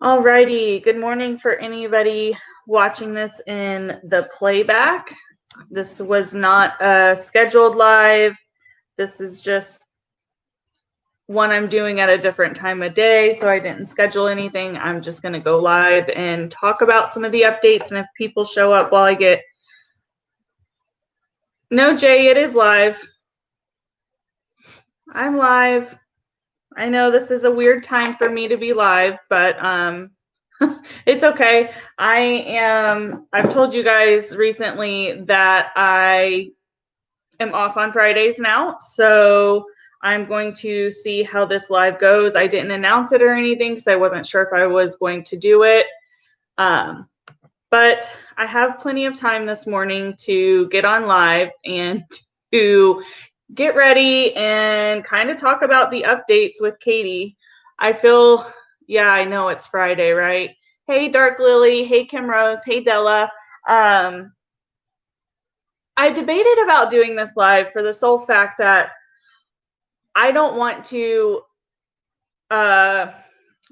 Alrighty, good morning for anybody watching this in the playback. This was not a scheduled live. This is just one I'm doing at a different time of day, so I didn't schedule anything. I'm just going to go live and talk about some of the updates, and if people show up while I get... No, Jay, it is live. I'm live. I know this is a weird time for me to be live, but it's okay. I've told you guys recently that I am off on Fridays now, so I'm going to see how this live goes. I didn't announce it or anything because I wasn't sure if I was going to do it. But I have plenty of time this morning to get on live and to get ready and kind of talk about the updates with Katie. I feel, yeah, I know it's Friday, right? Hey, Dark Lily. Hey, Kim Rose. Hey, Della. I debated about doing this live for the sole fact that I don't want to,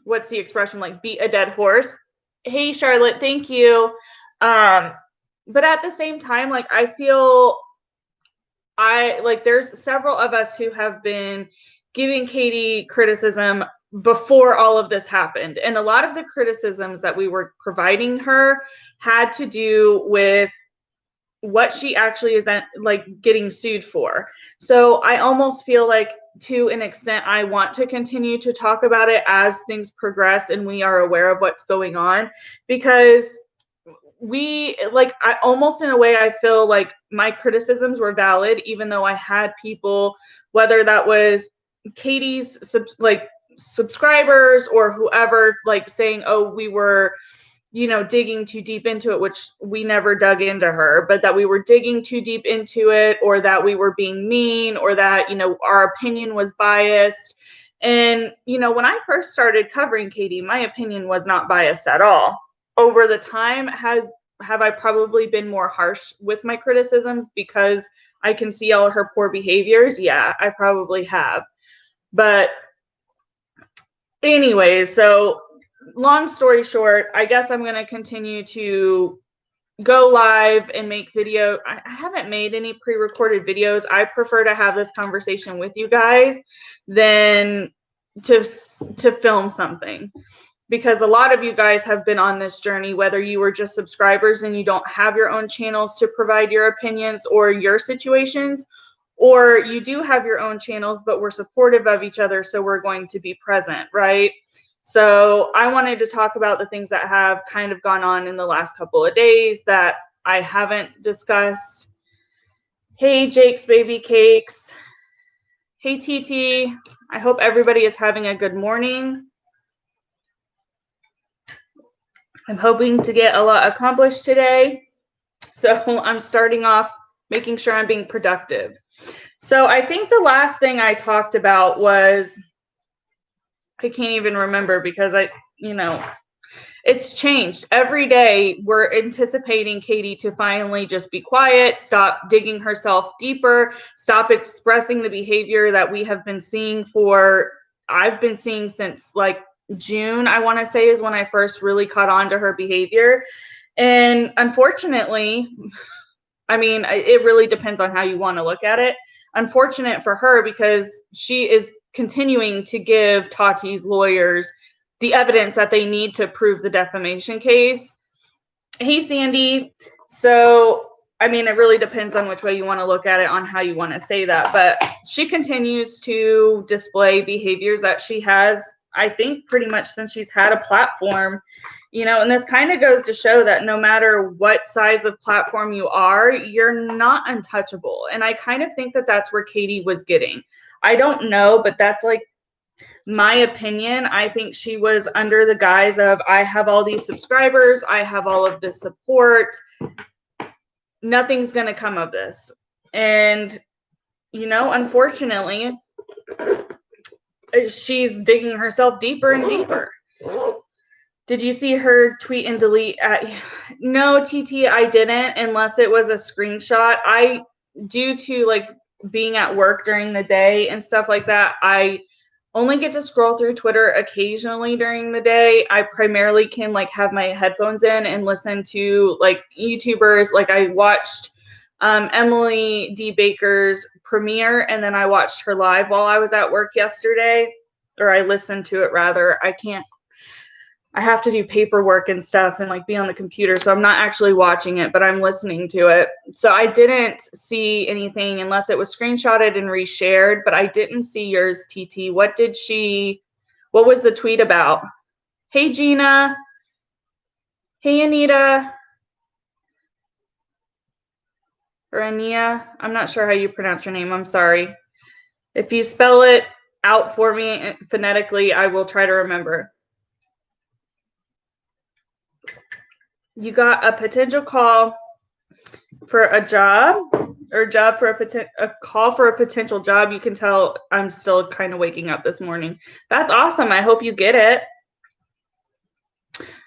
what's the expression, like beat a dead horse. Hey, Charlotte, thank you. But at the same time, like, I feel there's several of us who have been giving Katie criticism before all of this happened. And a lot of the criticisms that we were providing her had to do with what she actually is getting sued for. So I almost feel like, to an extent, I want to continue to talk about it as things progress and we are aware of what's going on, because I almost, in a way, I feel like my criticisms were valid, even though I had people, whether that was Katie's subscribers or whoever, saying, oh, we were, digging too deep into it, which we never dug into her, but that we were digging too deep into it, or that we were being mean, or that, our opinion was biased. And, when I first started covering Katie, my opinion was not biased at all. Over the time, have I probably been more harsh with my criticisms because I can see all her poor behaviors? Yeah, I probably have. But anyways, so long story short, I guess I'm going to continue to go live and make video. I haven't made any pre-recorded videos. I prefer to have this conversation with you guys than to film something, because a lot of you guys have been on this journey, whether you were just subscribers and you don't have your own channels to provide your opinions or your situations, or you do have your own channels, but we're supportive of each other, so we're going to be present, right? So I wanted to talk about the things that have kind of gone on in the last couple of days that I haven't discussed. Hey, Jake's Baby Cakes. Hey, TT. I hope everybody is having a good morning. I'm hoping to get a lot accomplished today. So I'm starting off making sure I'm being productive. So I think the last thing I talked about was, I can't even remember, because it's changed. Every day we're anticipating Katie to finally just be quiet, stop digging herself deeper, stop expressing the behavior that we have been seeing I've been seeing since June, I want to say, is when I first really caught on to her behavior. And unfortunately, it really depends on how you want to look at it. Unfortunate for her, because she is continuing to give Tati's lawyers the evidence that they need to prove the defamation case. Hey, Sandy. So, it really depends on which way you want to look at it, on how you want to say that. But she continues to display behaviors that she has, I think, pretty much since she's had a platform. And this kind of goes to show that no matter what size of platform you are, you're not untouchable. And I kind of think that that's where Katie was getting. I don't know, but that's my opinion. I think she was under the guise of, I have all these subscribers, I have all of this support, nothing's going to come of this. And, unfortunately, she's digging herself deeper and deeper. Did you see her tweet and delete? No, TT, I didn't, unless it was a screenshot. Due to being at work during the day and stuff like that, I only get to scroll through Twitter occasionally during the day. I primarily can like have my headphones in and listen to like YouTubers. Like I watched Emily D. Baker's premiere, and then I watched her live while I was at work yesterday, or I listened to it rather. I have to do paperwork and stuff and like be on the computer. So I'm not actually watching it, but I'm listening to it. So I didn't see anything unless it was screenshotted and reshared, but I didn't see yours, TT. What was the tweet about? Hey, Gina. Hey, Anita. Or Ania. I'm not sure how you pronounce your name. I'm sorry. If you spell it out for me phonetically, I will try to remember. You got a potential call for a job, or job for a call for a potential job. You can tell I'm still kind of waking up this morning. That's awesome. I hope you get it.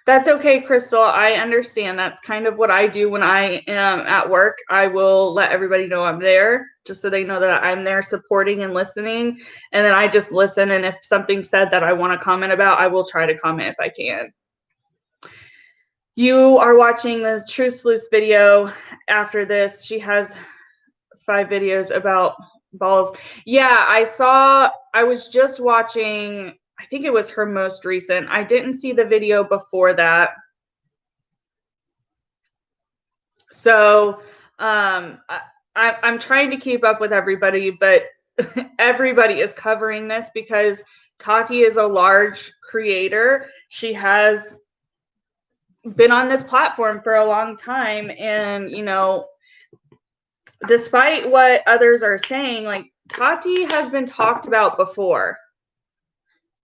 That's okay, Crystal. I understand. That's kind of what I do when I am at work. I will let everybody know I'm there just so they know that I'm there supporting and listening. And then I just listen. And if something's said that I want to comment about, I will try to comment if I can. You are watching the True Sleuth video after this. She has 5 videos about balls. Yeah, I was just watching, I think it was her most recent. I didn't see the video before that. So I'm trying to keep up with everybody, but everybody is covering this because Tati is a large creator. She has been on this platform for a long time, and despite what others are saying, like Tati has been talked about before,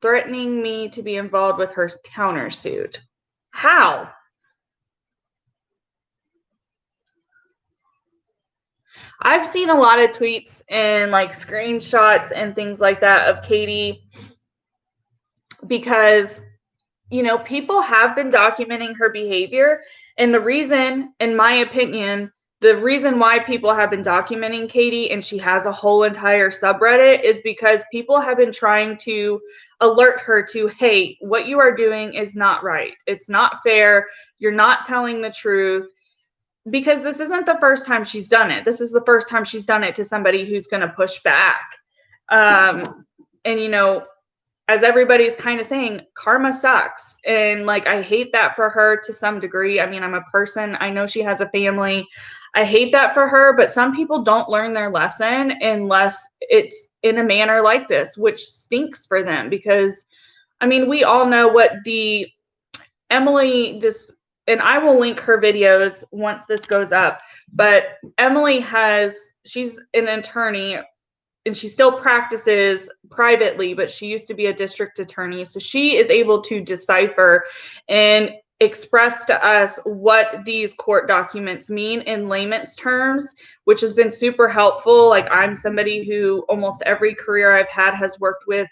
threatening me to be involved with her countersuit. How? I've seen a lot of tweets and like screenshots and things like that of Katie because people have been documenting her behavior. And the reason, in my opinion, the reason why people have been documenting Katie and she has a whole entire subreddit is because people have been trying to alert her to, hey, what you are doing is not right. It's not fair. You're not telling the truth. Because this isn't the first time she's done it. This is the first time she's done it to somebody who's going to push back. And as everybody's kind of saying, karma sucks. And like, I hate that for her to some degree. I mean, I'm a person. I know she has a family. I hate that for her, but some people don't learn their lesson unless it's in a manner like this, which stinks for them because, I mean, we all know what the Emily just, and I will link her videos once this goes up, but Emily she's an attorney and she still practices privately, but she used to be a district attorney. So she is able to decipher and express to us what these court documents mean in layman's terms, which has been super helpful. Like I'm somebody who almost every career I've had has worked with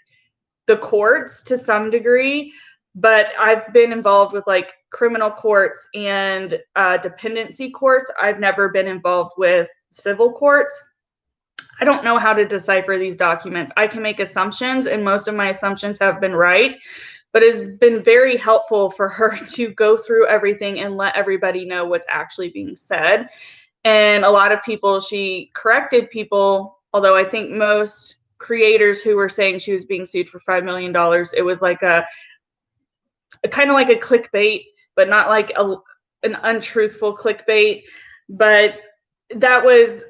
the courts to some degree, but I've been involved with like criminal courts and dependency courts. I've never been involved with civil courts. I don't know how to decipher these documents. I can make assumptions, and most of my assumptions have been right, but it's been very helpful for her to go through everything and let everybody know what's actually being said. And a lot of people, she corrected people, although I think most creators who were saying she was being sued for $5 million, it was like a kind of like a clickbait, but not like an untruthful clickbait. But that was,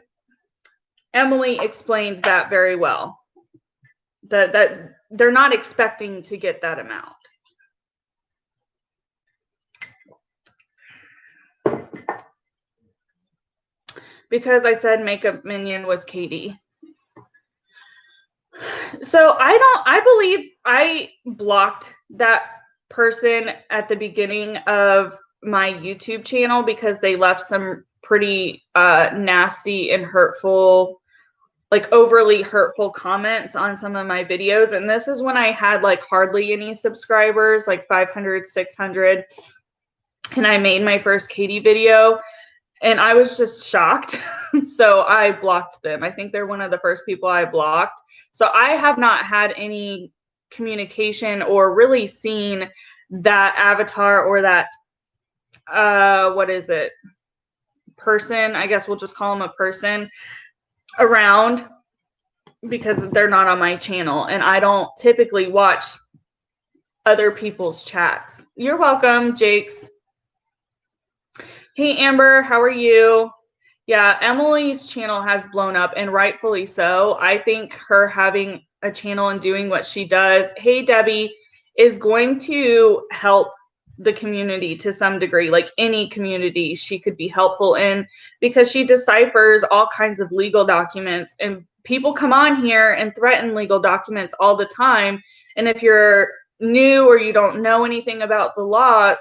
Emily explained that very well, that they're not expecting to get that amount. Because I said makeup minion was Katie. So I believe I blocked that person at the beginning of my YouTube channel because they left some pretty nasty and hurtful, like overly hurtful comments on some of my videos. And this is when I had like hardly any subscribers, like 500, 600. And I made my first Katie video and I was just shocked. So I blocked them. I think they're one of the first people I blocked. So I have not had any communication or really seen that avatar or that person, I guess we'll just call him a person, around, because they're not on my channel and I don't typically watch other people's chats. You're welcome, Jakes. Hey Amber, how are you? Yeah, Emily's channel has blown up, and rightfully so. I think her having a channel and doing what she does, hey Debbie, is going to help the community to some degree. Like any community she could be helpful in, because she deciphers all kinds of legal documents, and people come on here and threaten legal documents all the time. And if you're new or you don't know anything about the law,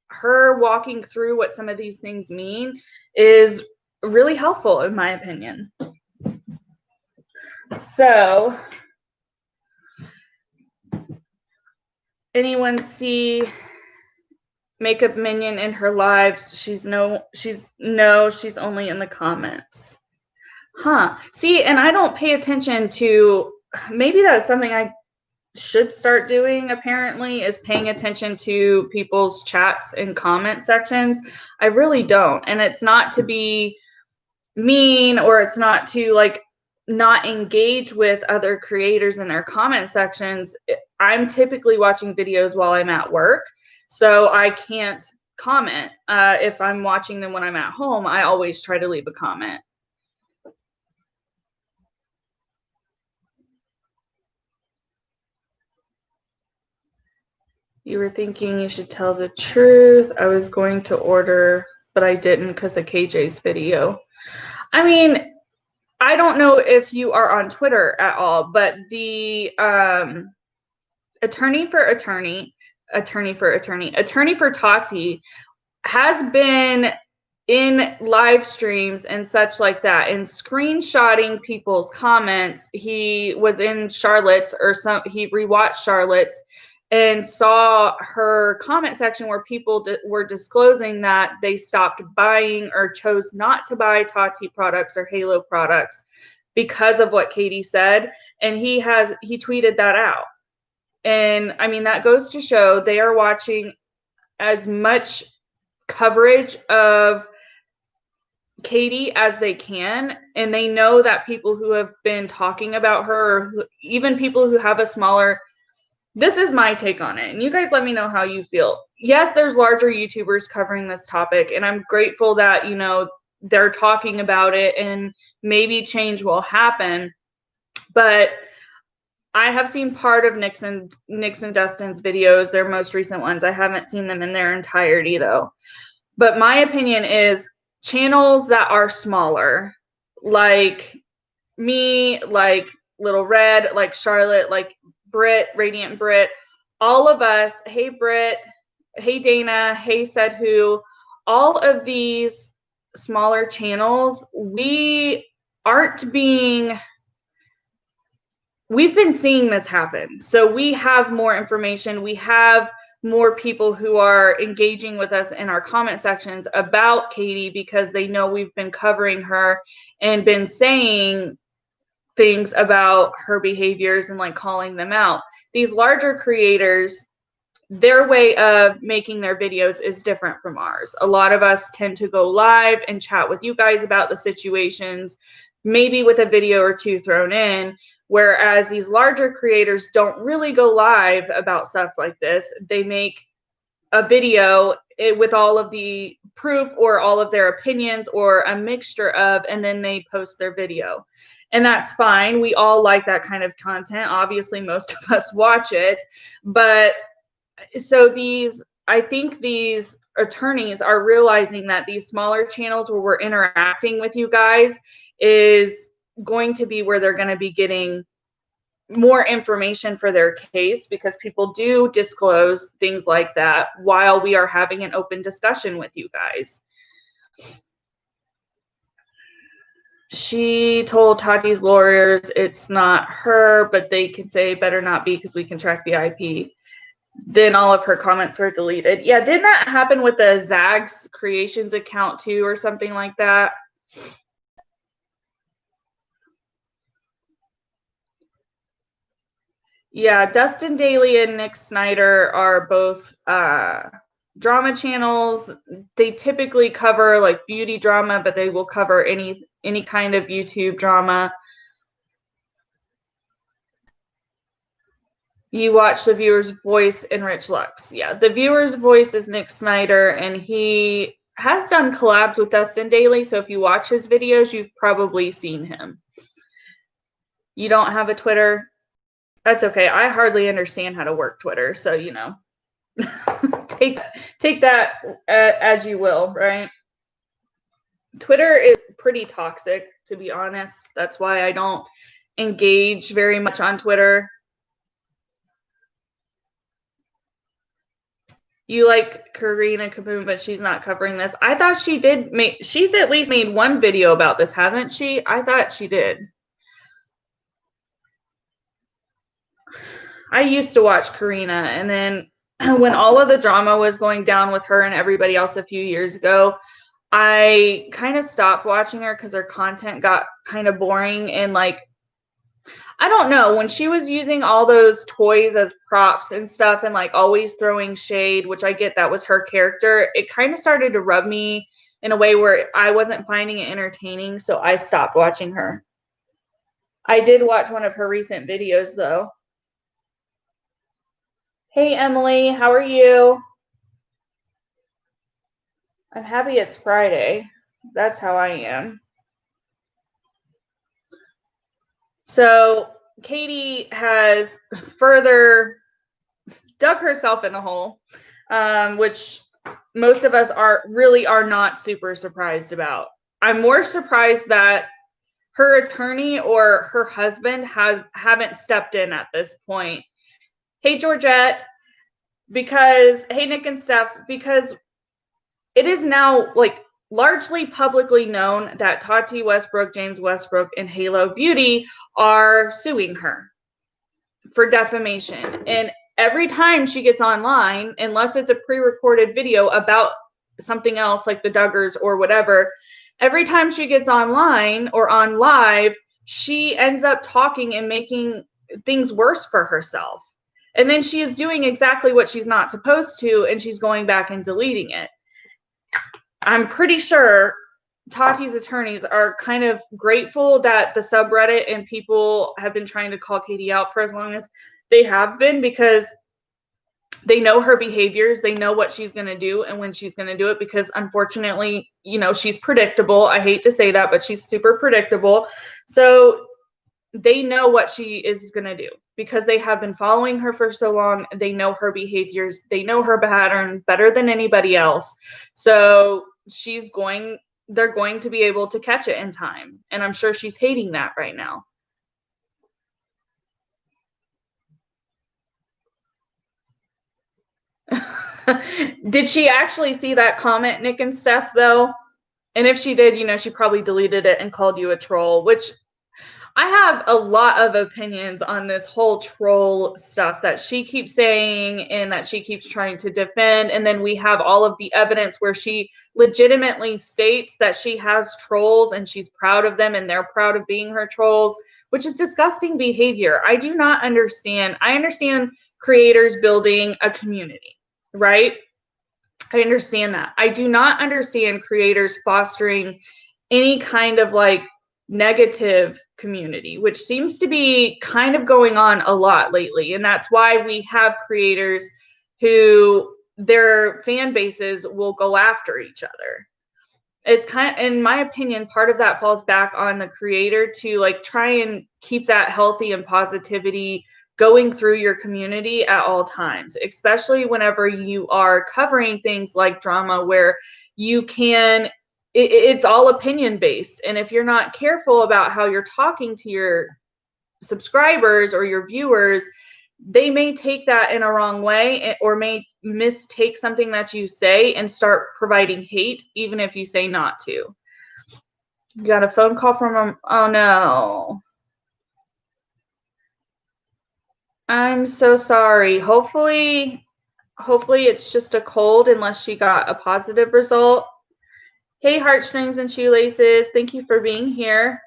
her walking through what some of these things mean is really helpful, in my opinion. So, anyone see Makeup Minion in her lives? She's only in the comments. Huh. See, and I don't pay attention to, maybe that's something I should start doing, apparently, is paying attention to people's chats and comment sections. I really don't. And it's not to be mean, or it's not to like not engage with other creators in their comment sections. I'm typically watching videos while I'm at work, so I can't comment. If I'm watching them when I'm at home, I always try to leave a comment. You were thinking you should tell the truth. I was going to order, but I didn't because of KJ's video. I mean, I don't know if you are on Twitter at all, but the attorney for Tati has been in live streams and such like that, and screenshotting people's comments. He was in Charlotte's, he rewatched Charlotte's and saw her comment section where people were disclosing that they stopped buying or chose not to buy Tati products or Halo products because of what Katie said. And he tweeted that out. And I mean, that goes to show they are watching as much coverage of Katie as they can, and they know that people who have been talking about her, or even people who have a smaller, this is my take on it, and you guys let me know how you feel. Yes, there's larger YouTubers covering this topic, and I'm grateful that, you know, they're talking about it and maybe change will happen. But I have seen part of Nick's and Dustin's videos, their most recent ones. I haven't seen them in their entirety though. But my opinion is channels that are smaller, like me, like Little Red, like Charlotte, like Britt, Radiant Britt, all of us, hey Britt, hey Dana, hey Said Who, all of these smaller channels, we've been seeing this happen. So we have more information. We have more people who are engaging with us in our comment sections about Katie because they know we've been covering her and been saying things about her behaviors and like calling them out. These larger creators, their way of making their videos is different from ours. A lot of us tend to go live and chat with you guys about the situations, maybe with a video or two thrown in, whereas these larger creators don't really go live about stuff like this. They make a video with all of the proof or all of their opinions or a mixture of, and then they post their video. And that's fine. We all like that kind of content. Obviously, most of us watch it. But so I think these attorneys are realizing that these smaller channels where we're interacting with you guys is going to be where they're going to be getting more information for their case, because people do disclose things like that while we are having an open discussion with you guys. She told Tati's lawyers it's not her, but they can say better not be because we can track the IP. Then all of her comments were deleted. Yeah, didn't that happen with the Zags Creations account too, or something like that? Yeah, Dustin Daly and Nick Snyder are both drama channels. They typically cover like beauty drama, but they will cover any kind of YouTube drama. You watch The Viewer's Voice and Rich Lux. Yeah, The Viewer's Voice is Nick Snyder, and he has done collabs with Dustin Daly. So if you watch his videos, you've probably seen him. You don't have a Twitter? That's okay. I hardly understand how to work Twitter, so you know, take that as you will, right? Twitter is pretty toxic, to be honest. That's why I don't engage very much on Twitter. You like Karina Kaboom, but she's not covering this. I thought she did make, she's at least made one video about this, hasn't she? I thought she did. I used to watch Karina, and then when all of the drama was going down with her and everybody else a few years ago, I kind of stopped watching her because her content got kind of boring. And like, I don't know, when she was using all those toys as props and stuff and like always throwing shade, which I get that was her character, it kind of started to rub me in a way where I wasn't finding it entertaining. So I stopped watching her. I did watch one of her recent videos though. Hey, Emily, how are you? I'm happy it's Friday. That's how I am. So Katie has further dug herself in a hole, which most of us are not super surprised about. I'm more surprised that her attorney or her husband haven't stepped in at this point. Hey, Georgette, because hey, Nick and Steph, because it is now like largely publicly known that Tati Westbrook, James Westbrook, and Halo Beauty are suing her for defamation. And every time she gets online, unless it's a pre-recorded video about something else like the Duggars or whatever, every time she gets online or on live, she ends up talking and making things worse for herself. And then she is doing exactly what she's not supposed to, and she's going back and deleting it. I'm pretty sure Tati's attorneys are kind of grateful that the subreddit and people have been trying to call Katie out for as long as they have been, because they know her behaviors, they know what she's going to do and when she's going to do it, because unfortunately, you know, she's predictable. I hate to say that, but she's super predictable. So they know what she is going to do because they have been following her for so long. They know her behaviors, they know her pattern better than anybody else. So they're going to be able to catch it in time. And I'm sure she's hating that right now. Did she actually see that comment, Nick and Steph, though? And if she did, you know, she probably deleted it and called you a troll, which I have a lot of opinions on this whole troll stuff that she keeps saying and that she keeps trying to defend. And then we have all of the evidence where she legitimately states that she has trolls and she's proud of them and they're proud of being her trolls, which is disgusting behavior. I do not understand. I understand creators building a community, right? I understand that. I do not understand creators fostering any kind of like negative community, which seems to be kind of going on a lot lately. And that's why we have creators who their fan bases will go after each other. It's kind of, in my opinion, part of that falls back on the creator to like try and keep that healthy and positivity going through your community at all times, especially whenever you are covering things like drama where you can it's all opinion based. And if you're not careful about how you're talking to your subscribers or your viewers, they may take that in a wrong way or may mistake something that you say and start providing hate, even if you say not to. You got a phone call from them. Oh no. I'm so sorry. Hopefully it's just a cold unless she got a positive result. Hey, heartstrings and shoelaces. Thank you for being here.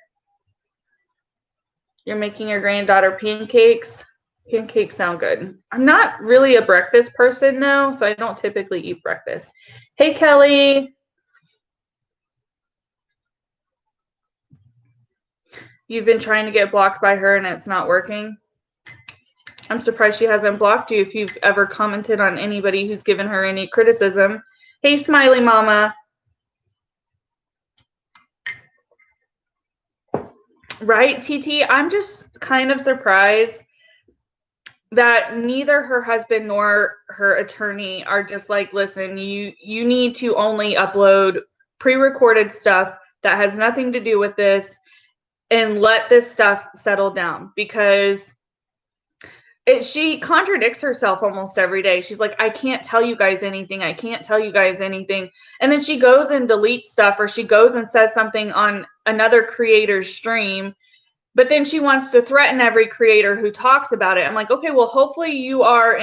You're making your granddaughter pancakes. Pancakes sound good. I'm not really a breakfast person though, so I don't typically eat breakfast. Hey, Kelly. You've been trying to get blocked by her and it's not working. I'm surprised she hasn't blocked you if you've ever commented on anybody who's given her any criticism. Hey, Smiley Mama. Right, TT? I'm just kind of surprised that neither her husband nor her attorney are just like, listen, you need to only upload pre-recorded stuff that has nothing to do with this and let this stuff settle down, because she contradicts herself almost every day. She's like, I can't tell you guys anything. I can't tell you guys anything. And then she goes and deletes stuff, or she goes and says something on another creator's stream, but then she wants to threaten every creator who talks about it. I'm like, okay, well, hopefully you are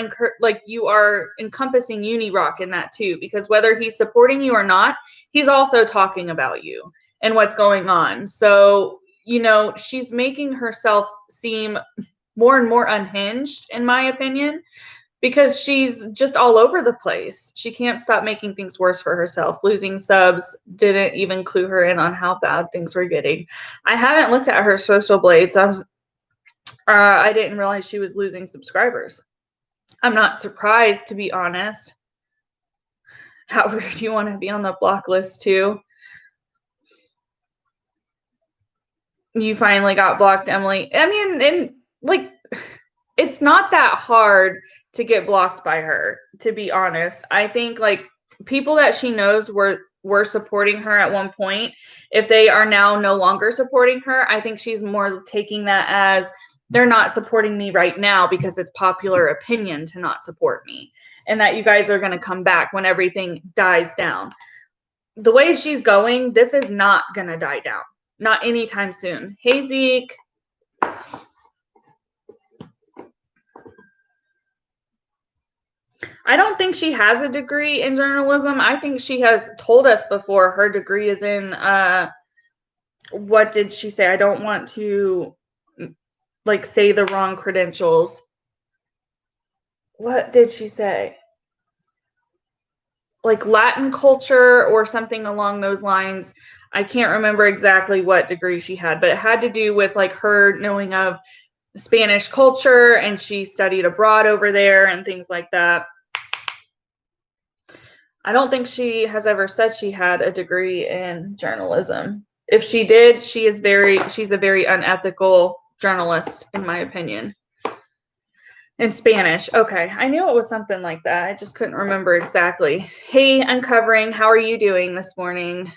encompassing Unirock in that too, because whether he's supporting you or not, he's also talking about you and what's going on. So, she's making herself seem more and more unhinged, in my opinion, because she's just all over the place. She can't stop making things worse for herself. Losing subs didn't even clue her in on how bad things were getting. I haven't looked at her social blades. I didn't realize she was losing subscribers. I'm not surprised, to be honest. How rude. You want to be on the block list too? You finally got blocked, Emily. I mean, and like, it's not that hard to get blocked by her, to be honest. I think like people that she knows were supporting her at one point, if they are now no longer supporting her, I think she's more taking that as they're not supporting me right now because it's popular opinion to not support me, and that you guys are going to come back when everything dies down. The way she's going, this is not going to die down. Not anytime soon. Hey, Zeke. I don't think she has a degree in journalism. I think she has told us before her degree is in, what did she say? I don't want to say the wrong credentials. What did she say? Like Latin culture or something along those lines. I can't remember exactly what degree she had, but it had to do with like her knowing of Spanish culture, and she studied abroad over there and things like that. I don't think she has ever said she had a degree in journalism. If she did, she's a very unethical journalist, in my opinion. In Spanish. Okay. I knew it was something like that. I just couldn't remember exactly. Hey, Uncovering, how are you doing this morning?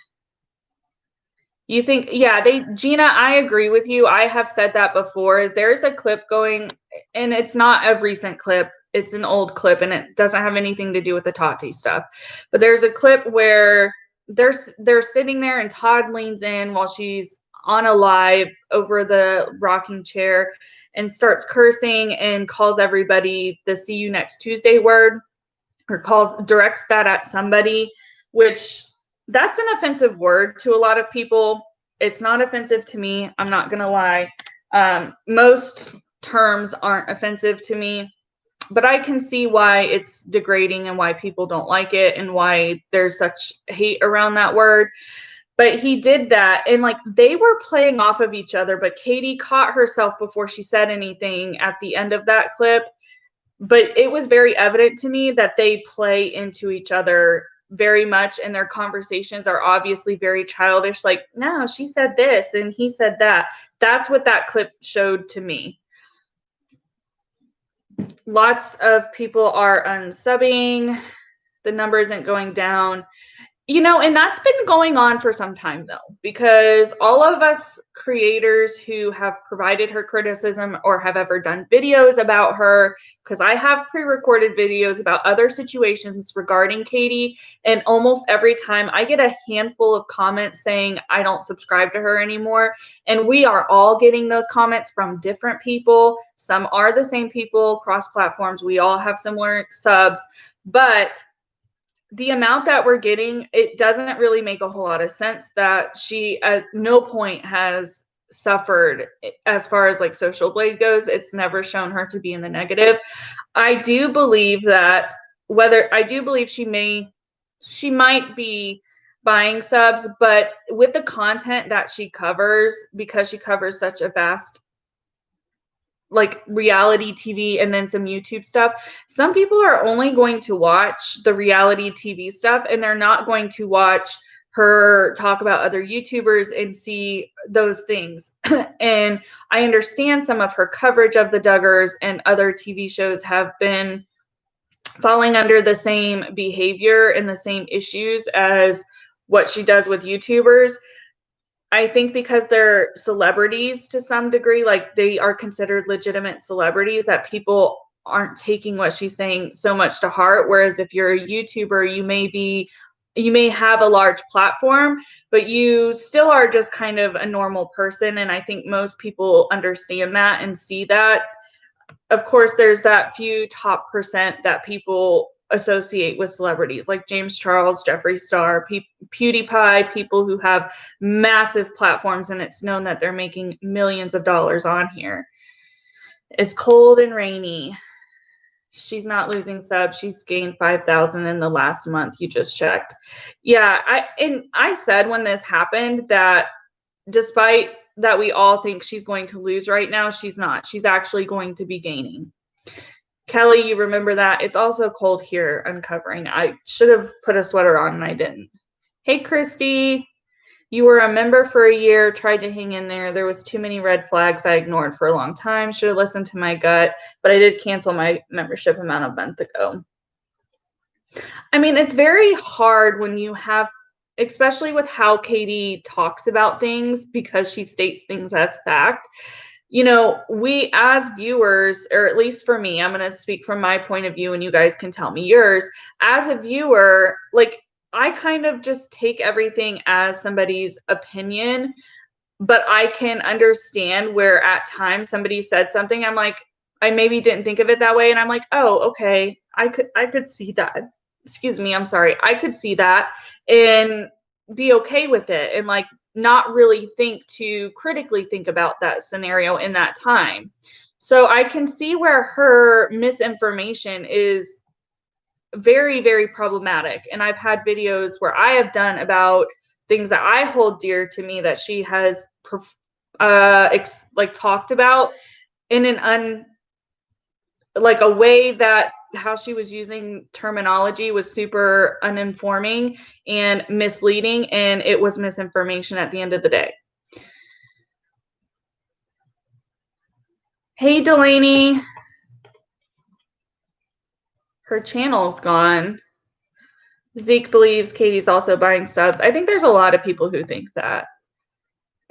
You think, yeah, Gina, I agree with you. I have said that before. There's a clip going, and it's not a recent clip. It's an old clip, and it doesn't have anything to do with the Tati stuff. But there's a clip where they're sitting there, and Todd leans in while she's on a live over the rocking chair and starts cursing and calls everybody the "see you next Tuesday" word, or directs that at somebody, which that's an offensive word to a lot of people. It's not offensive to me. I'm not going to lie. Most terms aren't offensive to me, but I can see why it's degrading and why people don't like it and why there's such hate around that word. But he did that, and like they were playing off of each other, but Katie caught herself before she said anything at the end of that clip. But it was very evident to me that they play into each other very much, and their conversations are obviously very childish. Like, no, she said this and he said that. That's what that clip showed to me. Lots of people are unsubbing. The number isn't going down. And that's been going on for some time, though, because all of us creators who have provided her criticism or have ever done videos about her, because I have pre-recorded videos about other situations regarding Katie, and almost every time I get a handful of comments saying I don't subscribe to her anymore. And we are all getting those comments from different people. Some are the same people, cross platforms. We all have similar subs, but the amount that we're getting, it doesn't really make a whole lot of sense that she at no point has suffered as far as like Social Blade goes. It's never shown her to be in the negative. I do believe that she might be buying subs, but with the content that she covers, because she covers such a vast like reality TV and then some YouTube stuff, some people are only going to watch the reality TV stuff and they're not going to watch her talk about other YouTubers and see those things. And I understand some of her coverage of the Duggars and other TV shows have been falling under the same behavior and the same issues as what she does with YouTubers. I think because they're celebrities to some degree, like they are considered legitimate celebrities, that people aren't taking what she's saying so much to heart. Whereas if you're a YouTuber, you may have a large platform, but you still are just kind of a normal person. And I think most people understand that and see that. Of course, there's that few top percent that people associate with celebrities like James Charles, Jeffree Star, PewDiePie, people who have massive platforms and it's known that they're making millions of dollars on here. It's cold and rainy. She's not losing subs. She's gained 5,000 in the last month. You just checked. Yeah, I said when this happened that despite that we all think she's going to lose right now, she's not. She's actually going to be gaining. Kelly, you remember that? It's also cold here uncovering. I should have put a sweater on and I didn't. Hey, Christy. You were a member for a year, tried to hang in there. There was too many red flags I ignored for a long time. Should have listened to my gut, but I did cancel my membership about a month ago. I mean, it's very hard when you have, especially with how Katie talks about things, because she states things as fact. You know, we as viewers, or at least for me, I'm going to speak from my point of view and you guys can tell me yours. As a viewer, like, I kind of just take everything as somebody's opinion, but I can understand where at times somebody said something. I'm like, I maybe didn't think of it that way. And I'm like, oh, okay. I could see that. Excuse me. I'm sorry. I could see that and be okay with it. And like, not really critically think about that scenario in that time. So I can see where her misinformation is very, very problematic. And I've had videos where I have done about things that I hold dear to me that she has talked about in an a way that how she was using terminology was super uninforming and misleading, and it was misinformation at the end of the day. Hey, Delaney. Her channel's gone. Zeke believes Katie's also buying subs. I think there's a lot of people who think that.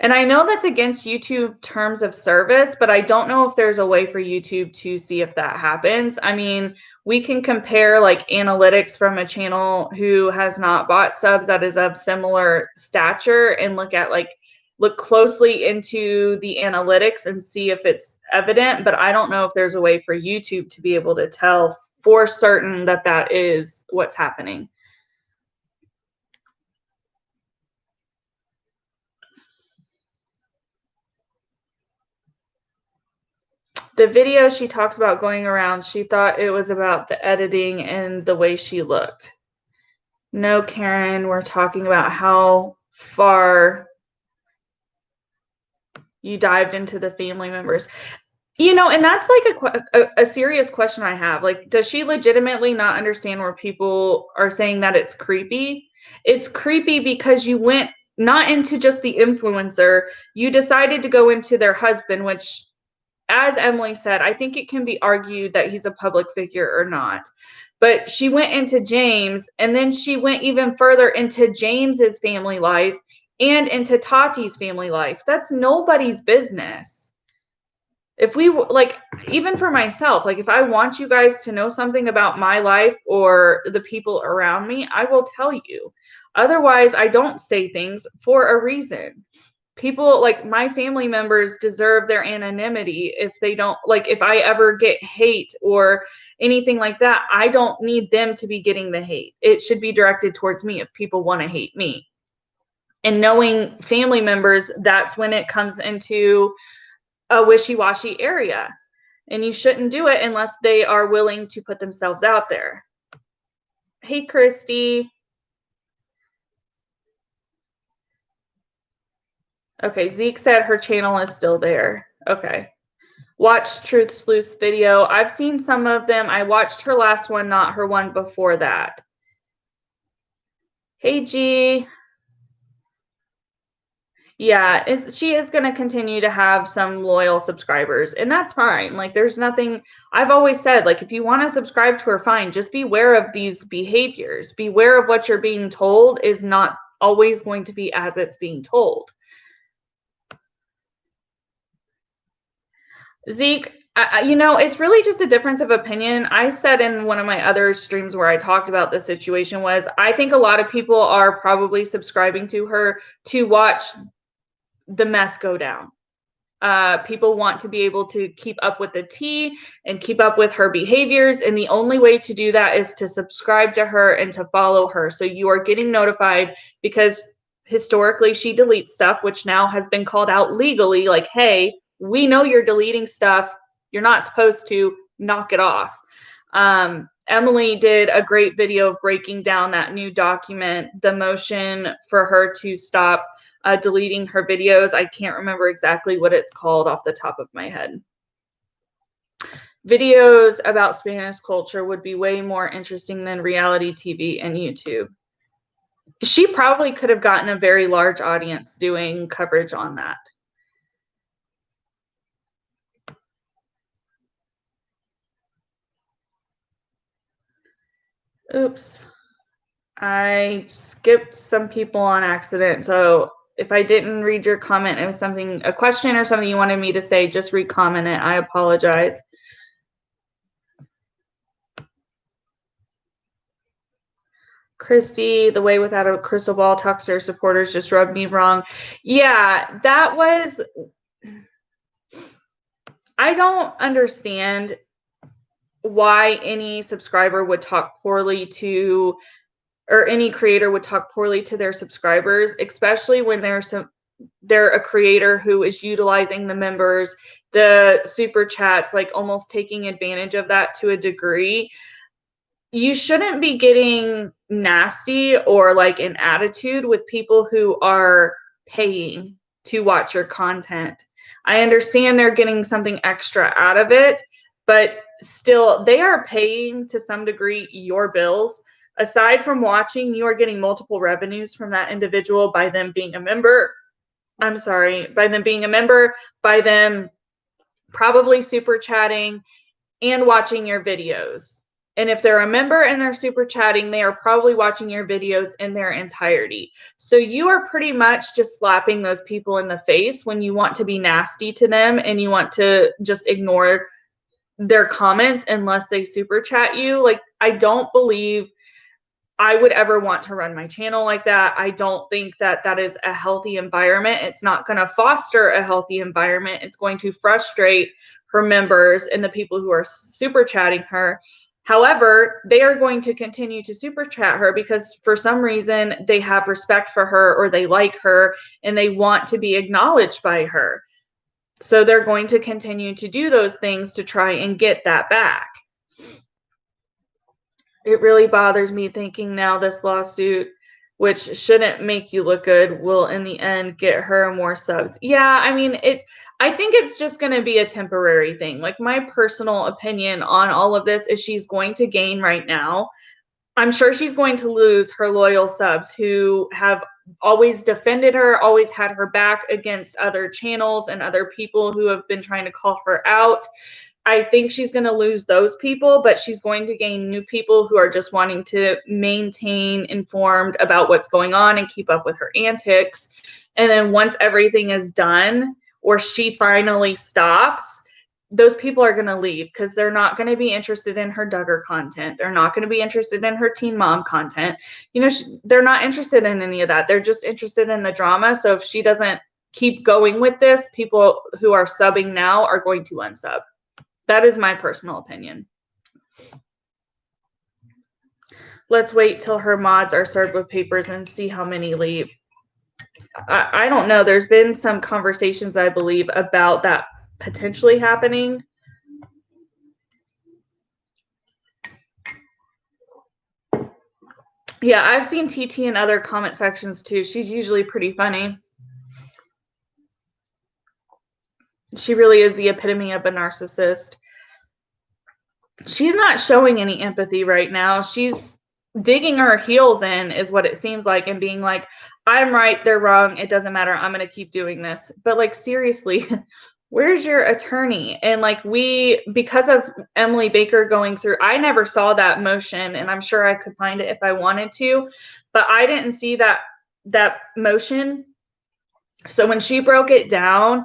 And I know that's against YouTube terms of service, but I don't know if there's a way for YouTube to see if that happens. I mean, we can compare like analytics from a channel who has not bought subs that is of similar stature and look closely into the analytics and see if it's evident. But I don't know if there's a way for YouTube to be able to tell for certain that that is what's happening. The video she talks about going around, she thought it was about the editing and the way she looked. No, Karen, we're talking about how far you dived into the family members. You know, and that's like a serious question I have. Like, does she legitimately not understand where people are saying that it's creepy? It's creepy because you went not into just the influencer, you decided to go into their husband, which, as Emily said, I think it can be argued that he's a public figure or not. But she went into James, and then she went even further into James's family life and into Tati's family life. That's nobody's business. If we like, even for myself, like if I want you guys to know something about my life or the people around me, I will tell you. Otherwise, I don't say things for a reason. People, like my family members, deserve their anonymity. If they don't, like, if I ever get hate or anything like that, I don't need them to be getting the hate. It should be directed towards me if people want to hate me. And knowing family members, that's when it comes into a wishy-washy area. And you shouldn't do it unless they are willing to put themselves out there. Hey, Christy. Okay, Zeke said her channel is still there. Okay. Watch Truth Sleuth's video. I've seen some of them. I watched her last one, not her one before that. Hey, G. Yeah, she is going to continue to have some loyal subscribers, and that's fine. Like, there's nothing, I've always said, like, if you want to subscribe to her, fine. Just be aware of these behaviors. Beware of what you're being told is not always going to be as it's being told. Zeke, it's really just a difference of opinion. I said in one of my other streams where I talked about the situation was, I think a lot of people are probably subscribing to her to watch the mess go down. People want to be able to keep up with the tea and keep up with her behaviors. And the only way to do that is to subscribe to her and to follow her. So you are getting notified, because historically she deletes stuff, which now has been called out legally. Like, hey, we know you're deleting stuff. You're not supposed to. Knock it off. Emily did a great video of breaking down that new document, the motion for her to stop deleting her videos. I can't remember exactly what it's called off the top of my head. Videos about Spanish culture would be way more interesting than reality TV and YouTube. She probably could have gotten a very large audience doing coverage on that. Oops. I skipped some people on accident. So if I didn't read your comment, it was a question or something you wanted me to say, just re-comment it. I apologize. Christy, the way without a crystal ball talks to her supporters just rubbed me wrong. Yeah, that was, I don't understand why any subscriber would talk poorly to, or any creator would talk poorly to their subscribers, especially when they're a creator who is utilizing the members, the super chats, like almost taking advantage of that to a degree. You shouldn't be getting nasty or like an attitude with people who are paying to watch your content. I understand they're getting something extra out of it, but still they are paying to some degree your bills. Aside from watching, you are getting multiple revenues from that individual by them being a member. By them being a member, by them probably super chatting and watching your videos. And if they're a member and they're super chatting, they are probably watching your videos in their entirety. So you are pretty much just slapping those people in the face when you want to be nasty to them and you want to just ignore their comments unless they super chat you. Like, I don't believe I would ever want to run my channel like that. I don't think that that is a healthy environment. It's not going to foster a healthy environment. It's going to frustrate her members and the people who are super chatting her. However, they are going to continue to super chat her because for some reason they have respect for her or they like her and they want to be acknowledged by her. So they're going to continue to do those things to try and get that back. It really bothers me thinking now this lawsuit, which shouldn't make you look good, will in the end get her more subs. Yeah, I mean, I think it's just going to be a temporary thing. Like, my personal opinion on all of this is she's going to gain right now. I'm sure she's going to lose her loyal subs who have always defended her, always had her back against other channels and other people who have been trying to call her out. I think she's going to lose those people, but she's going to gain new people who are just wanting to maintain informed about what's going on and keep up with her antics. And then once everything is done or she finally stops, those people are going to leave because they're not going to be interested in her Duggar content. They're not going to be interested in her Teen Mom content. They're not interested in any of that. They're just interested in the drama. So if she doesn't keep going with this, people who are subbing now are going to unsub. That is my personal opinion. Let's wait till her mods are served with papers and see how many leave. I don't know. There's been some conversations, I believe, about that potentially happening. Yeah, I've seen TT in other comment sections too. She's usually pretty funny. She really is the epitome of a narcissist. She's not showing any empathy right now. She's digging her heels in, is what it seems like, and being like, I'm right, they're wrong, it doesn't matter, I'm going to keep doing this. But like, seriously, where's your attorney? And like, because of Emily Baker going through, I never saw that motion, and I'm sure I could find it if I wanted to, but I didn't see that motion. So when she broke it down,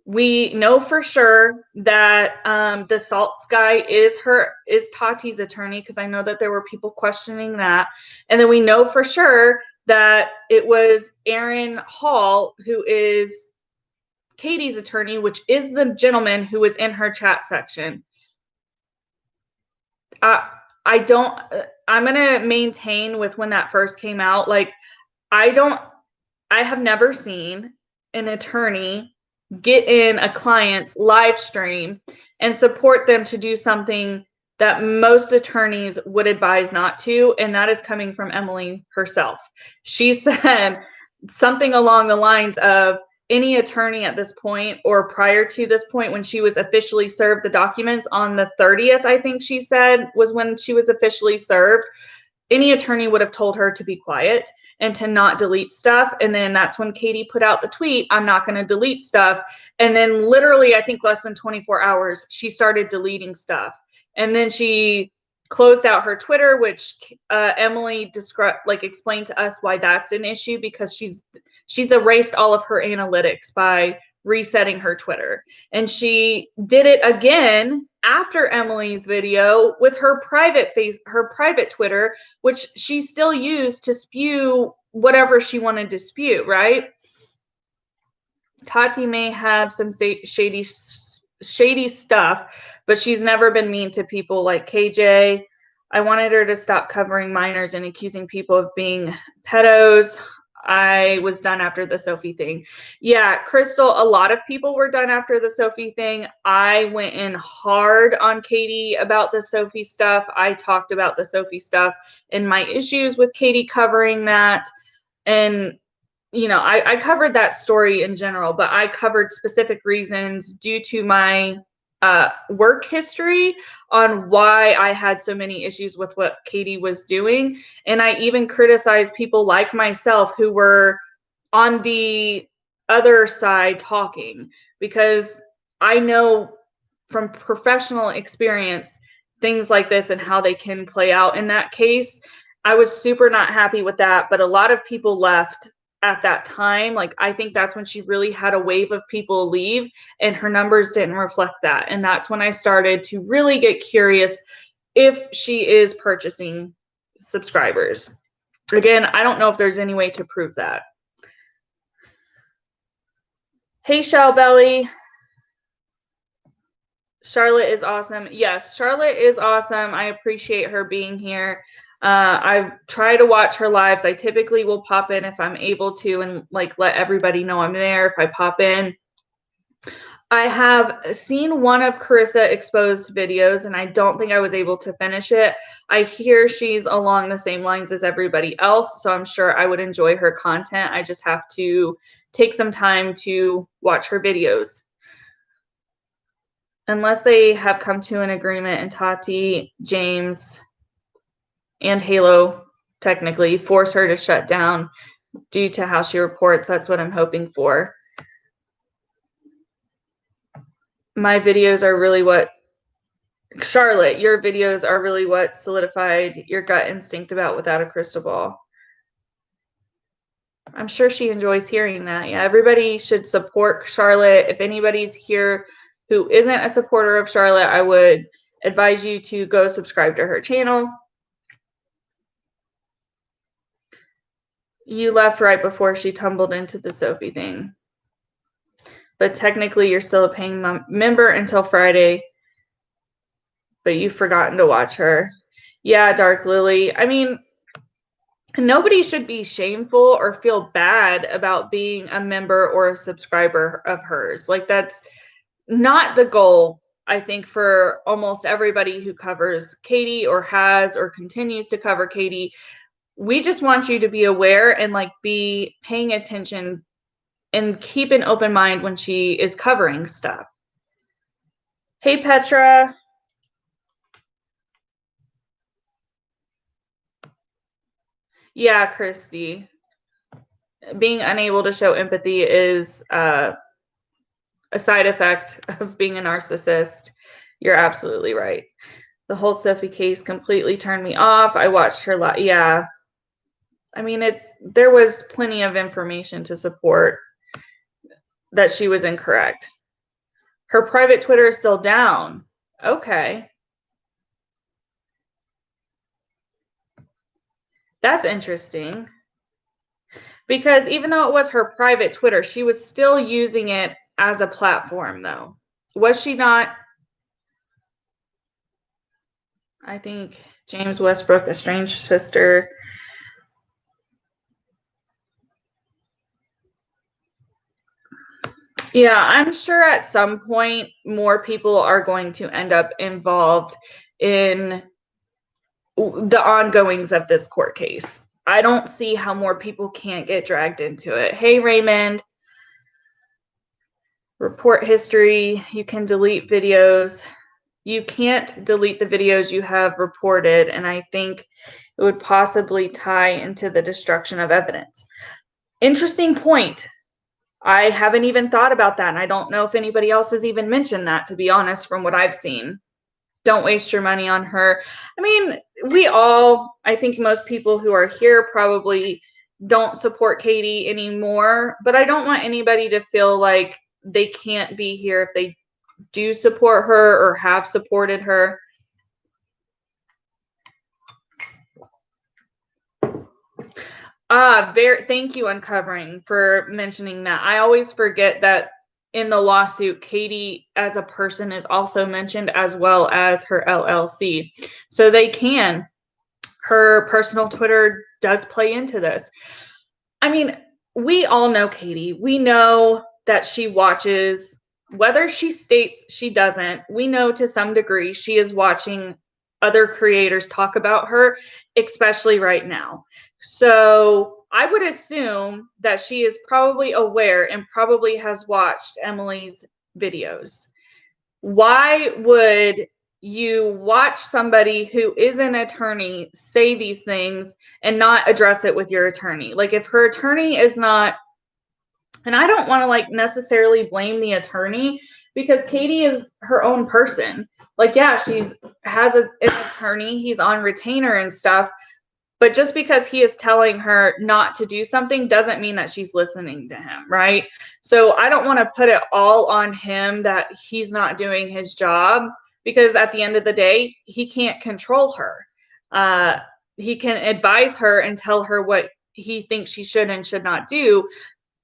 we know for sure that the Salts guy is Tati's attorney, because I know that there were people questioning that. And then we know for sure that it was Aaron Hall, who is Katie's attorney, which is the gentleman who was in her chat section. I'm going to maintain with when that first came out. Like, I have never seen an attorney get in a client's live stream and support them to do something that most attorneys would advise not to. And that is coming from Emily herself. She said something along the lines of, any attorney at this point or prior to this point, when she was officially served the documents on the 30th, I think she said was when she was officially served, any attorney would have told her to be quiet and to not delete stuff. And then that's when Katie put out the tweet, I'm not going to delete stuff. And then literally, I think less than 24 hours, she started deleting stuff. And then she closed out her Twitter, which Emily explained to us why that's an issue, because she's erased all of her analytics by resetting her Twitter. And she did it again after Emily's video with her private Twitter, which she still used to spew whatever she wanted to spew, right? Tati may have some shady stuff, but she's never been mean to people like KJ. I wanted her to stop covering minors and accusing people of being pedos. I was done after the Sophie thing. Yeah, Crystal, a lot of people were done after the Sophie thing. I went in hard on Katie about the Sophie stuff. I talked about the Sophie stuff and my issues with Katie covering that. And, you know, I covered that story in general, but I covered specific reasons due to my work history on why I had so many issues with what Katie was doing. And I even criticized people like myself who were on the other side talking, because I know from professional experience things like this and how they can play out. In that case, I was super not happy with that, but a lot of people left at that time. Like, I think that's when she really had a wave of people leave, and her numbers didn't reflect that. And that's when I started to really get curious if she is purchasing subscribers. Again, I don't know if there's any way to prove that. Hey, Shell Belly. Charlotte is awesome. Yes, Charlotte is awesome. I appreciate her being here. I try to watch her lives. I typically will pop in if I'm able to and like let everybody know I'm there if I pop in. I have seen one of Carissa Exposed videos, and I don't think I was able to finish it. I hear she's along the same lines as everybody else, so I'm sure I would enjoy her content. I just have to take some time to watch her videos. Unless they have come to an agreement and Tati, James, and Halo technically force her to shut down due to how she reports. That's what I'm hoping for. My videos are really what, Charlotte, your videos are really what solidified your gut instinct about Without a Crystal Ball. I'm sure she enjoys hearing that. Yeah, everybody should support Charlotte. If anybody's here who isn't a supporter of Charlotte, I would advise you to go subscribe to her channel. You left right before she tumbled into the Sophie thing. But technically, you're still a paying member until Friday. But you've forgotten to watch her. Yeah, Dark Lily. I mean, nobody should be shameful or feel bad about being a member or a subscriber of hers. Like, that's not the goal, I think, for almost everybody who covers Katie or has or continues to cover Katie. We just want you to be aware and like be paying attention and keep an open mind when she is covering stuff. Hey, Petra. Yeah, Christy. Being unable to show empathy is a side effect of being a narcissist. You're absolutely right. The whole Sophie case completely turned me off. I watched her yeah. I mean, there was plenty of information to support that she was incorrect. Her private Twitter is still down. Okay. That's interesting. Because even though it was her private Twitter, she was still using it as a platform, though. Was she not? I think James Westbrook, estranged sister. Yeah, I'm sure at some point more people are going to end up involved in the ongoings of this court case. I don't see how more people can't get dragged into it. Hey, Raymond. Report history. You can delete videos. You can't delete the videos you have reported, and I think it would possibly tie into the destruction of evidence. Interesting point. I haven't even thought about that, and I don't know if anybody else has even mentioned that, to be honest, from what I've seen. Don't waste your money on her. I mean, I think most people who are here probably don't support Katie anymore, but I don't want anybody to feel like they can't be here if they do support her or have supported her. Thank you, Uncovering, for mentioning that. I always forget that in the lawsuit, Katie as a person is also mentioned, as well as her LLC. So her personal Twitter does play into this. I mean, we all know Katie. We know that she watches, whether she states she doesn't, we know to some degree she is watching other creators talk about her, especially right now. So I would assume that she is probably aware and probably has watched Emily's videos. Why would you watch somebody who is an attorney say these things and not address it with your attorney? Like, if her attorney is not, and I don't want to like necessarily blame the attorney, because Katie is her own person. Like, yeah, has an attorney, he's on retainer and stuff, but just because he is telling her not to do something doesn't mean that she's listening to him, right? So I don't want to put it all on him that he's not doing his job, because at the end of the day, he can't control her. He can advise her and tell her what he thinks she should and should not do.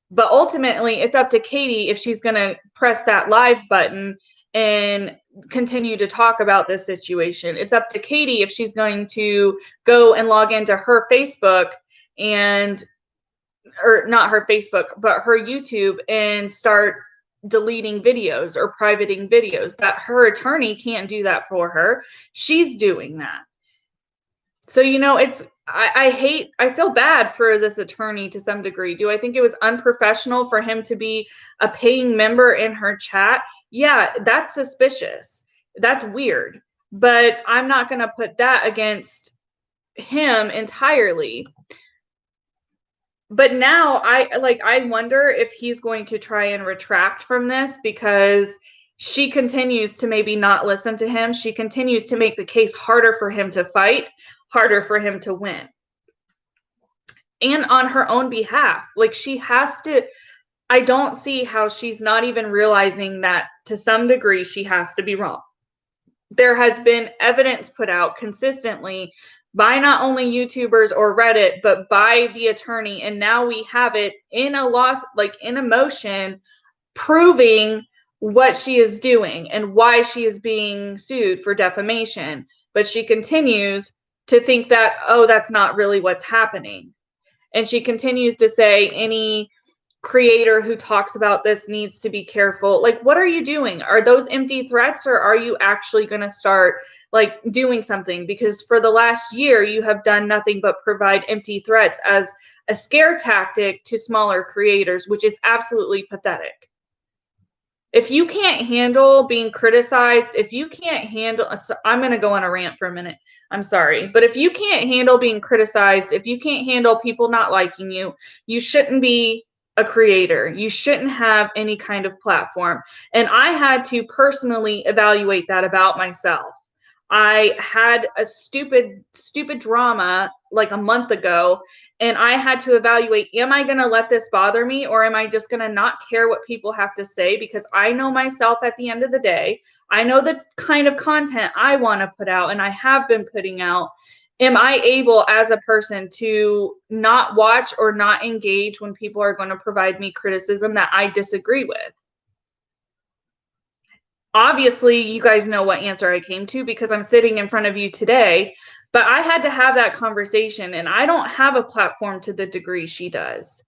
But ultimately, it's up to Katie if she's going to press that live button and continue to talk about this situation. It's up to Katie if she's going to go and log into her Facebook or not her Facebook, but her YouTube, and start deleting videos or privating videos. That her attorney can't do that for her. She's doing that. So, I feel bad for this attorney to some degree. Do I think it was unprofessional for him to be a paying member in her chat? Yeah, that's suspicious. That's weird. But I'm not going to put that against him entirely. But now I wonder if he's going to try and retract from this, because she continues to maybe not listen to him. She continues to make the case harder for him to fight, harder for him to win. And on her own behalf, like, she has to, I don't see how she's not even realizing that to some degree she has to be wrong. There has been evidence put out consistently by not only YouTubers or Reddit, but by the attorney. And now we have it in a motion, proving what she is doing and why she is being sued for defamation. But she continues to think that, oh, that's not really what's happening. And she continues to say any creator who talks about this needs to be careful. Like, what are you doing? Are those empty threats, or are you actually going to start like doing something? Because for the last year, you have done nothing but provide empty threats as a scare tactic to smaller creators, which is absolutely pathetic. If you can't handle being criticized, if you can't handle, I'm going to go on a rant for a minute. I'm sorry. But if you can't handle being criticized, if you can't handle people not liking you, you shouldn't be a creator. You shouldn't have any kind of platform. And I had to personally evaluate that about myself. I had a stupid drama like a month ago, and I had to evaluate, am I going to let this bother me, or am I just going to not care what people have to say? Because I know myself at the end of the day. I know the kind of content I want to put out, and I have been putting out. Am I able as a person to not watch or not engage when people are going to provide me criticism that I disagree with? Obviously, you guys know what answer I came to because I'm sitting in front of you today, but I had to have that conversation, and I don't have a platform to the degree she does.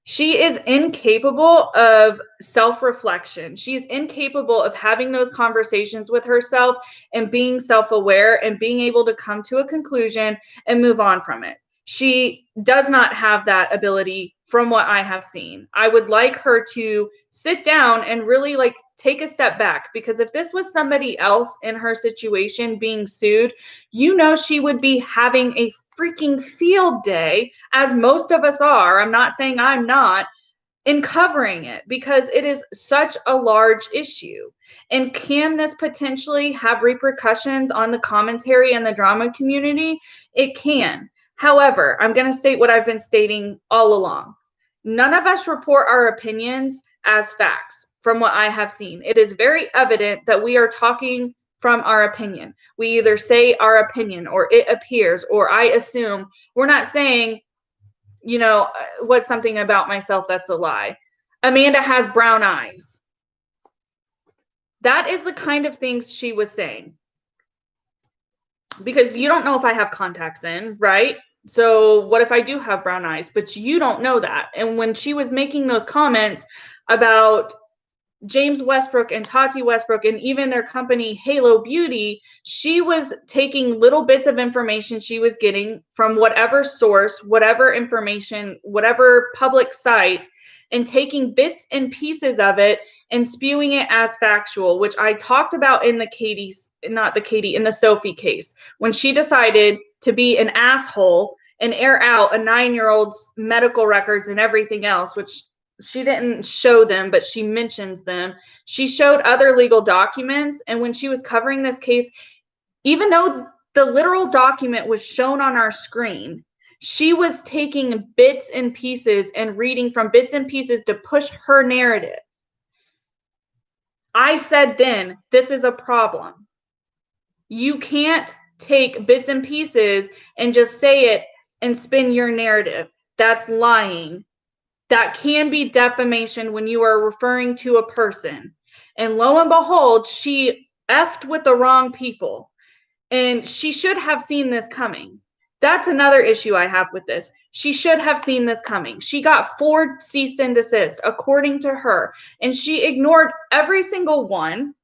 She is incapable of self-reflection. She is incapable of having those conversations with herself and being self-aware and being able to come to a conclusion and move on from it. She does not have that ability from what I have seen. I would like her to sit down and really like take a step back, because if this was somebody else in her situation being sued, you know, she would be having a freaking field day, as most of us are. I'm not saying I'm not, in covering it, because it is such a large issue. And can this potentially have repercussions on the commentary and the drama community? It can. However, I'm going to state what I've been stating all along. None of us report our opinions as facts from what I have seen. It is very evident that we are talking from our opinion. We either say our opinion, or it appears, or I assume. We're not saying, you know, what's something about myself that's a lie. Amanda has brown eyes. That is the kind of things she was saying. Because you don't know if I have contacts in, right? So what if I do have brown eyes? But you don't know that. And when she was making those comments about James Westbrook and Tati Westbrook and even their company Halo Beauty, she was taking little bits of information she was getting from whatever source, whatever information, whatever public site, and taking bits and pieces of it and spewing it as factual, which I talked about in in the Sophie case, when she decided to be an asshole and air out a 9-year-old's medical records and everything else, which she didn't show them, but she mentions them. She showed other legal documents. And when she was covering this case, even though the literal document was shown on our screen, she was taking bits and pieces and reading from bits and pieces to push her narrative. I said then, this is a problem. You can't take bits and pieces and just say it and spin your narrative. That's lying. That can be defamation when you are referring to a person. And lo and behold, she effed with the wrong people. And she should have seen this coming. That's another issue I have with this. She should have seen this coming. She got 4 cease and desist, according to her, and she ignored every single one.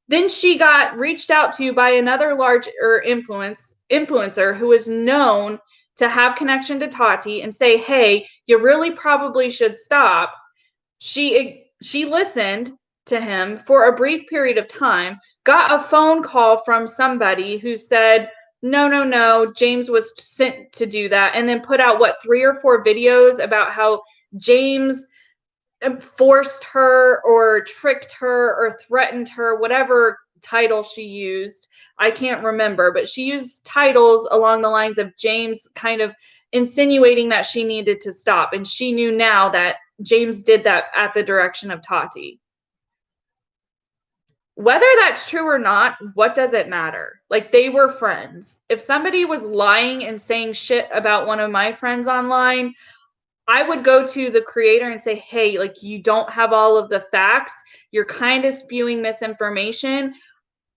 Then she got reached out to by another large influencer who is known to have connection to Tati and say, hey, you really probably should stop. She listened to him for a brief period of time, got a phone call from somebody who said, no, James was sent to do that, and then put out, 3 or 4 videos about how James forced her or tricked her or threatened her, whatever title she used. I can't remember, but she used titles along the lines of James kind of insinuating that she needed to stop. And she knew now that James did that at the direction of Tati. Whether that's true or not, what does it matter? Like, they were friends. If somebody was lying and saying shit about one of my friends online, I would go to the creator and say, hey, like, you don't have all of the facts. You're kind of spewing misinformation.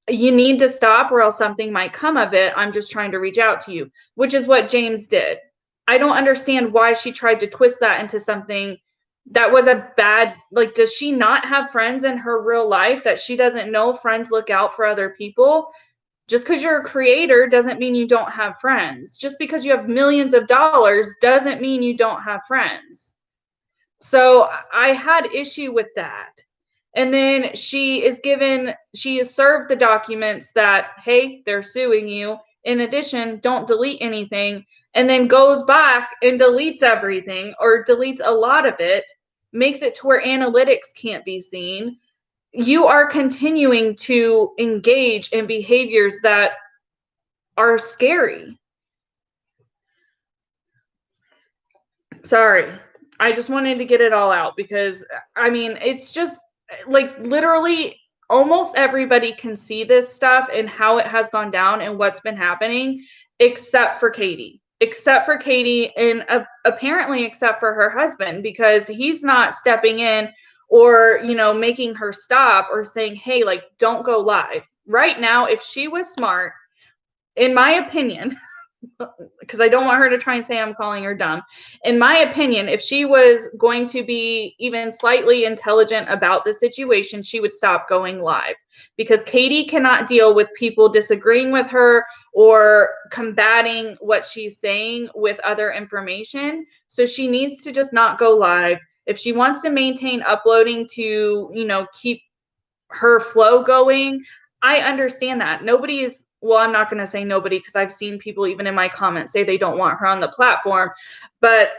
you need to stop or else something might come of it. I'm just trying to reach out to you, which is what James did. I don't understand why she tried to twist that into something that was a bad, like, does she not have friends in her real life that she doesn't know friends look out for other people? Just because you're a creator doesn't mean you don't have friends. Just because you have millions of dollars doesn't mean you don't have friends. So I had issue with that. And then she is served the documents that, hey, they're suing you. In addition, don't delete anything, and then goes back and deletes everything or deletes a lot of it, makes it to where analytics can't be seen. You are continuing to engage in behaviors that are scary. Sorry. I just wanted to get it all out because, I mean, it's just like literally almost everybody can see this stuff and how it has gone down and what's been happening, except for Katie. Except for Katie, and apparently except for her husband, because he's not stepping in or, you know, making her stop or saying, hey, like, don't go live. Right now, if she was smart, in my opinion, because I don't want her to try and say I'm calling her dumb. In my opinion, if she was going to be even slightly intelligent about the situation, she would stop going live, because Katie cannot deal with people disagreeing with her or combating what she's saying with other information. So she needs to just not go live. If she wants to maintain uploading to, you know, keep her flow going, I understand that. Nobody is, well, I'm not going to say nobody, because I've seen people even in my comments say they don't want her on the platform. But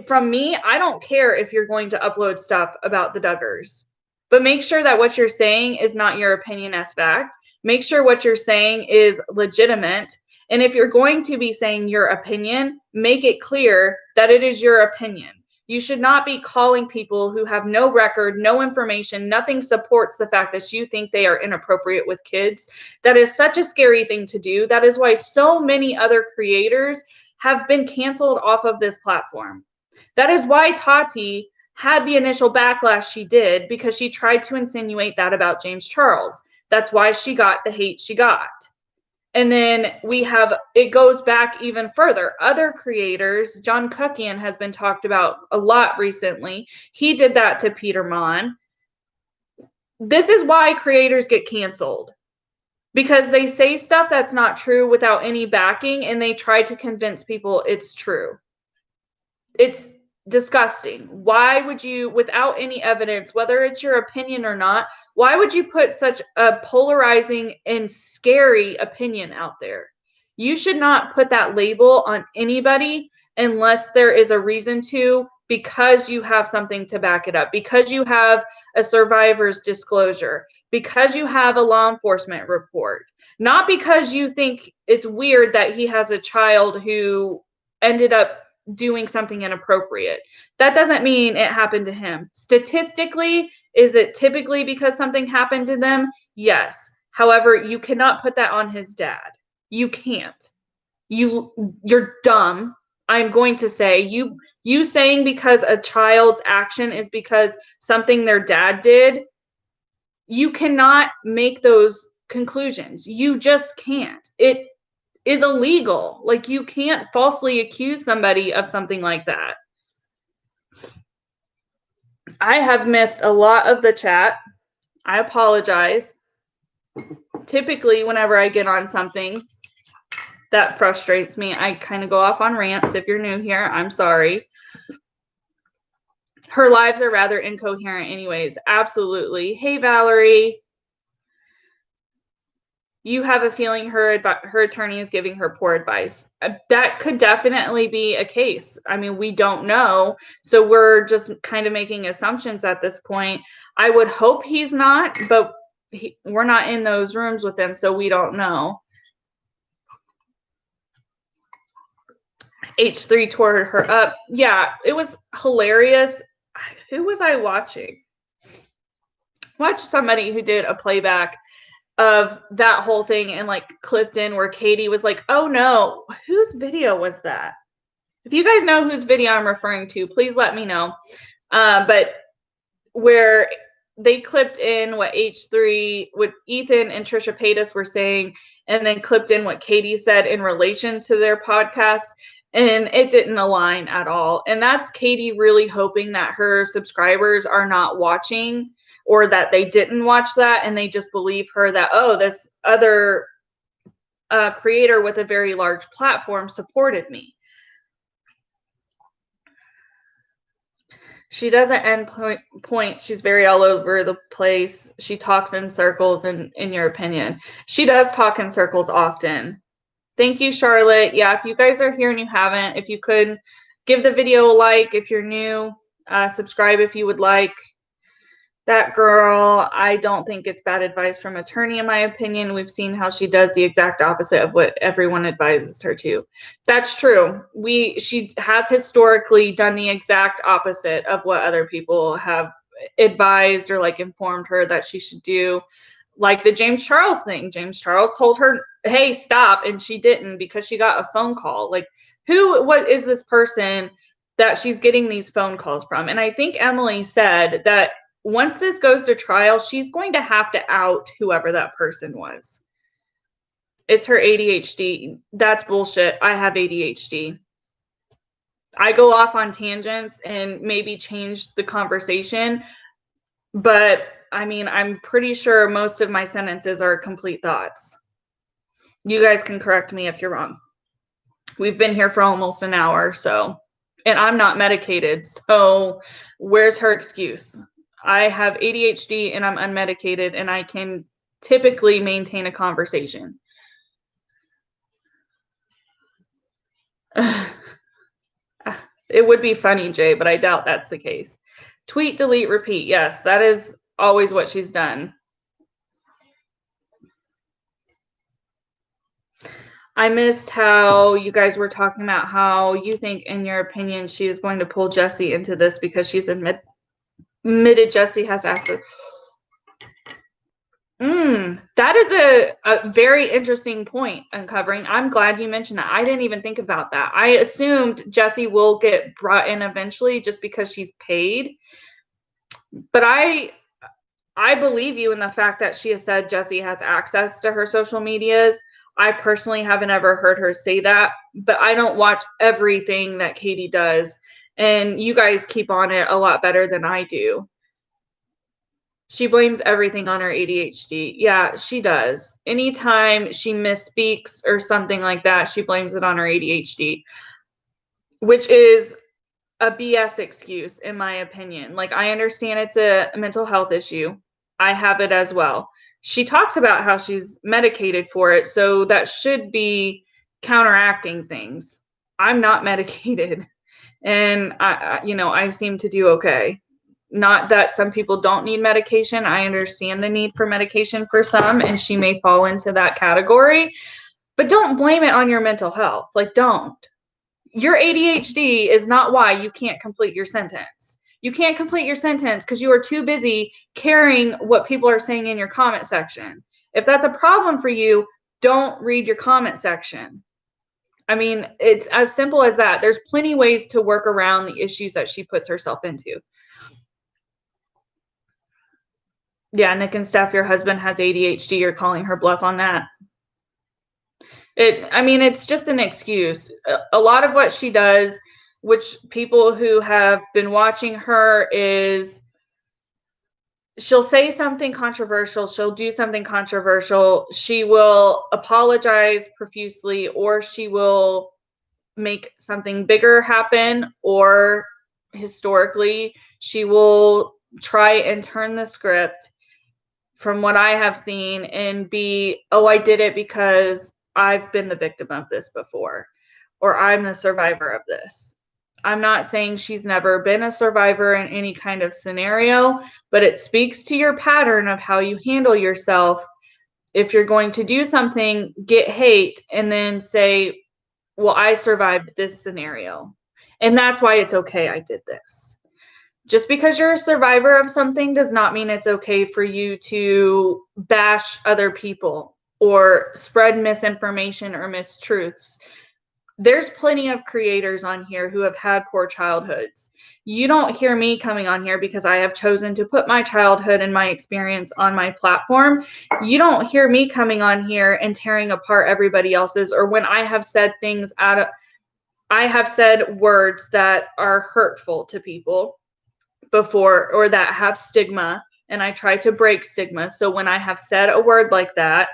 from me, I don't care if you're going to upload stuff about the Duggars. But make sure that what you're saying is not your opinion as fact. Make sure what you're saying is legitimate. And if you're going to be saying your opinion, make it clear that it is your opinion. You should not be calling people who have no record, no information, nothing supports the fact that you think they are inappropriate with kids. That is such a scary thing to do. That is why so many other creators have been canceled off of this platform. That is why Tati had the initial backlash she did, because she tried to insinuate that about James Charles. That's why she got the hate she got. And then it goes back even further. Other creators, John Cookian has been talked about a lot recently. He did that to Peter Mon. This is why creators get canceled, because they say stuff that's not true without any backing, and they try to convince people it's true. It's disgusting. Why would you, without any evidence, whether it's your opinion or not, why would you put such a polarizing and scary opinion out there? You should not put that label on anybody unless there is a reason to, because you have something to back it up, because you have a survivor's disclosure, because you have a law enforcement report, not because you think it's weird that he has a child who ended up doing something inappropriate. That doesn't mean it happened to him. Statistically, is it typically because something happened to them? Yes. However, you cannot put that on his dad. You can't. You're dumb. I'm going to say you saying because a child's action is because something their dad did, you cannot make those conclusions. You just can't. It is illegal. Like, you can't falsely accuse somebody of something like that. I have missed a lot of the chat. I apologize. Typically, whenever I get on something that frustrates me, I kind of go off on rants. If you're new here, I'm sorry. Her lives are rather incoherent anyways. Absolutely. Hey, Valerie. You have a feeling her attorney is giving her poor advice. That could definitely be a case. I mean, we don't know. So we're just kind of making assumptions at this point. I would hope he's not, but we're not in those rooms with him, so we don't know. H3 tore her up. Yeah, it was hilarious. Who was I watching? Watch somebody who did a playback of that whole thing and like clipped in where Katie was like, oh no, whose video was that? If you guys know whose video I'm referring to, please let me know. But where they clipped in what H3, what Ethan and Trisha Paytas were saying, and then clipped in what Katie said in relation to their podcast, and it didn't align at all. And that's Katie really hoping that her subscribers are not watching, or that they didn't watch that and they just believe her that, oh, this other creator with a very large platform supported me. She doesn't end point. She's very all over the place. She talks in circles, in your opinion. She does talk in circles often. Thank you, Charlotte. Yeah, if you guys are here and you haven't, if you could give the video a like if you're new, subscribe if you would like. That girl, I don't think it's bad advice from attorney, in my opinion. We've seen how she does the exact opposite of what everyone advises her to. That's true. She has historically done the exact opposite of what other people have advised or like informed her that she should do. Like the James Charles thing. James Charles told her, hey, stop, and she didn't because she got a phone call. Like, what is this person that she's getting these phone calls from? And I think Emily said that once this goes to trial, she's going to have to out whoever that person was. It's her ADHD. That's bullshit. I have ADHD. I go off on tangents and maybe change the conversation, but I mean, I'm pretty sure most of my sentences are complete thoughts. You guys can correct me if you're wrong. We've been here for almost an hour, so, and I'm not medicated, so where's her excuse? I have ADHD and I'm unmedicated and I can typically maintain a conversation. It would be funny, Jay, but I doubt that's the case. Tweet, delete, repeat. Yes, that is always what she's done. I missed how you guys were talking about how you think, in your opinion, she is going to pull Jesse into this because she's admitted Jesse has access. That is a very interesting point uncovering. I'm glad you mentioned that. I didn't even think about that. I assumed Jesse will get brought in eventually just because she's paid. But I believe you in the fact that she has said Jesse has access to her social medias. I personally haven't ever heard her say that, but I don't watch everything that Katie does. And you guys keep on it a lot better than I do. She blames everything on her ADHD. Yeah, she does. Anytime she misspeaks or something like that, she blames it on her ADHD, which is a BS excuse, in my opinion. Like, I understand it's a mental health issue. I have it as well. She talks about how she's medicated for it, so that should be counteracting things. I'm not medicated, and I seem to do okay. Not that some people don't need medication. I understand the need for medication for some, and she may fall into that category, but don't blame it on your mental health. Like, don't. Your ADHD is not why you can't complete your sentence. You can't complete your sentence because you are too busy caring what people are saying in your comment section. If that's a problem for you, don't read your comment section. I mean, it's as simple as that. There's plenty ways to work around the issues that she puts herself into. Yeah, Nick and Steph, your husband has ADHD. You're calling her bluff on that. It's just an excuse. A lot of what she does, which people who have been watching her, is she'll say something controversial. She'll do something controversial. She will apologize profusely, or she will make something bigger happen, or historically, she will try and turn the script from what I have seen and be, oh, I did it because I've been the victim of this before, or I'm the survivor of this. I'm not saying she's never been a survivor in any kind of scenario, but it speaks to your pattern of how you handle yourself. If you're going to do something, get hate, and then say, well, I survived this scenario, and that's why it's okay I did this. Just because you're a survivor of something does not mean it's okay for you to bash other people or spread misinformation or mistruths. there's plenty of creators on here who have had poor childhoods. You don't hear me coming on here because I have chosen to put my childhood and my experience on my platform. You don't hear me coming on here and tearing apart everybody else's, or when I have said things I have said words that are hurtful to people before, or that have stigma, and I try to break stigma. So when I have said a word like that,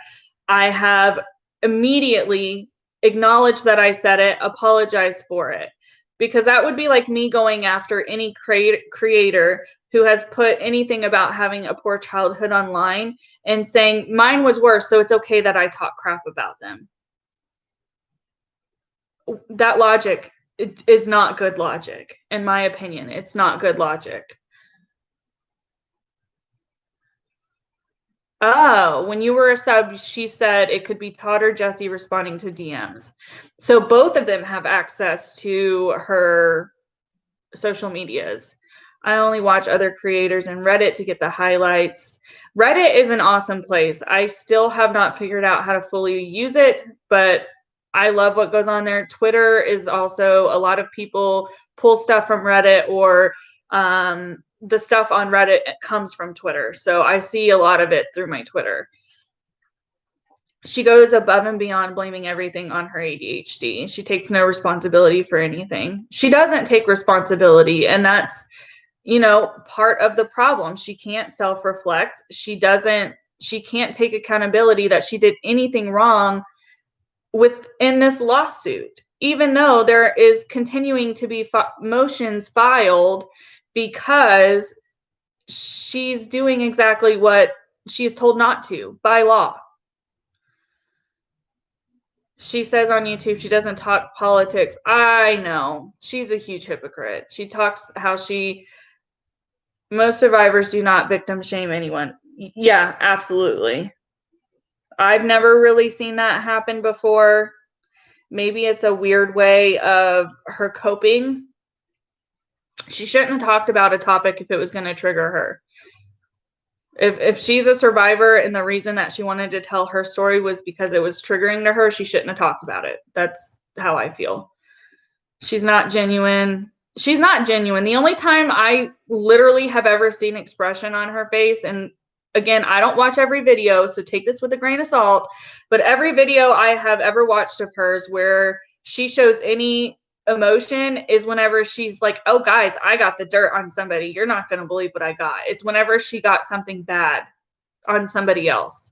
I have immediately acknowledged that I said it, apologized for it, because that would be like me going after any creator who has put anything about having a poor childhood online and saying mine was worse, so it's okay that I talk crap about them. That logic is not good logic. In my opinion, it's not good logic. Oh, when you were a sub, she said it could be Todd or Jesse responding to DMs. So both of them have access to her social medias. I only watch other creators and Reddit to get the highlights. Reddit is an awesome place. I still have not figured out how to fully use it, but I love what goes on there. Twitter is also, a lot of people pull stuff from Reddit, or the stuff on Reddit comes from Twitter. So I see a lot of it through my Twitter. She goes above and beyond, blaming everything on her ADHD. She takes no responsibility for anything. She doesn't take responsibility, and that's, part of the problem. She can't self-reflect. She can't take accountability that she did anything wrong within this lawsuit, even though there is continuing to be motions filed, because she's doing exactly what she's told not to by law. She says on YouTube she doesn't talk politics. I know. She's a huge hypocrite. She talks how most survivors do not victim shame anyone. Yeah, absolutely. I've never really seen that happen before. Maybe it's a weird way of her coping. She shouldn't have talked about a topic if it was going to trigger her. If she's a survivor and the reason that she wanted to tell her story was because it was triggering to her, she shouldn't have talked about it. That's how I feel. She's not genuine. She's not genuine. The only time I literally have ever seen expression on her face, and again, I don't watch every video, so take this with a grain of salt, but every video I have ever watched of hers where she shows any emotion is whenever she's like, oh guys, I got the dirt on somebody. You're not going to believe what I got. It's whenever she got something bad on somebody else.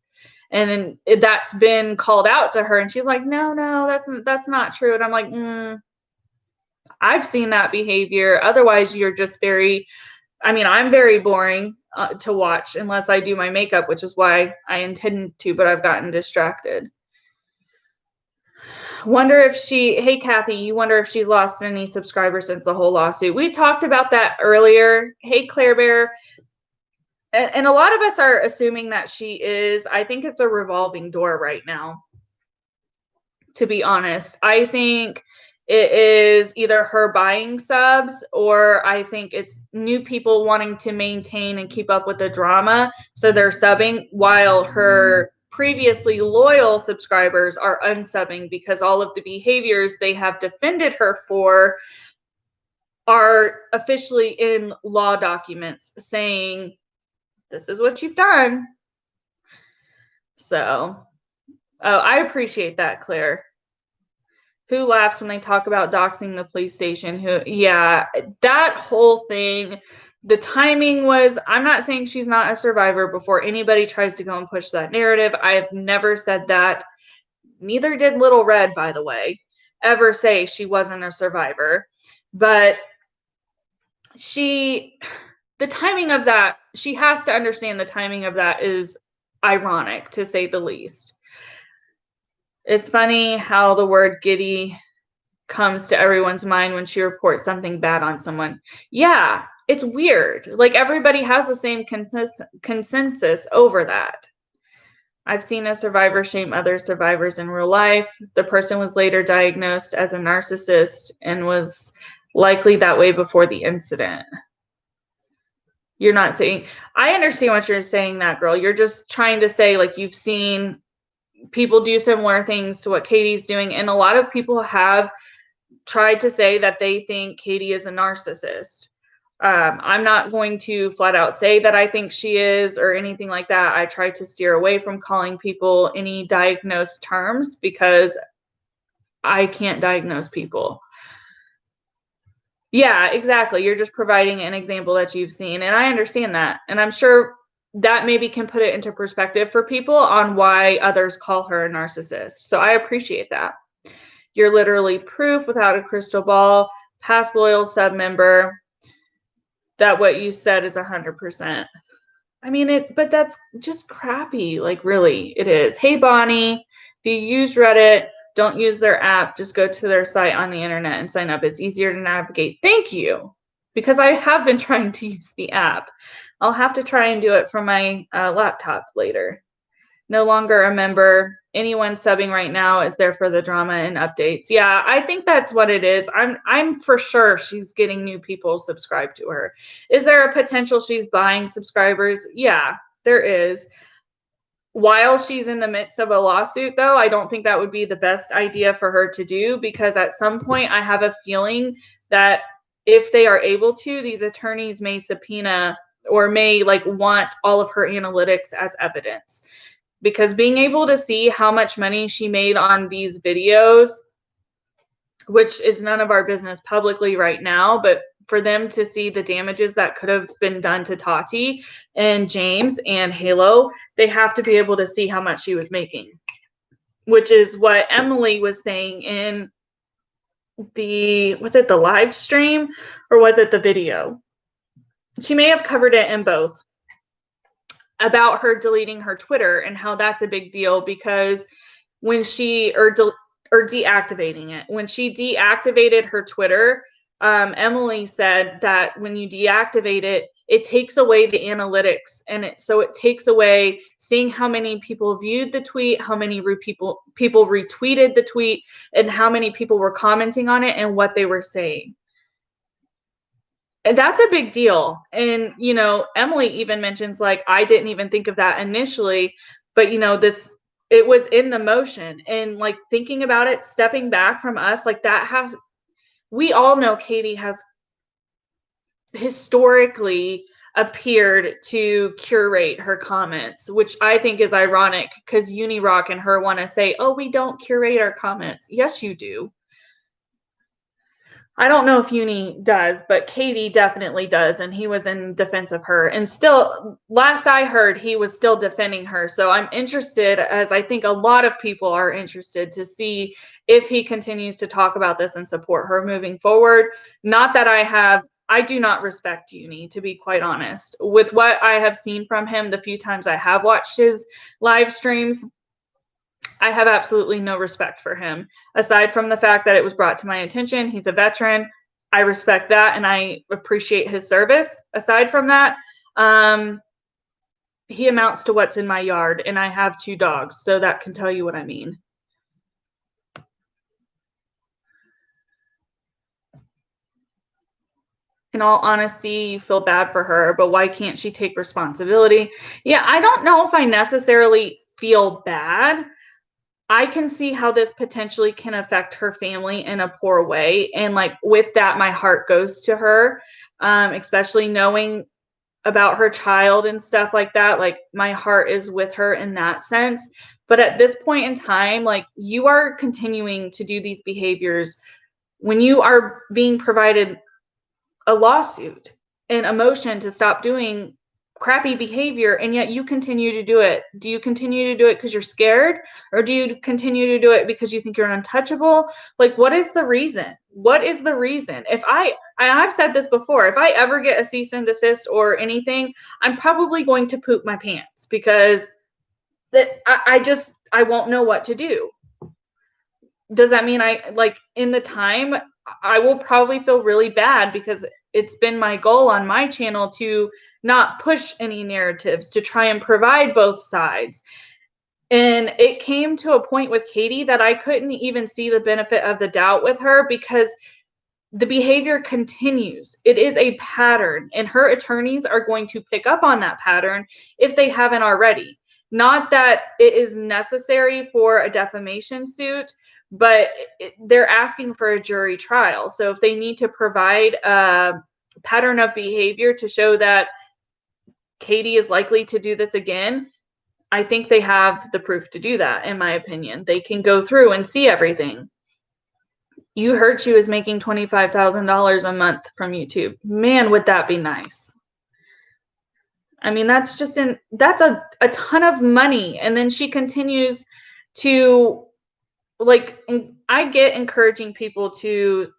And then that's been called out to her, and she's like, no, that's not true. And I'm like, I've seen that behavior. Otherwise, you're just I'm very boring to watch unless I do my makeup, which is why I intended to, but I've gotten distracted. Hey, Kathy, you wonder if she's lost any subscribers since the whole lawsuit. We talked about that earlier. Hey, Claire Bear. And a lot of us are assuming that she is. I think it's a revolving door right now, to be honest. I think it is either her buying subs, or I think it's new people wanting to maintain and keep up with the drama. So they're subbing while her previously loyal subscribers are unsubbing, because all of the behaviors they have defended her for are officially in law documents saying, this is what you've done. So, I appreciate that, Claire. Who laughs when they talk about doxing the police station? Yeah, that whole thing, the timing was, I'm not saying she's not a survivor before anybody tries to go and push that narrative. I have never said that. Neither did Little Red, by the way, ever say she wasn't a survivor. But the timing of that, she has to understand the timing of that is ironic, to say the least. It's funny how the word giddy comes to everyone's mind when she reports something bad on someone. Yeah, it's weird. Like, everybody has the same consensus over that. I've seen a survivor shame other survivors in real life. The person was later diagnosed as a narcissist and was likely that way before the incident. You're not saying, I understand what you're saying, that girl. You're just trying to say, like, you've seen people do similar things to what Katie's doing. And a lot of people have tried to say that they think Katie is a narcissist. I'm not going to flat out say that I think she is or anything like that. I try to steer away from calling people any diagnosed terms because I can't diagnose people. Yeah, exactly. You're just providing an example that you've seen. And I understand that. And I'm sure that maybe can put it into perspective for people on why others call her a narcissist. So I appreciate that. You're literally proof without a crystal ball, past loyal sub member, that what you said is 100%. I mean, but that's just crappy. Like, really, it is. Hey, Bonnie, if you use Reddit, don't use their app. Just go to their site on the internet and sign up. It's easier to navigate. Thank you. Because I have been trying to use the app. I'll have to try and do it from my laptop later. No longer a member. Anyone subbing right now is there for the drama and updates. Yeah, I think that's what it is. I'm for sure she's getting new people subscribed to her. Is there a potential she's buying subscribers? Yeah, there is. While she's in the midst of a lawsuit, though, I don't think that would be the best idea for her to do, because at some point I have a feeling that if they are able to, these attorneys may subpoena or may want all of her analytics as evidence. Because being able to see how much money she made on these videos, which is none of our business publicly right now, but for them to see the damages that could have been done to Tati and James and Halo, they have to be able to see how much she was making, which is what Emily was saying in was it the live stream or was it the video? She may have covered it in both, about her deleting her Twitter and how that's a big deal, because when she or deactivating it, when she deactivated her Twitter, Emily said that when you deactivate it, it takes away the analytics, and it takes away seeing how many people viewed the tweet, how many people retweeted the tweet, and how many people were commenting on it and what they were saying. And that's a big deal. And, Emily even mentions, I didn't even think of that initially, but, it was in the motion. And thinking about it, stepping back from us, we all know Katie has historically appeared to curate her comments, which I think is ironic, because Unirock and her want to say, oh, we don't curate our comments. Yes, you do. I don't know if Uni does, but Katie definitely does. And he was in defense of her. And still, last I heard, he was still defending her. So I'm interested, as I think a lot of people are interested, to see if he continues to talk about this and support her moving forward. Not that I do not respect Uni, to be quite honest. With what I have seen from him, the few times I have watched his live streams, I have absolutely no respect for him. Aside from the fact that it was brought to my attention, he's a veteran. I respect that and I appreciate his service. Aside from that, he amounts to what's in my yard, and I have 2 dogs, so that can tell you what I mean. In all honesty, you feel bad for her, but why can't she take responsibility? Yeah, I don't know if I necessarily feel bad. I can see how this potentially can affect her family in a poor way. And with that, my heart goes to her, especially knowing about her child and stuff like that. My heart is with her in that sense. But at this point in time, you are continuing to do these behaviors when you are being provided a lawsuit and a motion to stop doing crappy behavior, and yet you continue to do it. Do you continue to do it because you're scared, or do you continue to do it because you think you're untouchable? What is the reason? What is the reason? If I've said this before, if I ever get a cease and desist or anything, I'm probably going to poop my pants, because I won't know what to do. Does that mean in the time I will probably feel really bad, because it's been my goal on my channel to not push any narratives, to try and provide both sides. And it came to a point with Katie that I couldn't even see the benefit of the doubt with her, because the behavior continues. It is a pattern, and her attorneys are going to pick up on that pattern if they haven't already. Not that it is necessary for a defamation suit, but they're asking for a jury trial. So if they need to provide a pattern of behavior to show that Katie is likely to do this again, I think they have the proof to do that, in my opinion. They can go through and see everything. You heard she was making $25,000 a month from YouTube. Man, would that be nice. I mean, that's a ton of money. And then she continues to, like, I get encouraging people to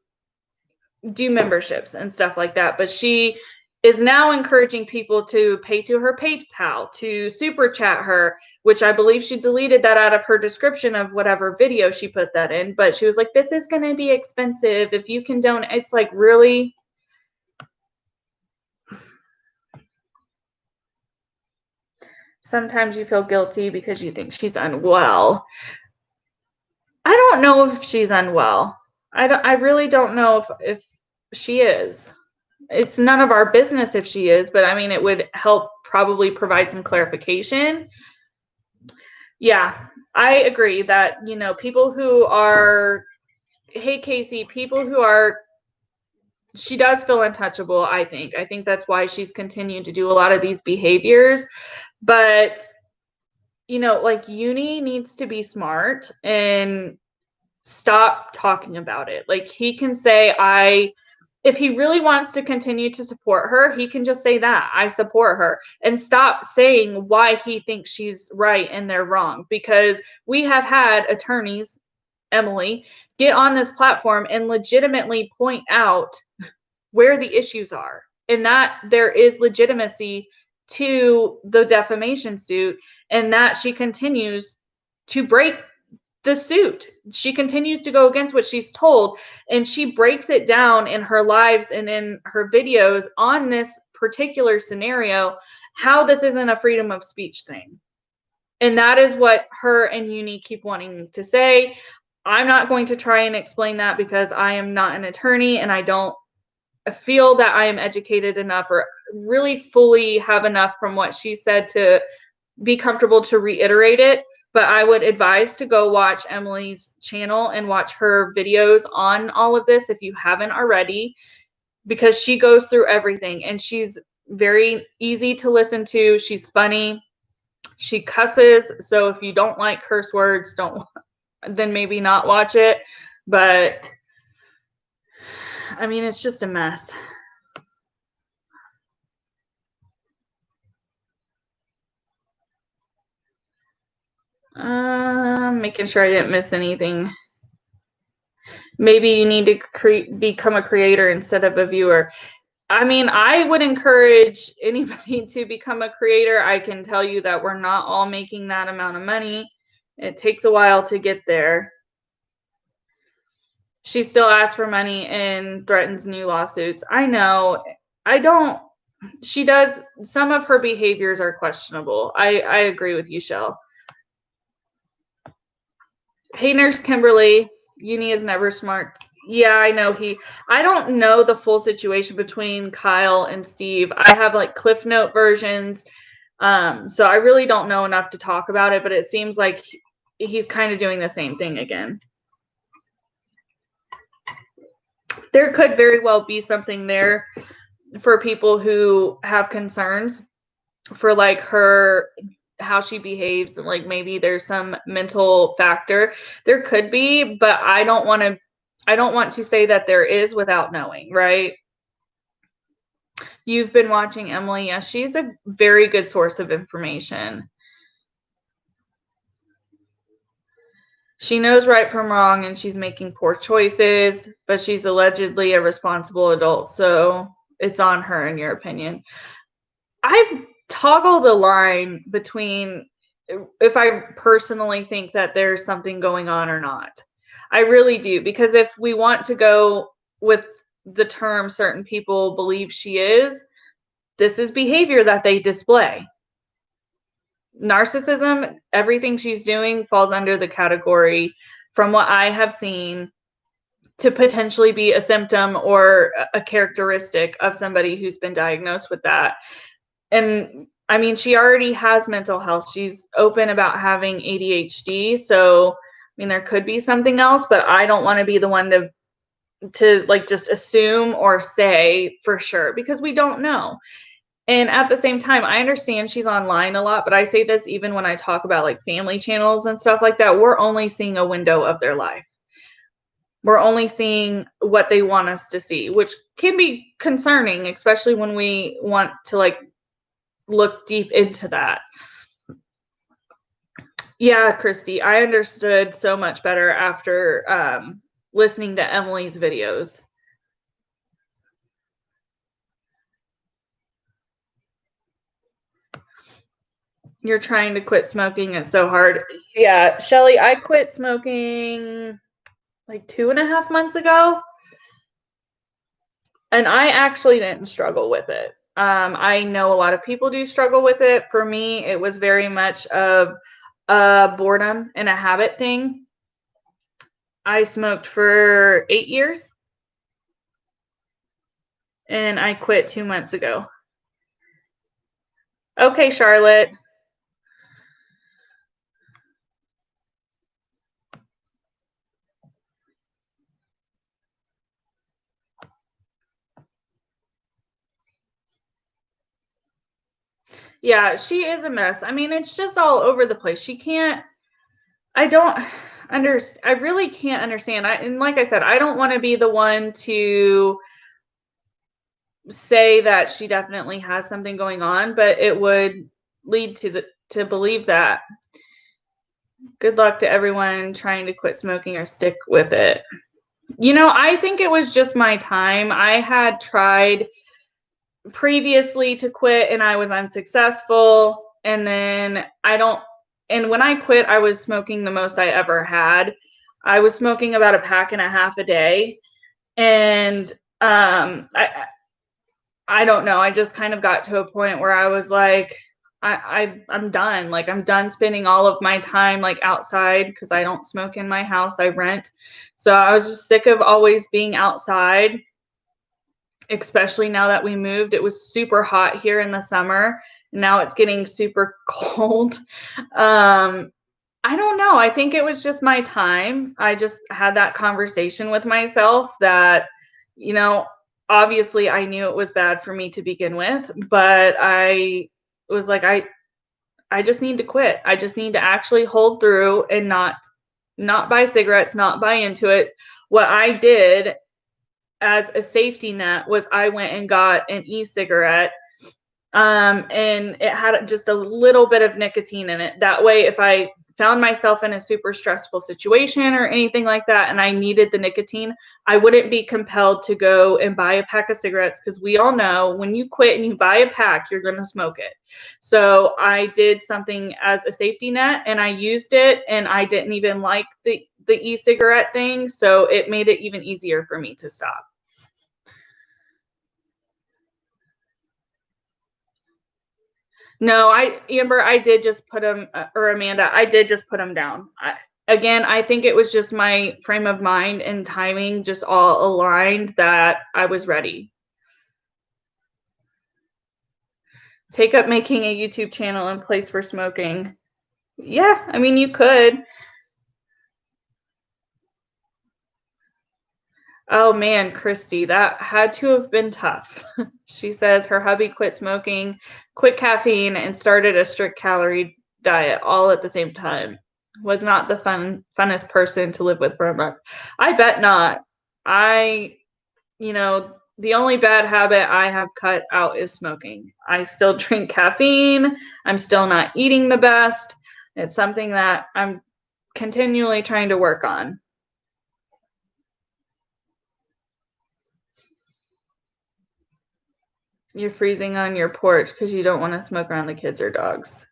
do memberships and stuff like that, but she is now encouraging people to pay to her PayPal, to super chat her, which I believe she deleted that out of her description of whatever video she put that in. But she was like, this is going to be expensive. If you can donate, it's like, really? Sometimes you feel guilty because you think she's unwell. I don't know if she's unwell. I really don't know if she is. It's none of our business if she is, but I mean, it would help probably provide some clarification. Yeah, I agree that, you know, people who are, hey, Casey, people who are, she does feel untouchable, I think. I think that's why she's continued to do a lot of these behaviors. But, you know, like, Uni needs to be smart and stop talking about it. Like, he can say, if he really wants to continue to support her, he can just say that, I support her, and stop saying why he thinks she's right and they're wrong. Because we have had attorneys, Emily, get on this platform and legitimately point out where the issues are, and that there is legitimacy to the defamation suit, and that she continues to break the suit. She continues to go against what she's told, and she breaks it down in her lives and in her videos on this particular scenario, how this isn't a freedom of speech thing. And that is what her and Uni keep wanting to say. I'm not going to try and explain that because I am not an attorney and I don't feel that I am educated enough or really fully have enough from what she said to be comfortable to reiterate it. But I would advise to go watch Emily's channel and watch her videos on all of this if you haven't already, because she goes through everything and she's very easy to listen to. She's funny. She cusses. So if you don't like curse words, then maybe not watch it. But I mean, it's just a mess. Making sure I didn't miss anything. Maybe you need to become a creator instead of a viewer. I mean, I would encourage anybody to become a creator. I can tell you that we're not all making that amount of money. It takes a while to get there. She still asks for money and threatens new lawsuits. I know. She does. Some of her behaviors are questionable. I agree with you, Shell. Hey, Nurse Kimberly, Uni is never smart. Yeah, I know. I don't know the full situation between Kyle and Steve. I have like Cliff Note versions. So I really don't know enough to talk about it, but it seems like he's kind of doing the same thing again. There could very well be something there for people who have concerns for like how she behaves, and like maybe there's some mental factor. There could be, but I don't want to say that there is without knowing, right? You've been watching Emily. Yes, she's a very good source of information. She knows right from wrong and she's making poor choices, but she's allegedly a responsible adult, so it's on her, in your opinion. I've toggled the line between if I personally think that there's something going on or not. I really do, because if we want to go with the term certain people believe she is, this is behavior that they display. Narcissism, everything she's doing falls under the category, from what I have seen, to potentially be a symptom or a characteristic of somebody who's been diagnosed with that. And I mean, she already has mental health. She's open about having ADHD. So, I mean, there could be something else, but I don't want to be the one to like just assume or say for sure because we don't know. And at the same time, I understand she's online a lot, but I say this even when I talk about like family channels and stuff like that. We're only seeing a window of their life. We're only seeing what they want us to see, which can be concerning, especially when we want to like look deep into that. Yeah, Christy, I understood so much better after listening to Emily's videos. You're trying to quit smoking. It's so hard. Yeah, Shelly, I quit smoking like 2.5 months ago. And I actually didn't struggle with it. I know a lot of people do struggle with it. For me, it was very much of a boredom and a habit thing. I smoked for 8 years and I quit 2 months ago. Okay, Charlotte. Yeah, she is a mess. I mean, it's just all over the place. She can't, I don't understand. I really can't understand. And like I said, I don't want to be the one to say that she definitely has something going on, but it would lead to believe that. Good luck to everyone trying to quit smoking or stick with it. You know, I think it was just my time. I had tried previously to quit and I was unsuccessful. And then and when I quit, I was smoking the most I ever had. I was smoking about a pack and a half a day. And I don't know. I just kind of got to a point where I was like, I'm done. Like I'm done spending all of my time like outside because I don't smoke in my house. I rent. So I was just sick of always being outside, especially now that we moved. It was super hot here in the summer. Now it's getting super cold. I don't know. I think it was just my time. I just had that conversation with myself that, you know, obviously I knew it was bad for me to begin with, but I was like, I just need to quit. I just need to actually hold through and not buy cigarettes, not buy into it. What I did as a safety net was I went and got an e-cigarette, and it had just a little bit of nicotine in it. That way, if I found myself in a super stressful situation or anything like that and I needed the nicotine, I wouldn't be compelled to go and buy a pack of cigarettes, because we all know when you quit and you buy a pack, you're going to smoke it. So I did something as a safety net and I used it, and I didn't even like the e-cigarette thing, so it made it even easier for me to stop. No, Amber, I did just put them, or Amanda, I did just put them down. Again, I think it was just my frame of mind and timing just all aligned that I was ready. Take up making a YouTube channel in place for smoking. Yeah, I mean, you could. Oh man, Christy, that had to have been tough. She says her hubby quit smoking, quit caffeine, and started a strict calorie diet all at the same time. Was not the funnest person to live with for a month. I bet not. The only bad habit I have cut out is smoking. I still drink caffeine. I'm still not eating the best. It's something that I'm continually trying to work on. You're freezing on your porch because you don't want to smoke around the kids or dogs.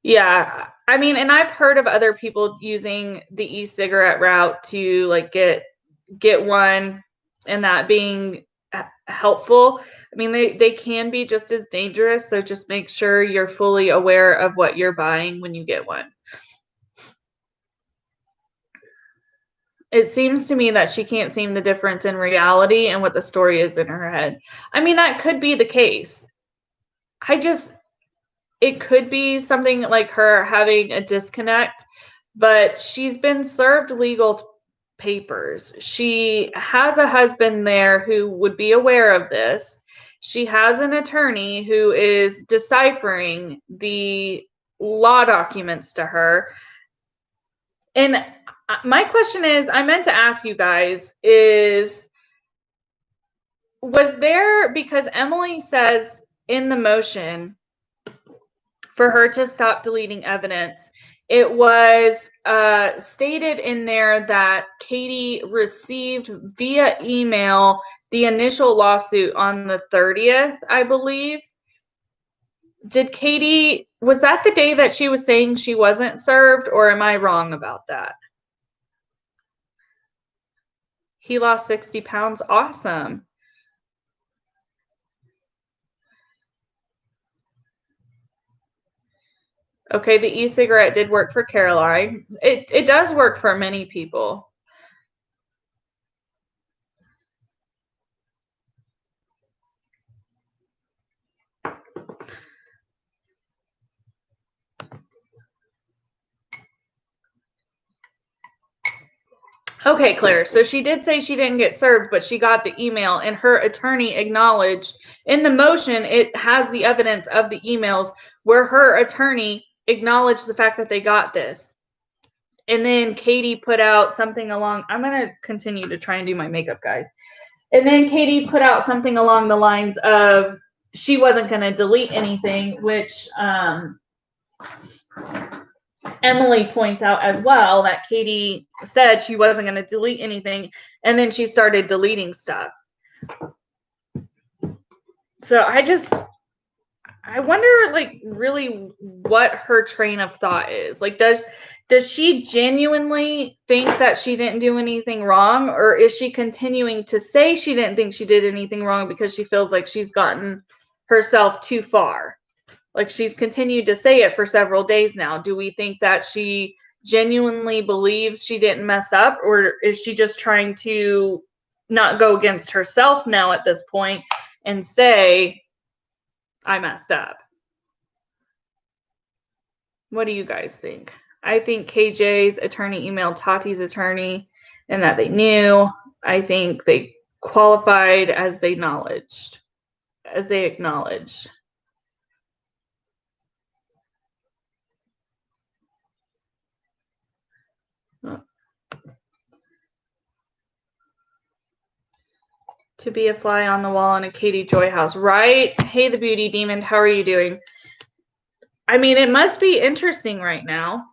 Yeah, I mean, and I've heard of other people using the e-cigarette route to like get one, and that being helpful. I mean, they can be just as dangerous, so just make sure you're fully aware of what you're buying when you get one. It seems to me that she can't seem the difference in reality and what the story is in her head. I mean, that could be the case. it could be something like her having a disconnect, but she's been served legal papers. She has a husband there who would be aware of this. She has an attorney who is deciphering the law documents to her. And my question is, I meant to ask you guys, was there, because Emily says in the motion for her to stop deleting evidence, it was stated in there that Katie received via email the initial lawsuit on the 30th, I believe. Was that the day that she was saying she wasn't served, or am I wrong about that? He lost 60 pounds. Awesome. Okay, the e-cigarette did work for Caroline. It does work for many people. Okay, Claire. So she did say she didn't get served, but she got the email, and her attorney acknowledged in the motion, it has the evidence of the emails where her attorney acknowledged the fact that they got this. And then Katie put out something along, I'm going to continue to try and do my makeup, guys. And then Katie put out something along the lines of she wasn't going to delete anything, which Emily points out as well, that Katie said she wasn't going to delete anything, and then she started deleting stuff. So I wonder, like, really what her train of thought is. Like, does she genuinely think that she didn't do anything wrong, or is she continuing to say she didn't think she did anything wrong because she feels like she's gotten herself too far? Like, she's continued to say it for several days now. Do we think that she genuinely believes she didn't mess up, or is she just trying to not go against herself now at this point and say, I messed up? What do you guys think? I think KJ's attorney emailed Tati's attorney and that they knew. I think they qualified as they acknowledged. To be a fly on the wall in a Katie Joy house, right? Hey, the beauty demon, how are you doing? I mean, it must be interesting right now.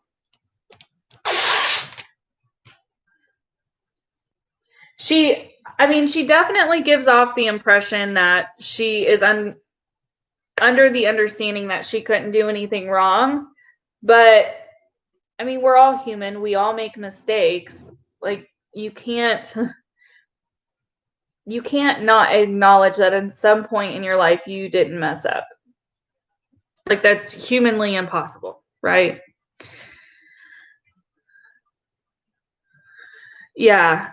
She definitely gives off the impression that she is under the understanding that she couldn't do anything wrong. But I mean, we're all human. We all make mistakes. Like, you can't not acknowledge that at some point in your life you didn't mess up. Like, that's humanly impossible, right? Yeah.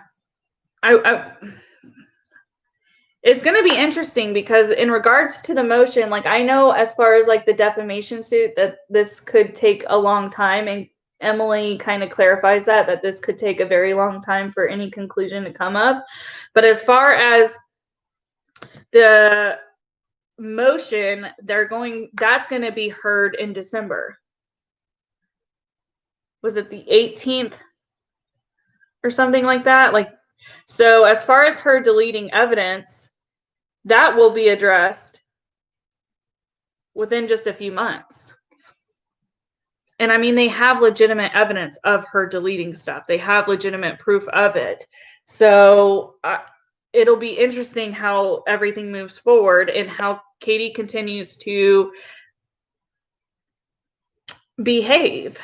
It's going to be interesting because in regards to the motion, like, I know as far as like the defamation suit that this could take a long time, and Emily kind of clarifies that this could take a very long time for any conclusion to come up. But as far as the motion, that's going to be heard in December. Was it the 18th or something like that? Like, so as far as her deleting evidence, that will be addressed within just a few months. And I mean, they have legitimate evidence of her deleting stuff. They have legitimate proof of it. So it'll be interesting how everything moves forward and how Katie continues to behave.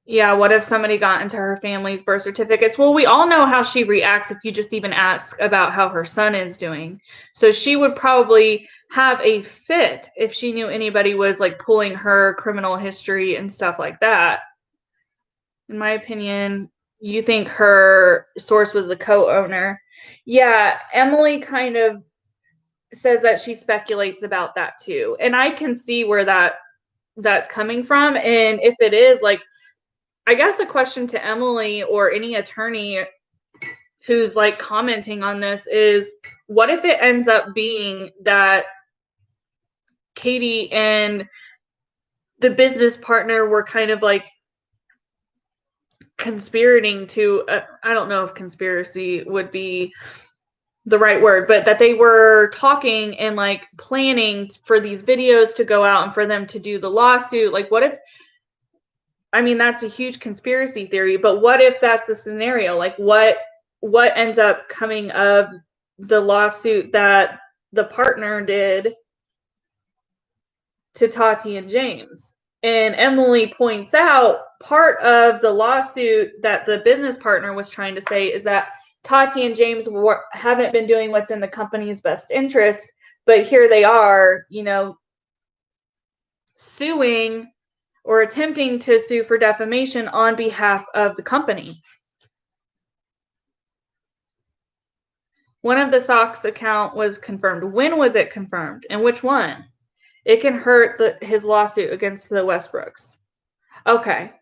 Yeah, what if somebody got into her family's birth certificates? Well, we all know how she reacts if you just even ask about how her son is doing. So she would probably have a fit if she knew anybody was like pulling her criminal history and stuff like that. In my opinion, you think her source was the co-owner. Yeah, Emily kind of says that she speculates about that too. And I can see where that's coming from. And if it is, like, I guess the question to Emily or any attorney who's like commenting on this is, what if it ends up being that Katie and the business partner were kind of like conspirating to, I don't know if conspiracy would be the right word, but that they were talking and like planning for these videos to go out and for them to do the lawsuit. Like, what if, I mean, that's a huge conspiracy theory, but what if that's the scenario? Like, what ends up coming of the lawsuit that the partner did to Tati and James? And Emily points out part of the lawsuit that the business partner was trying to say is that Tati and James haven't been doing what's in the company's best interest, but here they are, you know, suing or attempting to sue for defamation on behalf of the company. One of the Sox account was confirmed. When was it confirmed? And which one? It can hurt his lawsuit against the Westbrooks. Okay.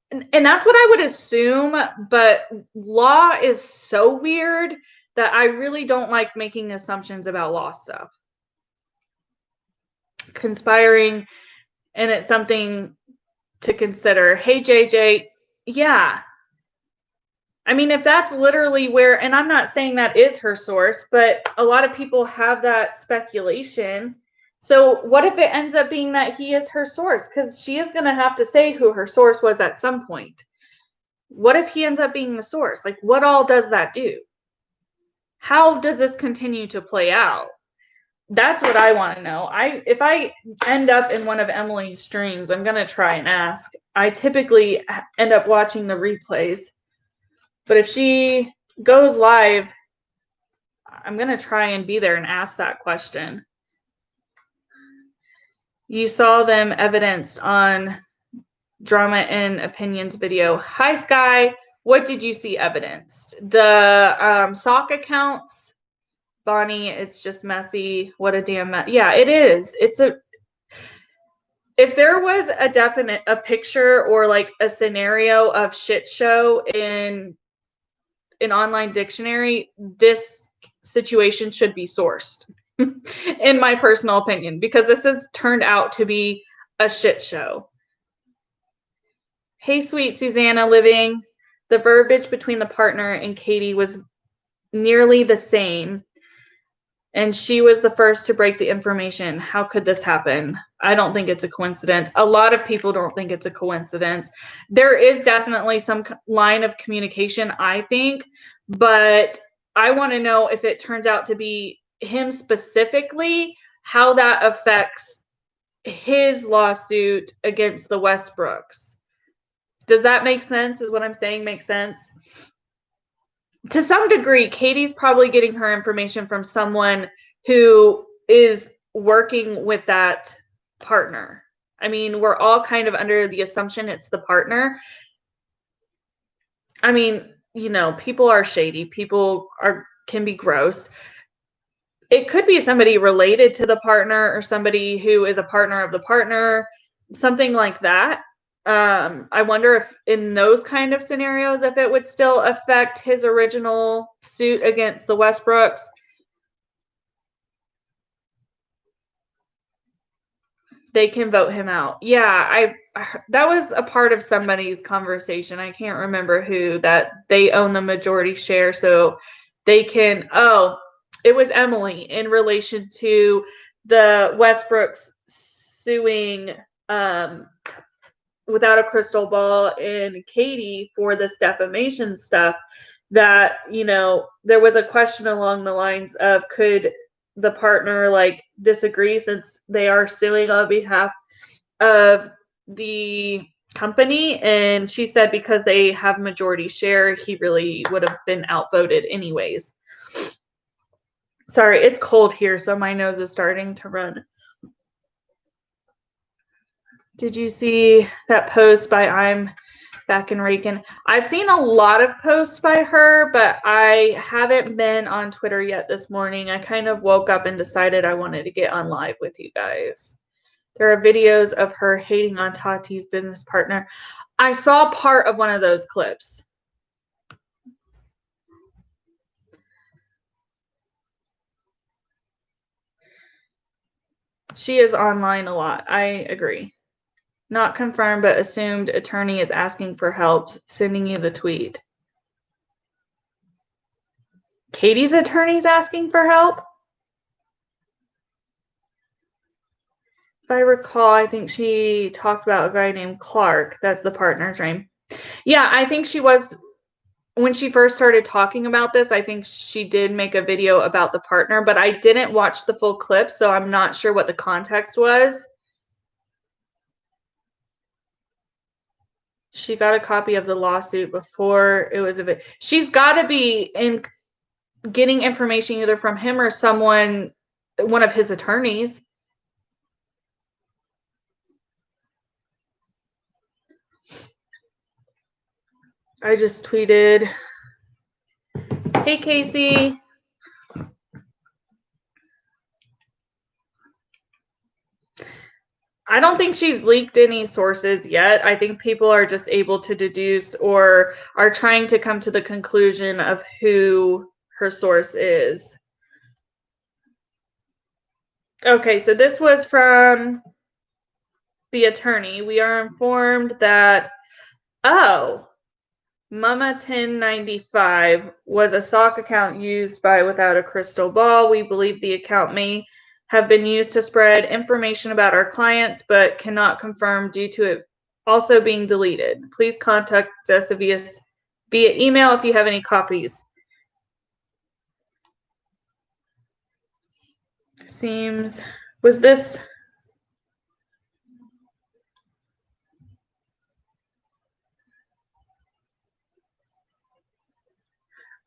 And that's what I would assume, but law is so weird that I really don't like making assumptions about law stuff. Conspiring, and it's something to consider. Hey, JJ, yeah. I mean, if that's literally where, and I'm not saying that is her source, but a lot of people have that speculation. So what if it ends up being that he is her source? Because she is going to have to say who her source was at some point. What if he ends up being the source? Like, what all does that do? How does this continue to play out? That's what I want to know. If I end up in one of Emily's streams, I'm going to try and ask. I typically end up watching the replays. But if she goes live, I'm going to try and be there and ask that question. You saw them evidenced on Drama and Opinions video. Hi, Sky. What did you see evidenced? The sock accounts. Bonnie, it's just messy. What a damn mess. Yeah, it is. If there was a picture or like a scenario of shit show in an online dictionary, this situation should be sourced, in my personal opinion, because this has turned out to be a shit show. Hey, sweet Susanna Living. The verbiage between the partner and Katie was nearly the same, and she was the first to break the information. How could this happen? I don't think it's a coincidence. A lot of people don't think it's a coincidence. There is definitely some line of communication, I think, but I want to know if it turns out to be him specifically, how that affects his lawsuit against the Westbrooks. Does that make sense? Is what I'm saying make sense? To some degree, Katie's probably getting her information from someone who is working with that partner. I mean, we're all kind of under the assumption it's the partner. I mean, you know, people are shady. People can be gross. It could be somebody related to the partner or somebody who is a partner of the partner, something like that. I wonder if in those kind of scenarios, if it would still affect his original suit against the Westbrooks. They can vote him out. Yeah, that was a part of somebody's conversation. I can't remember who, that they own the majority share, so they can, it was Emily in relation to the Westbrooks suing Without a Crystal Ball and Katie for this defamation stuff, that, you know, there was a question along the lines of, could the partner like disagree since they are suing on behalf of the company? And she said because they have majority share, he really would have been outvoted anyways. Sorry, it's cold here, so my nose is starting to run. Did you see that post by I'm back in Reagan. I've seen a lot of posts by her, but I haven't been on Twitter yet this morning. I kind of woke up and decided I wanted to get on live with you guys. There are videos of her hating on Tati's business partner. I saw part of one of those clips. She is online a lot. I agree. Not confirmed, but assumed attorney is asking for help, sending you the tweet. Katie's attorney's asking for help? If I recall, I think she talked about a guy named Clark. That's the partner's name. Yeah, I think she was, when she first started talking about this, I think she did make a video about the partner, but I didn't watch the full clip, so I'm not sure what the context was. She got a copy of the lawsuit before it was a bit. She's got to be getting information either from him or someone, one of his attorneys. I just tweeted, hey, Casey. I don't think she's leaked any sources yet. I think people are just able to deduce or are trying to come to the conclusion of who her source is. Okay, so this was from the attorney. We are informed that, Mama 1095 was a sock account used by Without a Crystal Ball. We believe the account may have been used to spread information about our clients, but cannot confirm due to it also being deleted. Please contact us via email if you have any copies. Was this?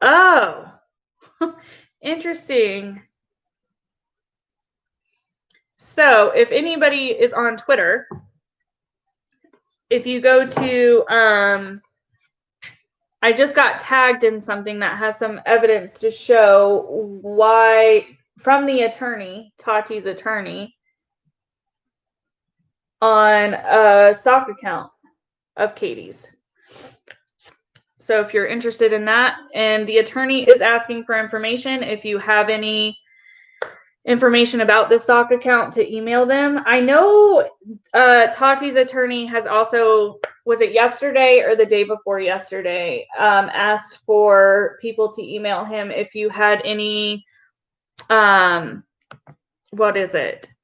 Oh, interesting. So if anybody is on Twitter, if you go to, I just got tagged in something that has some evidence to show why, from the attorney, Tati's attorney, on a stock account of Katie's. So if you're interested in that, and the attorney is asking for information, if you have any information about this stock account, to email them. I know Tati's attorney has also, was it yesterday or the day before yesterday, asked for people to email him if you had any,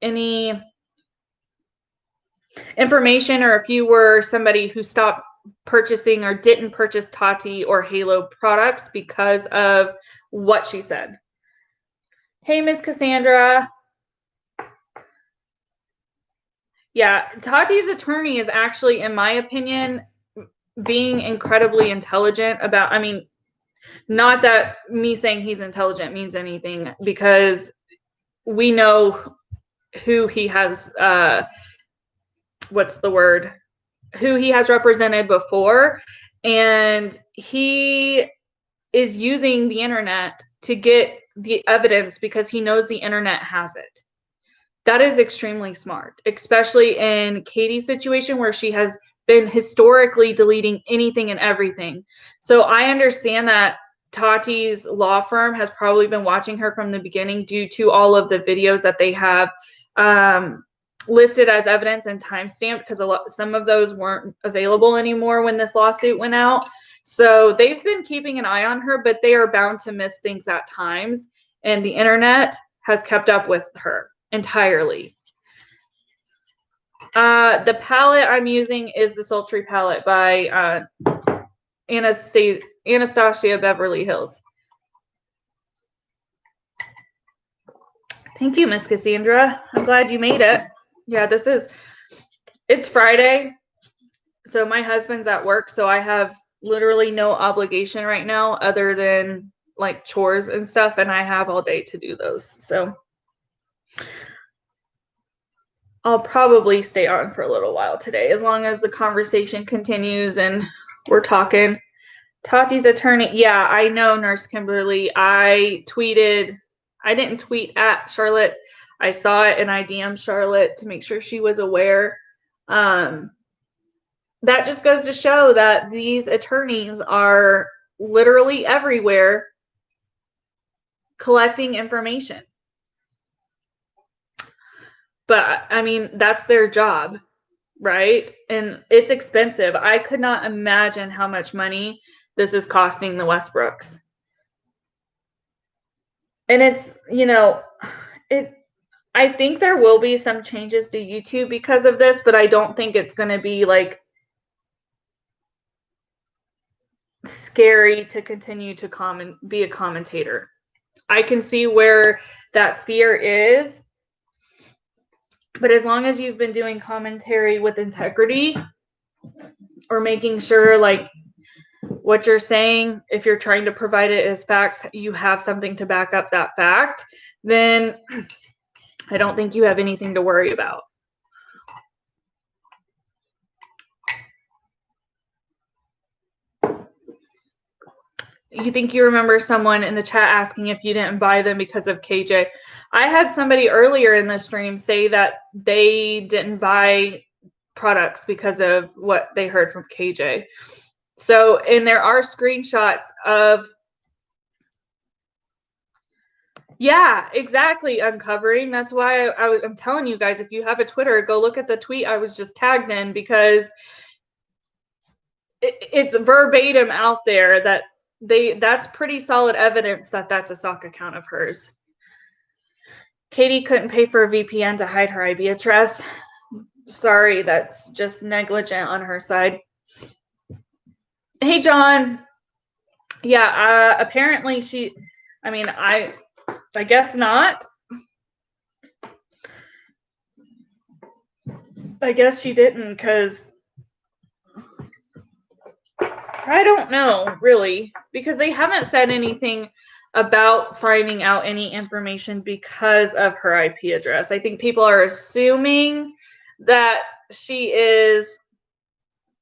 any information, or if you were somebody who stopped purchasing or didn't purchase Tati or Halo products because of what she said. Hey, Miss Cassandra. Yeah, Tati's attorney is actually, in my opinion, being incredibly intelligent about, I mean, not that me saying he's intelligent means anything, because we know who he has, who he has represented before, and he is using the internet to get the evidence because he knows the internet has it. That is extremely smart, especially in Katie's situation where she has been historically deleting anything and everything. So I understand that Tati's law firm has probably been watching her from the beginning due to all of the videos that they have listed as evidence and timestamped, because some of those weren't available anymore when this lawsuit went out. So they've been keeping an eye on her, but they are bound to miss things at times. And the internet has kept up with her entirely. The palette I'm using is the Sultry palette by Anastasia Beverly Hills. Thank you, Miss Cassandra. I'm glad you made it. Yeah, it's Friday, so my husband's at work, so I have literally no obligation right now other than like chores and stuff, and I have all day to do those. So I'll probably stay on for a little while today, as long as the conversation continues and We're talking. Tati's attorney. Yeah, I know, Nurse Kimberly. I didn't tweet at Charlotte. I saw it and I DM'd Charlotte to make sure she was aware. That just goes to show that these attorneys are literally everywhere collecting information. But I mean, that's their job, right? And it's expensive. I could not imagine how much money this is costing the Westbrooks. And it's, I think there will be some changes to YouTube because of this, but I don't think it's going to be like scary to continue to be a commentator. I can see where that fear is, but as long as you've been doing commentary with integrity or making sure like what you're saying, if you're trying to provide it as facts, you have something to back up that fact, then I don't think you have anything to worry about. You think you remember someone in the chat asking if you didn't buy them because of KJ. I had somebody earlier in the stream say that they didn't buy products because of what they heard from KJ. So, and there are screenshots of, yeah, exactly, uncovering. That's why I'm telling you guys, if you have a Twitter, go look at the tweet I was just tagged in, because it's verbatim out there that that's pretty solid evidence that that's a sock account of hers. Katie couldn't pay for a VPN to hide her IP address. Sorry, that's just negligent on her side. Hey, John. Yeah, apparently I guess not. I guess she didn't, because I don't know, really, because they haven't said anything about finding out any information because of her IP address. I think people are assuming that she is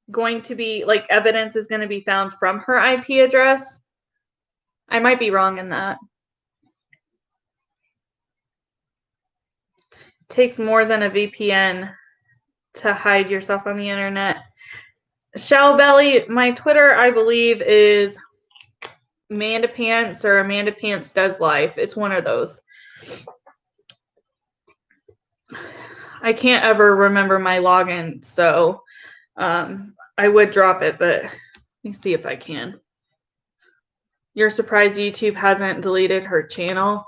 going to be, like, evidence is going to be found from her IP address. I might be wrong in that. It takes more than a VPN to hide yourself on the internet. Shell Belly, my Twitter, I believe, is Mandapants or Mandapants Does Life. It's one of those. I can't ever remember my login, so I would drop it, but let me see if I can. You're surprised YouTube hasn't deleted her channel?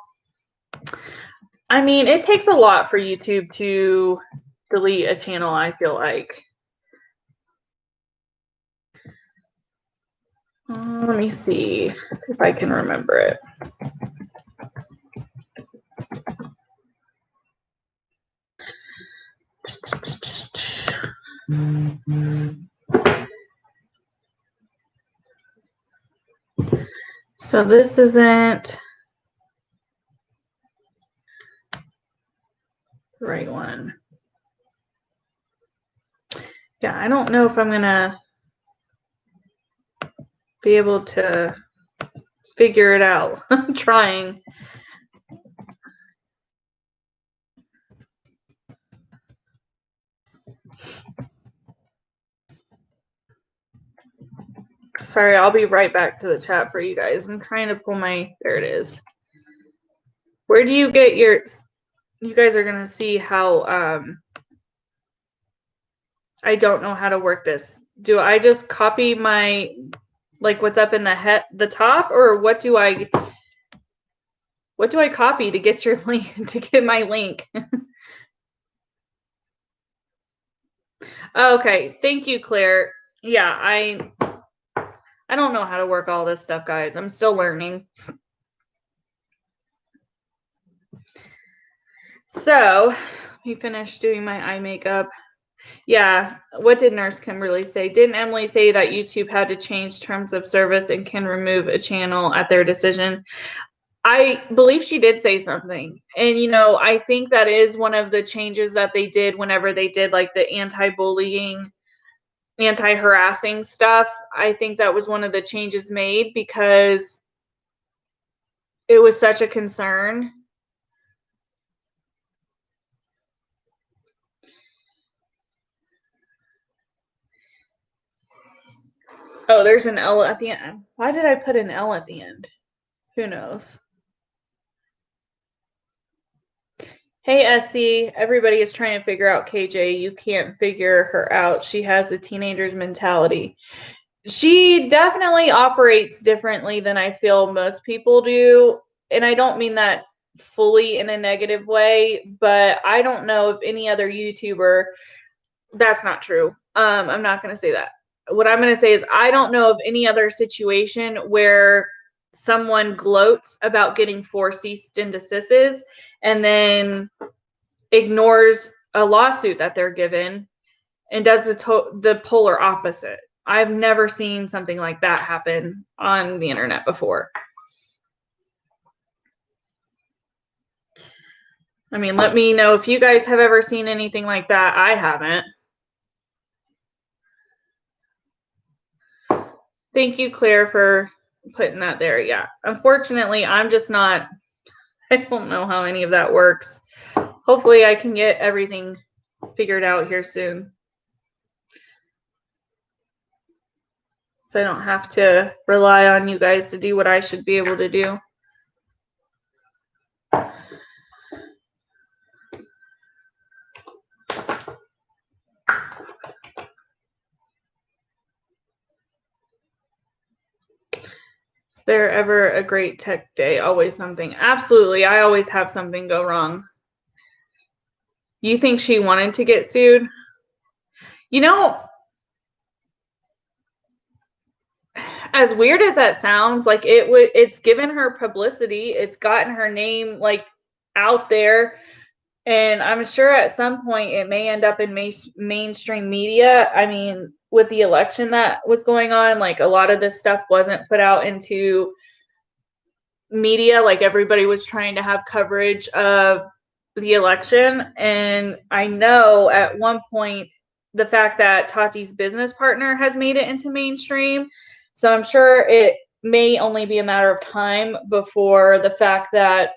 I mean, it takes a lot for YouTube to delete a channel, I feel like. Let me see if I can remember it. So this isn't the right one. Yeah, I don't know if I'm gonna be able to figure it out. I'm trying. Sorry, I'll be right back to the chat for you guys. I'm trying to pull there it is. Where do you get you guys are gonna see how I don't know how to work this. Do I just copy my, like, what's up in the top, or what do I copy to get your link, to get my link? Okay, thank you, Claire. Yeah, I don't know how to work all this stuff, guys. I'm still learning. So, we finished doing my eye makeup. Yeah, what did Nurse Kimberly say? Didn't Emily say that YouTube had to change terms of service and can remove a channel at their decision? I believe she did say something. And, I think that is one of the changes that they did whenever they did, like, the anti-bullying anti-harassing stuff. I think that was one of the changes made because it was such a concern. Oh, there's an L at the end. Why did I put an L at the end? Who knows? Hey, Essie, everybody is trying to figure out KJ. You can't figure her out. She has a teenager's mentality. She definitely operates differently than I feel most people do. And I don't mean that fully in a negative way, but I don't know if any other YouTuber, that's not true. I'm not going to say that. What I'm going to say is I don't know of any other situation where someone gloats about getting 4 cease and desists and then ignores a lawsuit that they're given and does the polar opposite. I've never seen something like that happen on the internet before. I mean, let me know if you guys have ever seen anything like that. I haven't. Thank you, Claire, for putting that there. Yeah. Unfortunately, I'm just not, I don't know how any of that works. Hopefully I can get everything figured out here soon, so I don't have to rely on you guys to do what I should be able to do. Is there ever a great tech day? Always something. Absolutely. I always have something go wrong. You think she wanted to get sued? You know, as weird as that sounds, like it's given her publicity. It's gotten her name like out there. And I'm sure at some point it may end up in mainstream media. I mean, with the election that was going on, like a lot of this stuff wasn't put out into media. Like everybody was trying to have coverage of the election. And I know at one point, the fact that Tati's business partner has made it into mainstream. So I'm sure it may only be a matter of time before the fact that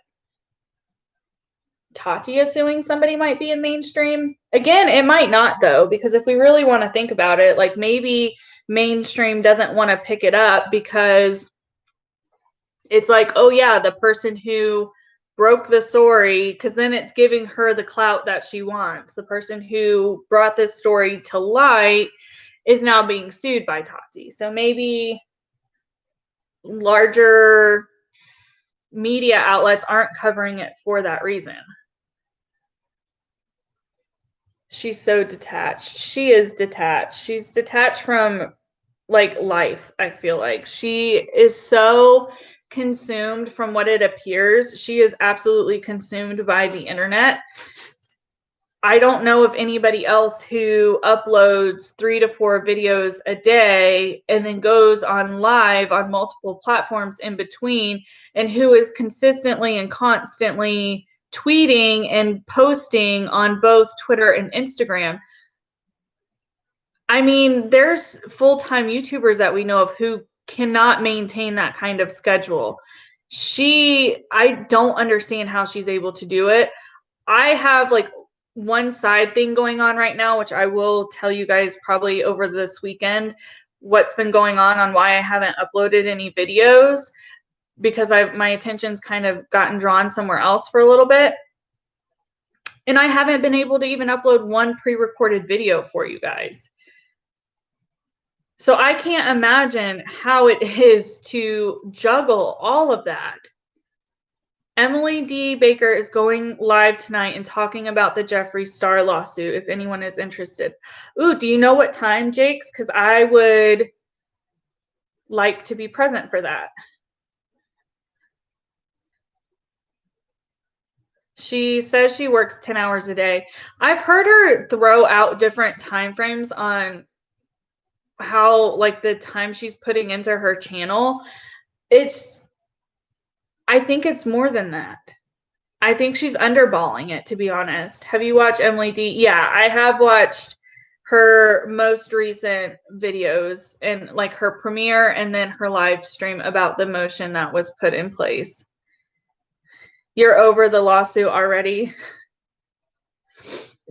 Tati is suing somebody might be in mainstream. Again, it might not though, because if we really want to think about it, like maybe mainstream doesn't want to pick it up because it's like, oh yeah, the person who broke the story, because then it's giving her the clout that she wants. The person who brought this story to light is now being sued by Tati. So maybe larger media outlets aren't covering it for that reason. She's so detached. She is detached. She's detached from like life, I feel like. She is so consumed from what it appears. She is absolutely consumed by the internet. I don't know of anybody else who uploads 3 to 4 videos a day and then goes on live on multiple platforms in between and who is consistently and constantly tweeting and posting on both Twitter and Instagram. I mean, there's full-time YouTubers that we know of who cannot maintain that kind of schedule. I don't understand how she's able to do it. I have like one side thing going on right now, which I will tell you guys probably over this weekend what's been going on why I haven't uploaded any videos, because my attention's kind of gotten drawn somewhere else for a little bit. And I haven't been able to even upload one pre-recorded video for you guys. So I can't imagine how it is to juggle all of that. Emily D. Baker is going live tonight and talking about the Jeffree Star lawsuit, if anyone is interested. Ooh, do you know what time, Jakes? Because I would like to be present for that. She says she works 10 hours a day. I've heard her throw out different time frames on how, like, the time she's putting into her channel. I think it's more than that. I think she's underballing it, to be honest. Have you watched Emily D? Yeah, I have watched her most recent videos and like her premiere and then her live stream about the motion that was put in place. You're over the lawsuit already?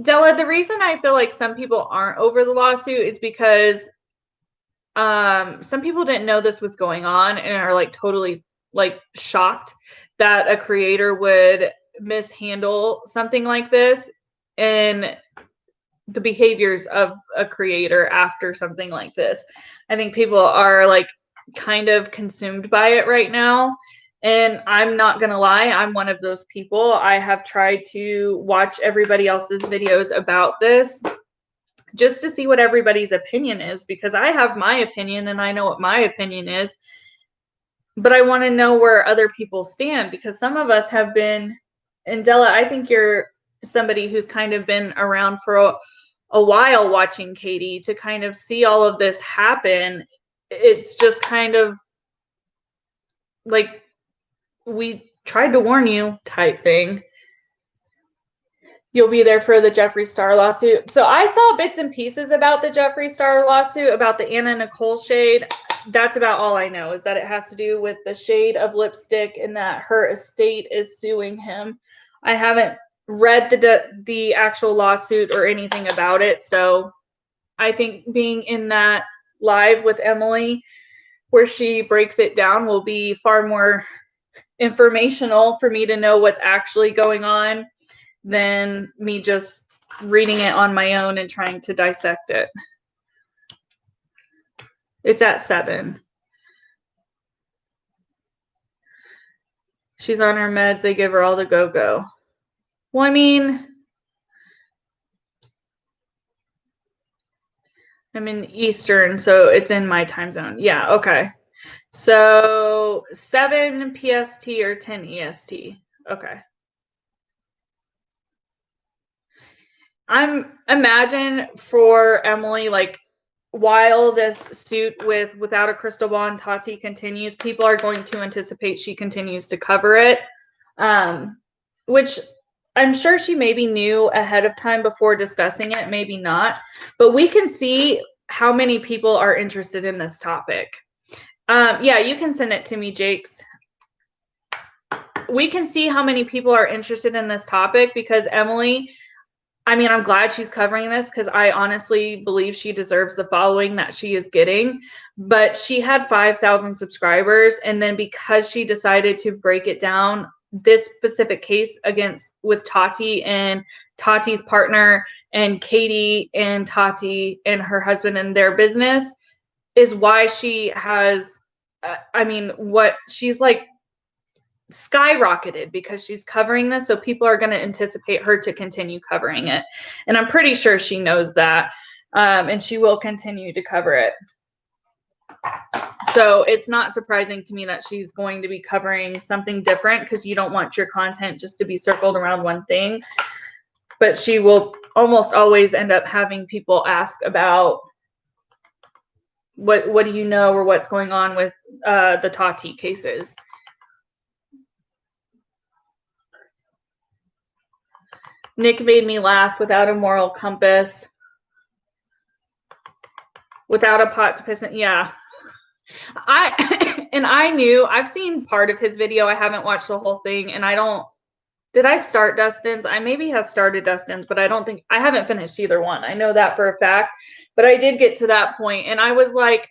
Della, the reason I feel like some people aren't over the lawsuit is because some people didn't know this was going on and are like totally like shocked that a creator would mishandle something like this and the behaviors of a creator after something like this. I think people are like kind of consumed by it right now. And I'm not going to lie, I'm one of those people. I have tried to watch everybody else's videos about this just to see what everybody's opinion is, because I have my opinion and I know what my opinion is. But I want to know where other people stand, because some of us have been, and Della, I think you're somebody who's kind of been around for a while watching Katie, to kind of see all of this happen. It's just kind of like, we tried to warn you type thing. You'll be there for the Jeffree Star lawsuit. So I saw bits and pieces about the Jeffree Star lawsuit, about the Anna Nicole shade. That's about all I know, is that it has to do with the shade of lipstick and that her estate is suing him. I haven't read the actual lawsuit or anything about it. So I think being in that live with Emily where she breaks it down will be far more informational for me to know what's actually going on than me just reading it on my own and trying to dissect it. It's at 7. She's on her meds. They give her all the go-go. Well, I mean, I'm in Eastern, so it's in my time zone. Yeah, okay. So 7 PST or 10 EST. Okay. I'm imagine for Emily, like, while this suit with Without a Crystal Ball and Tati continues, people are going to anticipate she continues to cover it, which I'm sure she maybe knew ahead of time before discussing it, maybe not. But we can see how many people are interested in this topic. Yeah, you can send it to me, Jakes. We can see how many people are interested in this topic because Emily, I mean, I'm glad she's covering this because I honestly believe she deserves the following that she is getting. But she had 5,000 subscribers. And then because she decided to break it down, this specific case with Tati and Tati's partner and Katie and Tati and her husband and their business is why she has, what she's like, skyrocketed because she's covering this. So people are going to anticipate her to continue covering it. And I'm pretty sure she knows that. And she will continue to cover it. So it's not surprising to me that she's going to be covering something different, because you don't want your content just to be circled around one thing. But she will almost always end up having people ask about what do you know, or what's going on with the Tati cases. Nick made me laugh. Without a moral compass, without a pot to piss in. Yeah. I knew, I've seen part of his video. I haven't watched the whole thing. And did I start Dustin's? I maybe have started Dustin's, but I haven't finished either one. I know that for a fact. But I did get to that point, and I was like,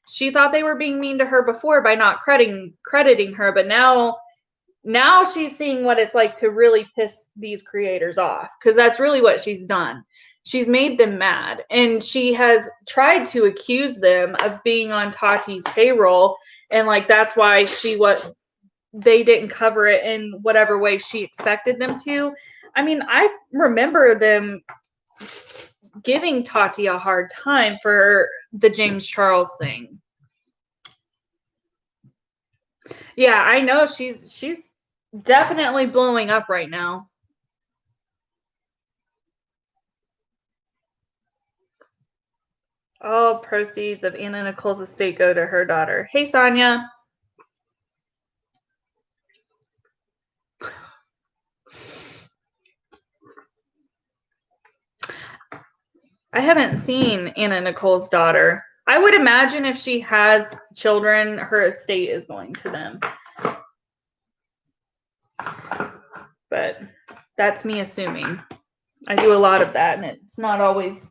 she thought they were being mean to her before by not crediting her. But now she's seeing what it's like to really piss these creators off, because that's really what she's done. She's made them mad, and she has tried to accuse them of being on Tati's payroll, and like that's why they didn't cover it in whatever way she expected them to. I mean, I remember them giving Tati a hard time for the James Charles thing. Yeah, I know she's definitely blowing up right now. All proceeds of Anna Nicole's estate go to her daughter. Hey, Sonia. I haven't seen Anna Nicole's daughter. I would imagine if she has children, her estate is going to them. But that's me assuming. I do a lot of that, and it's not always,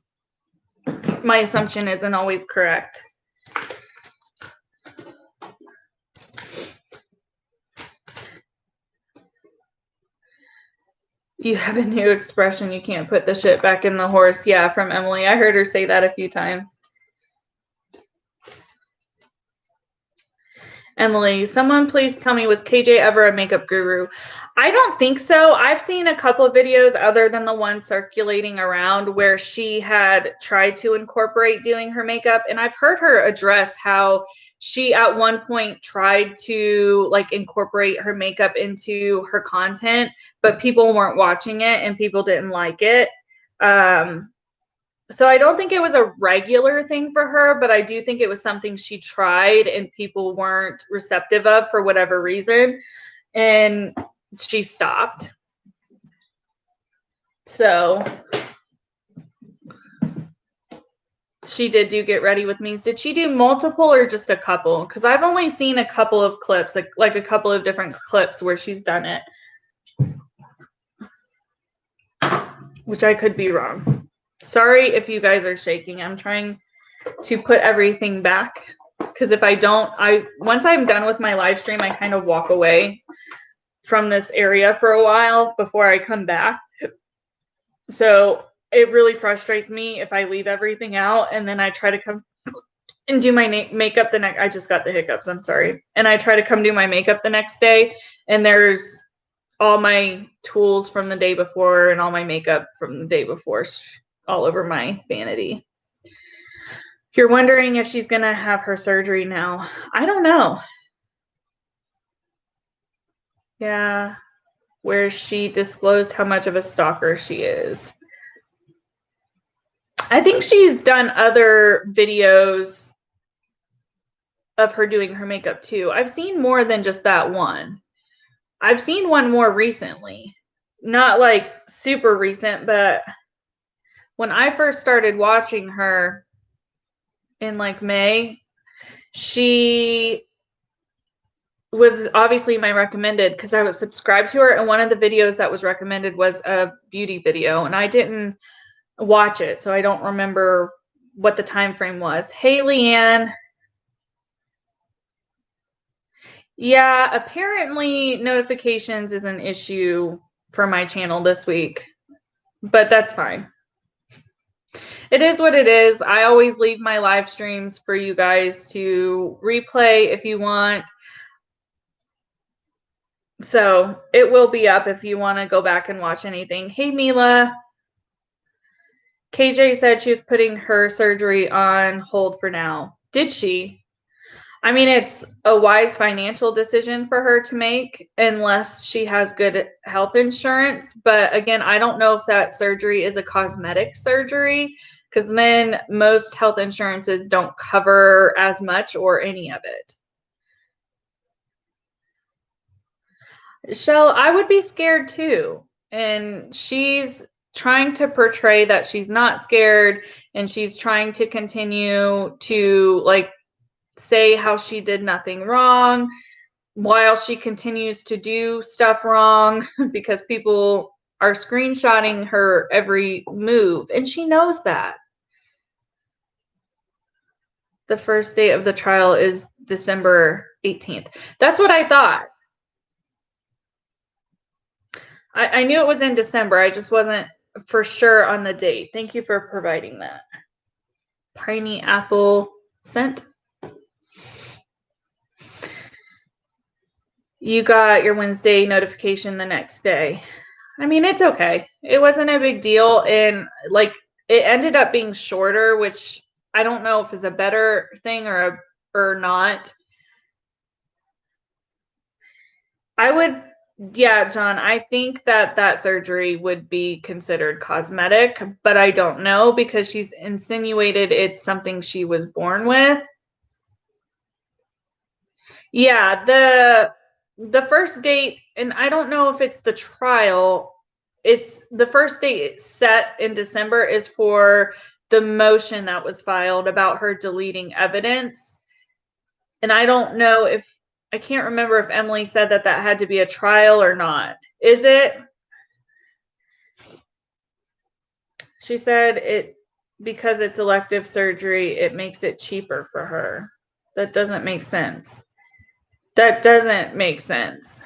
my assumption isn't always correct. You have a new expression, you can't put the shit back in the horse. Yeah, from Emily. I heard her say that a few times. Emily, someone please tell me, was KJ ever a makeup guru? I don't think so. I've seen a couple of videos other than the one circulating around where she had tried to incorporate doing her makeup. And I've heard her address how she at one point tried to like incorporate her makeup into her content, but people weren't watching it and people didn't like it. So I don't think it was a regular thing for her, but I do think it was something she tried and people weren't receptive of for whatever reason. And she stopped. So she did do Get Ready With Me. Did she do multiple or just a couple? Because I've only seen a couple of clips, like a couple of different clips where she's done it. Which I could be wrong. Sorry if you guys are shaking. I'm trying to put everything back because if I don't, once I'm done with my live stream, I kind of walk away from this area for a while before I come back. So it really frustrates me if I leave everything out and then I try to come and do my makeup I just got the hiccups, I'm sorry. And I try to come do my makeup the next day and there's all my tools from the day before and all my makeup from the day before all over my vanity. You're wondering if she's going to have her surgery now. I don't know. Yeah, where she disclosed how much of a stalker she is. I think she's done other videos of her doing her makeup too. I've seen more than just that one. I've seen one more recently. Not like super recent, but when I first started watching her in like May, she was obviously my recommended because I was subscribed to her. And one of the videos that was recommended was a beauty video. And I didn't watch it, so I don't remember what the time frame was. Hey, Leanne. Yeah, apparently notifications is an issue for my channel this week, but that's fine. It is what it is. I always leave my live streams for you guys to replay if you want. So it will be up if you want to go back and watch anything. Hey, Mila. KJ said she was putting her surgery on hold for now. Did she? I mean, it's a wise financial decision for her to make unless she has good health insurance. But again, I don't know if that surgery is a cosmetic surgery because then most health insurances don't cover as much or any of it. Shell, I would be scared too. And she's trying to portray that she's not scared and she's trying to continue to like say how she did nothing wrong while she continues to do stuff wrong because people are screenshotting her every move and she knows that. The first date of the trial is December 18th. That's what I thought. I knew it was in December. I just wasn't for sure on the date. Thank you for providing that. Piney apple scent. You got your Wednesday notification the next day. I mean, it's okay. It wasn't a big deal. And like it ended up being shorter, which I don't know if is a better thing or not. I would, yeah, John, I think that surgery would be considered cosmetic, but I don't know because she's insinuated it's something she was born with. Yeah, the first date, and I don't know if it's the trial. It's the first date set in December is for the motion that was filed about her deleting evidence. And I don't know if, I can't remember if Emily said that that had to be a trial or not. Is it? She said it, because it's elective surgery, it makes it cheaper for her. That doesn't make sense. That doesn't make sense.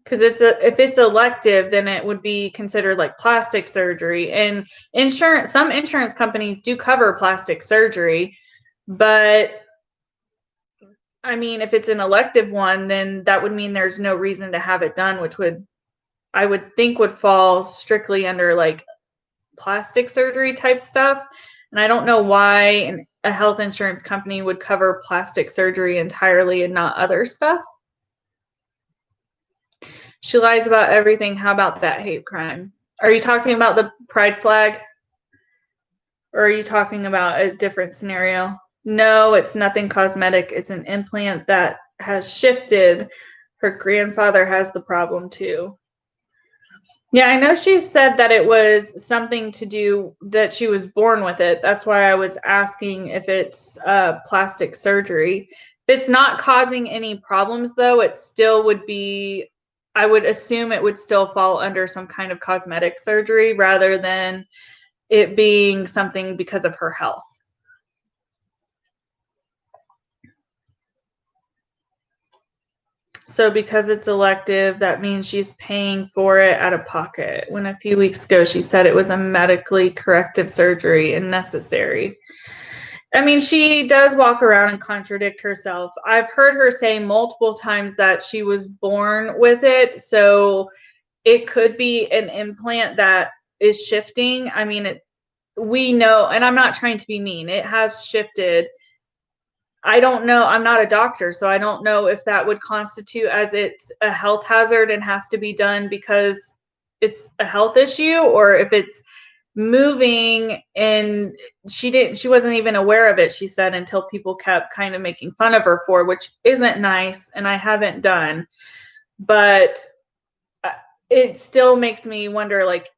Because if it's elective, then it would be considered like plastic surgery. And insurance, some insurance companies do cover plastic surgery, but I mean, if it's an elective one, then that would mean there's no reason to have it done, which I would think would fall strictly under like plastic surgery type stuff. And I don't know why a health insurance company would cover plastic surgery entirely and not other stuff. She lies about everything. How about that hate crime? Are you talking about the pride flag? Or are you talking about a different scenario? No, it's nothing cosmetic. It's an implant that has shifted. Her grandfather has the problem too. Yeah, I know she said that it was something to do that she was born with it. That's why I was asking if it's plastic surgery. If it's not causing any problems, though, it still would be, I would assume it would still fall under some kind of cosmetic surgery rather than it being something because of her health. So because it's elective, that means she's paying for it out of pocket. When a few weeks ago, she said it was a medically corrective surgery and necessary. I mean, she does walk around and contradict herself. I've heard her say multiple times that she was born with it. So it could be an implant that is shifting. I mean, we know, and I'm not trying to be mean, it has shifted. I don't know. I'm not a doctor, so I don't know if that would constitute as it's a health hazard and has to be done because it's a health issue, or if it's moving and she wasn't even aware of it, she said, until people kept kind of making fun of her for, which isn't nice, and I haven't done. But it still makes me wonder, like,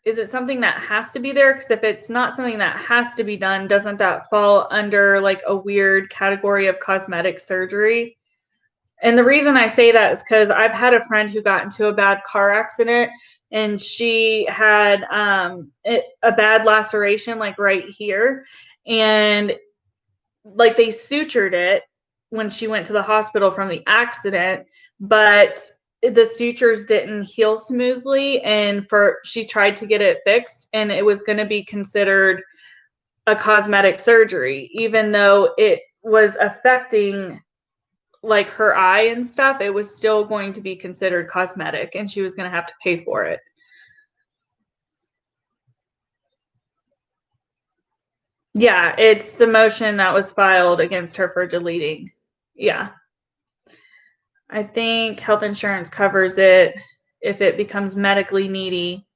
is it something that has to be there? Because if it's not something that has to be done, doesn't that fall under like a weird category of cosmetic surgery? And the reason I say that is because I've had a friend who got into a bad car accident, and she had a bad laceration like right here, and like they sutured it when she went to the hospital from the accident, but the sutures didn't heal smoothly, and she tried to get it fixed, and it was going to be considered a cosmetic surgery, even though it was affecting like her eye and stuff. It was still going to be considered cosmetic, and she was going to have to pay for it. Yeah, it's the motion that was filed against her for deleting. Yeah. I think health insurance covers it if it becomes medically needy,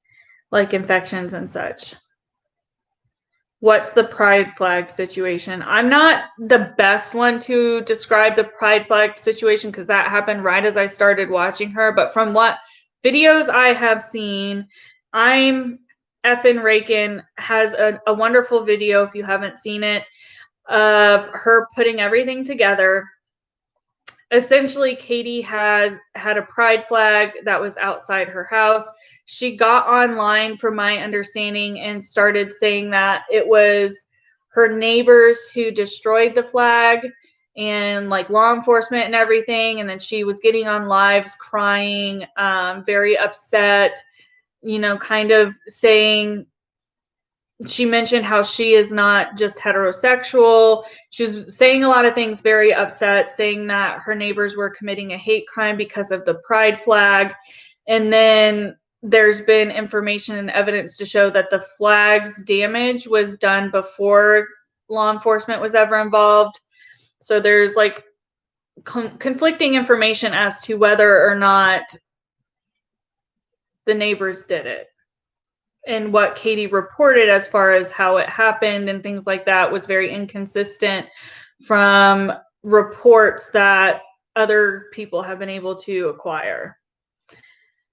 like infections and such. What's the pride flag situation? I'm not the best one to describe the pride flag situation because that happened right as I started watching her. But from what videos I have seen, I'm effing Rakin has a wonderful video, if you haven't seen it, of her putting everything together. Essentially, Katie has had a pride flag that was outside her house. She got online, from my understanding, and started saying that it was her neighbors who destroyed the flag and like law enforcement and everything. And then she was getting on lives crying, very upset, kind of saying, she mentioned how she is not just heterosexual. She was saying a lot of things, very upset, saying that her neighbors were committing a hate crime because of the pride flag. And then there's been information and evidence to show that the flag's damage was done before law enforcement was ever involved. So there's like conflicting information as to whether or not the neighbors did it. And what Katie reported as far as how it happened and things like that was very inconsistent from reports that other people have been able to acquire.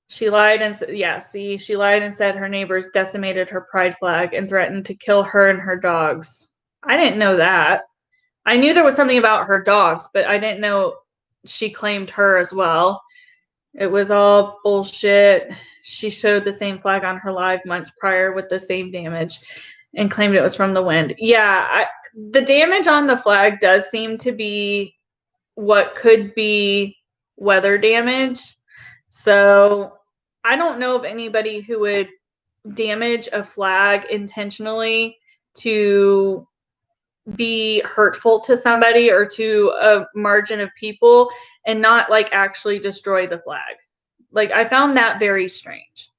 She lied and said, yeah, see, she lied and said her neighbors decimated her pride flag and threatened to kill her and her dogs. I didn't know that. I knew there was something about her dogs, but I didn't know she claimed her as well. It was all bullshit. She showed the same flag on her live months prior with the same damage and claimed it was from the wind. Yeah, the damage on the flag does seem to be what could be weather damage. So I don't know of anybody who would damage a flag intentionally to be hurtful to somebody or to a margin of people and not like actually destroy the flag. Like, I found that very strange.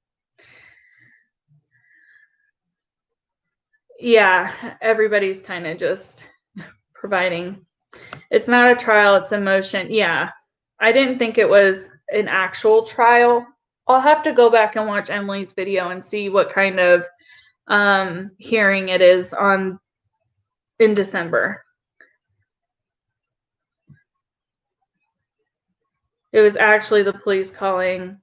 Yeah, everybody's kind of just providing. It's not a trial, it's a motion. Yeah, I didn't think it was an actual trial. I'll have to go back and watch Emily's video and see what kind of hearing it is on in December. It was actually the police calling.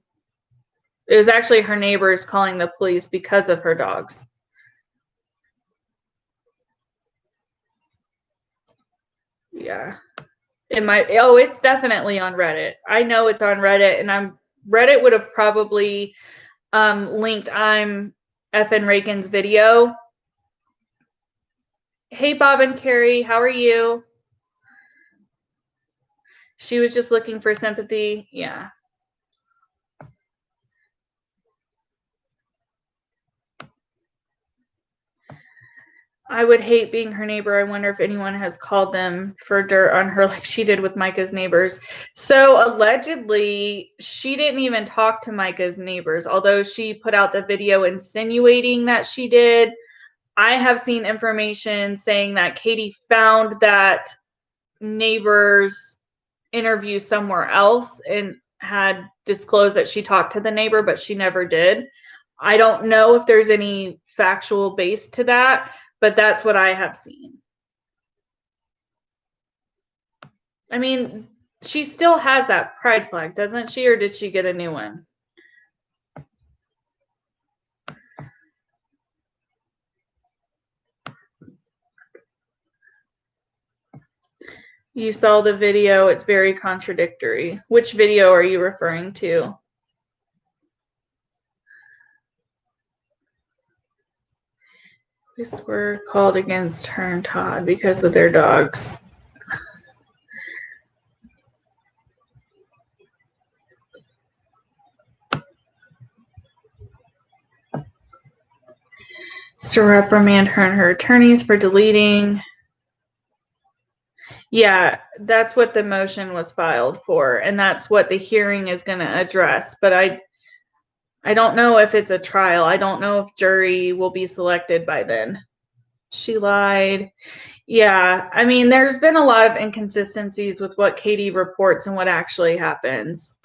It was actually her neighbors calling the police because of her dogs. Yeah. It might. Oh, it's definitely on Reddit. I know it's on Reddit, and Reddit would have probably linked I'm effing Reagan's video. Hey, Bob and Carrie, how are you? She was just looking for sympathy. Yeah. I would hate being her neighbor. I wonder if anyone has called them for dirt on her like she did with Micah's neighbors. So allegedly, she didn't even talk to Micah's neighbors, although she put out the video insinuating that she did. I have seen information saying that Katie found that neighbor's interview somewhere else and had disclosed that she talked to the neighbor, but she never did. I don't know if there's any factual base to that, but that's what I have seen. I mean, she still has that pride flag, doesn't she? Or did she get a new one? You saw the video. It's very contradictory. Which video are you referring to? Police were called against her and Todd because of their dogs. To reprimand her and her attorneys for deleting. Yeah, that's what the motion was filed for, and that's what the hearing is going to address. But I don't know if it's a trial. I don't know if jury will be selected by then. She lied. Yeah, I mean, there's been a lot of inconsistencies with what Katie reports and what actually happens.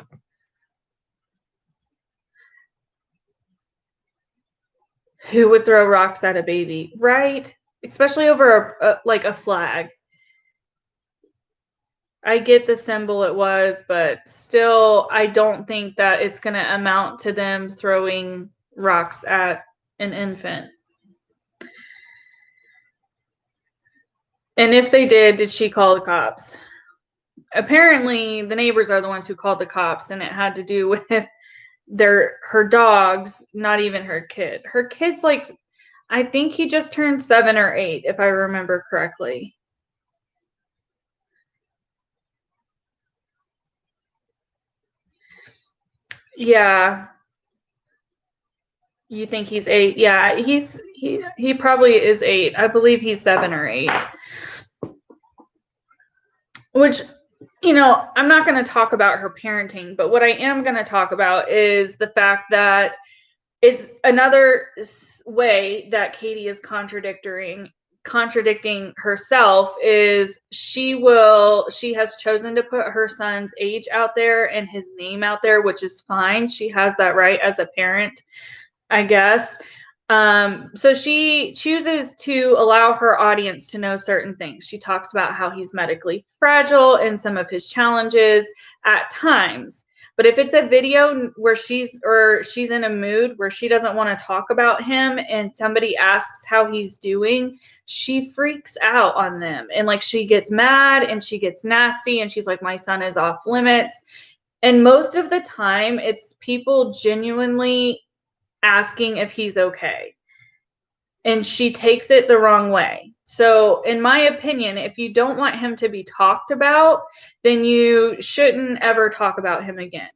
Who would throw rocks at a baby, right? Especially over a flag. I get the symbol it was, but still, I don't think that it's going to amount to them throwing rocks at an infant. And if they did she call the cops? Apparently, the neighbors are the ones who called the cops, and it had to do with her dogs, not even her kid. Her kid's like, I think he just turned 7 or 8, if I remember correctly. Yeah. You think he's 8? Yeah, he probably is 8. I believe he's 7 or 8. Which, I'm not going to talk about her parenting, but what I am going to talk about is the fact that it's another way that Katie is contradicting herself is she has chosen to put her son's age out there and his name out there, which is fine. She has that right as a parent, I guess. So she chooses to allow her audience to know certain things. She talks about how he's medically fragile and some of his challenges at times. But if it's a video where she's in a mood where she doesn't want to talk about him and somebody asks how he's doing, she freaks out on them. And like she gets mad and she gets nasty and she's like, my son is off limits. And most of the time, it's people genuinely asking if he's okay. And she takes it the wrong way. So, in my opinion, if you don't want him to be talked about, then you shouldn't ever talk about him again.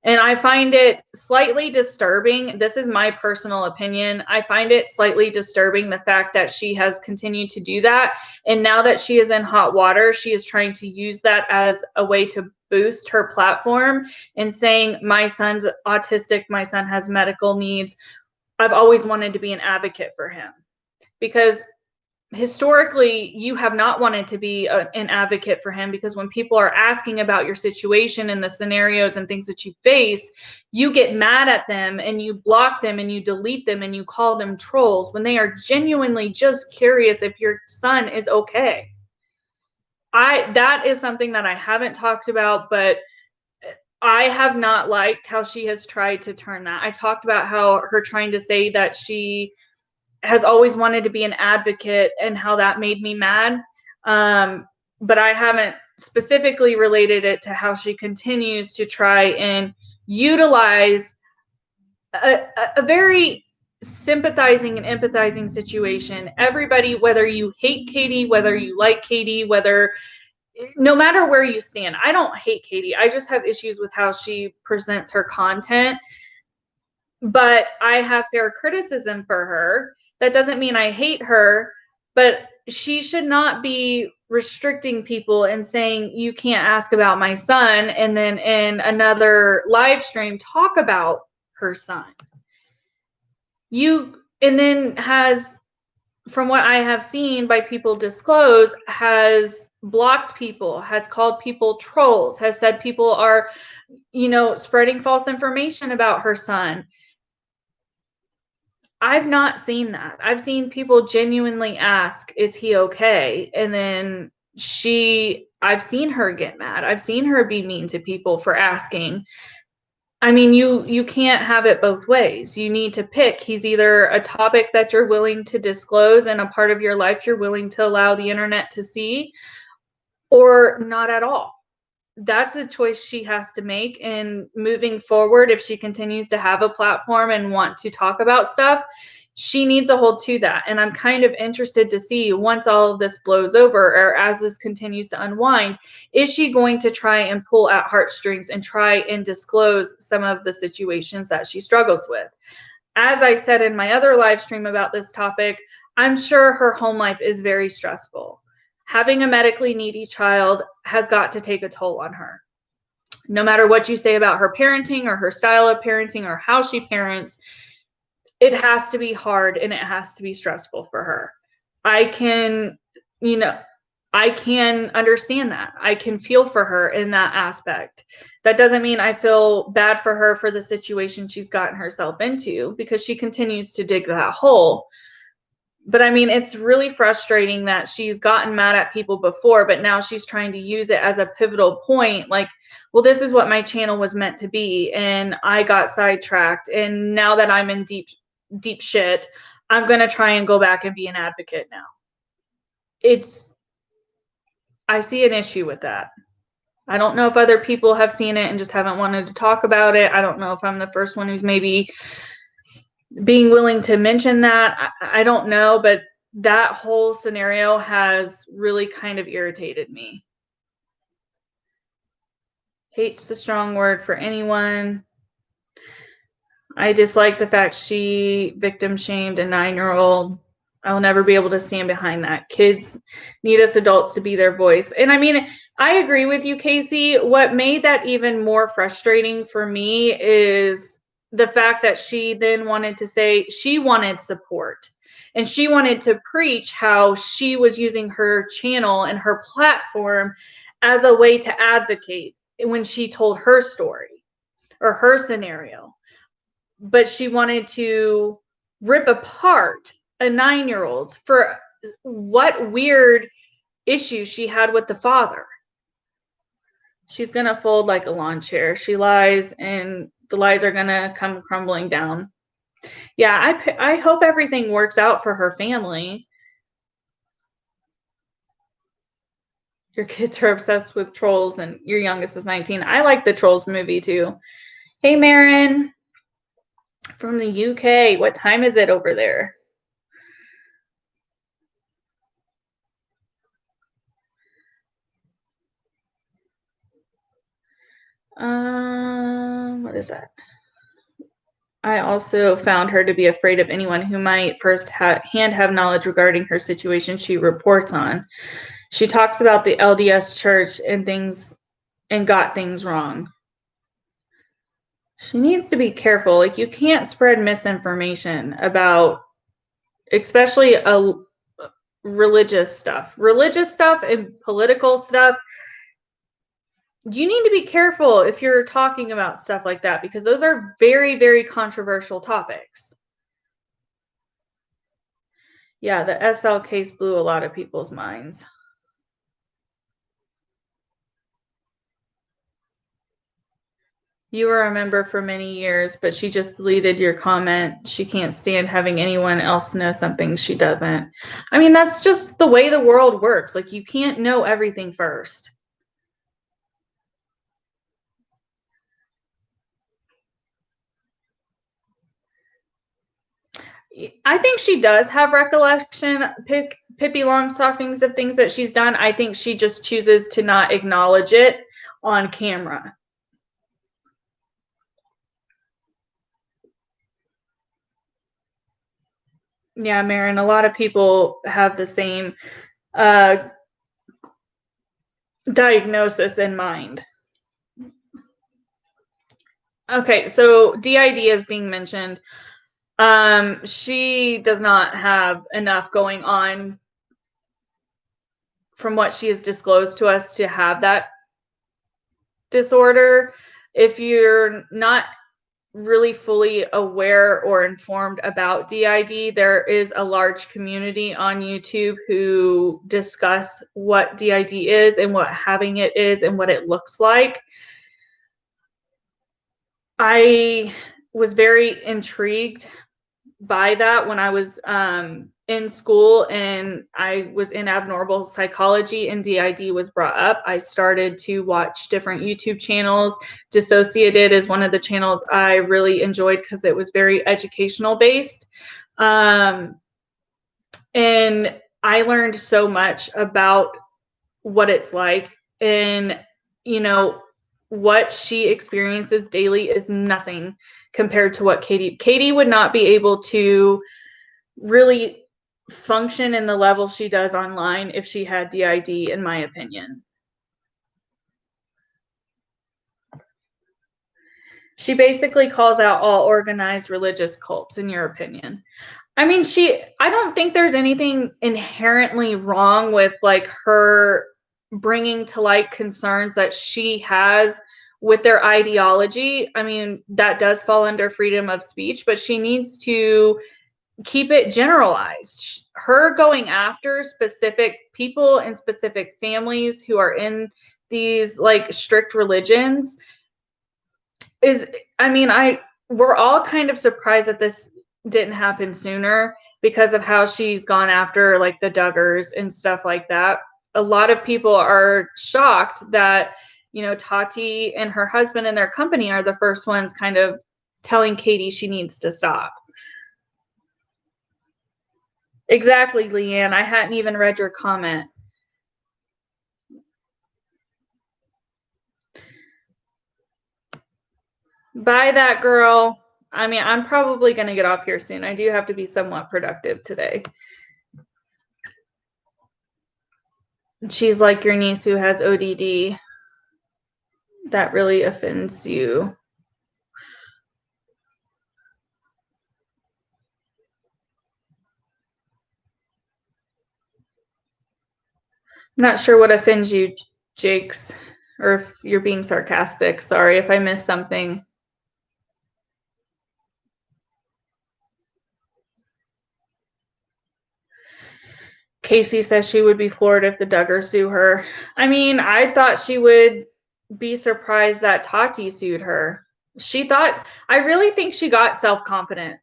And I find it slightly disturbing. This is my personal opinion. I find it slightly disturbing the fact that she has continued to do that. And now that she is in hot water, she is trying to use that as a way to boost her platform and saying, my son's autistic, my son has medical needs. I've always wanted to be an advocate for him. Because historically, you have not wanted to be an advocate for him, because when people are asking about your situation and the scenarios and things that you face, you get mad at them and you block them and you delete them and you call them trolls when they are genuinely just curious if your son is okay. That is something that I haven't talked about, but I have not liked how she has tried to turn that. I talked about how her trying to say that she has always wanted to be an advocate and how that made me mad. But I haven't specifically related it to how she continues to try and utilize a very sympathizing and empathizing situation. Everybody, whether you hate Katie, whether you like Katie, no matter where you stand, I don't hate Katie. I just have issues with how she presents her content. But I have fair criticism for her. That doesn't mean I hate her, but she should not be restricting people and saying, you can't ask about my son, and then in another live stream talk about her son. And then has, from what I have seen by people disclose, has blocked people, has called people trolls, has said people are, spreading false information about her son. I've not seen that. I've seen people genuinely ask, is he okay? And then I've seen her get mad. I've seen her be mean to people for asking. I mean, you can't have it both ways. You need to pick. He's either a topic that you're willing to disclose and a part of your life you're willing to allow the internet to see, or not at all. That's a choice she has to make. And moving forward, if she continues to have a platform and want to talk about stuff, she needs to hold to that. And I'm kind of interested to see, once all of this blows over, or as this continues to unwind, is she going to try and pull at heartstrings and try and disclose some of the situations that she struggles with? As I said in my other live stream about this topic, I'm sure her home life is very stressful. Having a medically needy child has got to take a toll on her. No matter what you say about her parenting or her style of parenting or how she parents, it has to be hard and it has to be stressful for her. I can understand that. I can feel for her in that aspect. That doesn't mean I feel bad for her for the situation she's gotten herself into, because she continues to dig that hole. But I mean, it's really frustrating that she's gotten mad at people before, but now she's trying to use it as a pivotal point. Like, well, this is what my channel was meant to be, and I got sidetracked. And now that I'm in deep shit, I'm going to try and go back and be an advocate now. I see an issue with that. I don't know if other people have seen it and just haven't wanted to talk about it. I don't know if I'm the first one who's maybe being willing to mention that. I don't know, but that whole scenario has really kind of irritated me. Hate's the strong word for anyone. I dislike the fact she victim shamed a 9-year-old. I will never be able to stand behind that. Kids need us adults to be their voice. And I mean, I agree with you, Casey. What made that even more frustrating for me is the fact that she then wanted to say she wanted support, and she wanted to preach how she was using her channel and her platform as a way to advocate when she told her story or her scenario. But she wanted to rip apart a 9-year-old for what weird issue she had with the father. She's going to fold like a lawn chair. She lies, and the lies are going to come crumbling down. Yeah, I hope everything works out for her family. Your kids are obsessed with Trolls, and your youngest is 19. I like the Trolls movie too. Hey, Marin from the UK. What time is it over there? What is that? I also found her to be afraid of anyone who might first-hand have knowledge regarding her situation she reports on. She talks about the LDS church and things and got things wrong. She needs to be careful. Like, you can't spread misinformation about, especially religious stuff and political stuff. You need to be careful if you're talking about stuff like that, because those are very, very controversial topics. Yeah, the SL case blew a lot of people's minds. You were a member for many years, but she just deleted your comment. She can't stand having anyone else know something she doesn't. I mean, that's just the way the world works. Like, you can't know everything first. I think she does have recollection, Pippi Longstockings, of things that she's done. I think she just chooses to not acknowledge it on camera. Yeah, Marin, a lot of people have the same diagnosis in mind. Okay, so DID is being mentioned. She does not have enough going on from what she has disclosed to us to have that disorder. If you're not really fully aware or informed about DID, there is a large community on YouTube who discuss what DID is and what having it is and what it looks like. I was very intrigued by that when I was in school and I was in abnormal psychology and DID was brought up. I started to watch different YouTube channels. Dissociated is one of the channels I really enjoyed because it was very educational based. And I learned so much about what it's like. And, you know, what she experiences daily is nothing compared to what Katie would not be able to really function in the level she does online if she had DID, in my opinion. She basically calls out all organized religious cults, in your opinion. I mean, I don't think there's anything inherently wrong with like her bringing to light concerns that she has with their ideology. I mean, that does fall under freedom of speech, but she needs to keep it generalized. Her going after specific people and specific families who are in these like strict religions is, I mean, we're all kind of surprised that this didn't happen sooner because of how she's gone after like the Duggars and stuff like that. A lot of people are shocked that, you know, Tati and her husband and their company are the first ones kind of telling Katie she needs to stop. Exactly, Leanne. I hadn't even read your comment. Bye, that girl. I mean, I'm probably going to get off here soon. I do have to be somewhat productive today. She's like your niece who has ODD. That really offends you. I'm not sure what offends you, Jakes, or if you're being sarcastic. Sorry if I missed something. Casey says she would be floored if the Duggars sue her. I mean, I thought she would be surprised that Tati sued her. I really think she got self-confident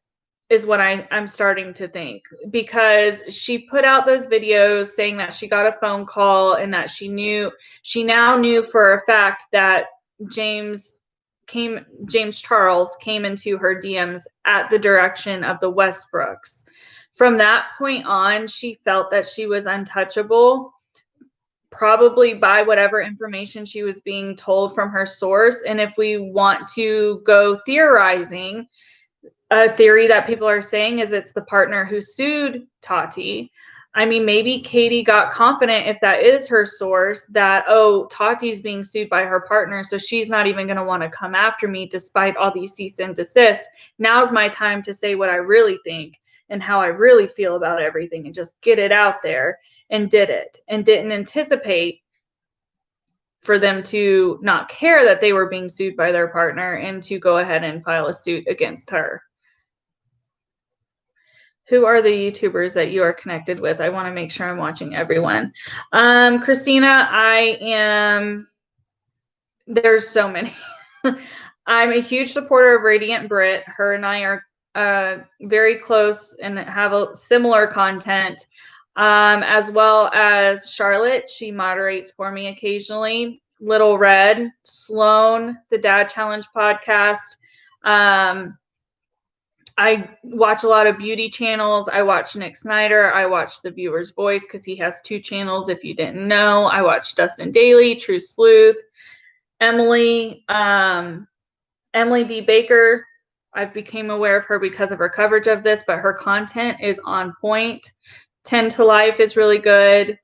is what I'm starting to think, because she put out those videos saying that she got a phone call and that she now knew for a fact that James Charles came into her DMs at the direction of the Westbrooks. From that point on, she felt that she was untouchable, probably by whatever information she was being told from her source. And if we want to go theorizing, a theory that people are saying is it's the partner who sued Tati. I mean, maybe Katie got confident, if that is her source, that, oh, Tati's being sued by her partner, so she's not even going to want to come after me despite all these cease and desist. Now's my time to say what I really think and how I really feel about everything and just get it out there, and did it, and didn't anticipate for them to not care that they were being sued by their partner and to go ahead and file a suit against her. Who are the YouTubers that you are connected with? I want to make sure I'm watching everyone. Christina, there's so many. I'm a huge supporter of Radiant Brit. Her and I are very close and have a similar content, as well as Charlotte. She moderates for me occasionally. Little Red, Sloan, the Dad Challenge podcast. I watch a lot of beauty channels. I watch Nick Snyder. I watch The Viewer's Voice because he has 2 channels, if you didn't know. I watch Dustin Daly, True Sleuth, Emily D. Baker. I've become aware of her because of her coverage of this, but her content is on point. 10 to Life is really good.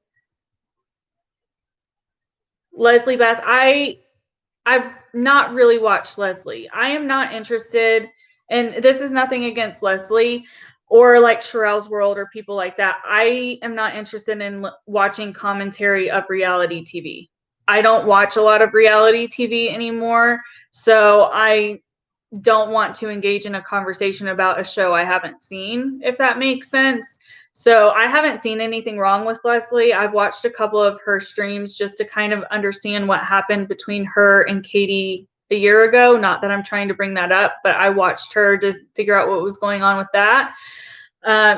Leslie Bass. I've not really watched Leslie. I am not interested. And this is nothing against Leslie or like Sherelle's World or people like that. I am not interested in watching commentary of reality TV. I don't watch a lot of reality TV anymore, so I don't want to engage in a conversation about a show I haven't seen, if that makes sense. So I haven't seen anything wrong with Leslie. I've watched a couple of her streams just to kind of understand what happened between her and Katie a year ago. Not that I'm trying to bring that up, but I watched her to figure out what was going on with that.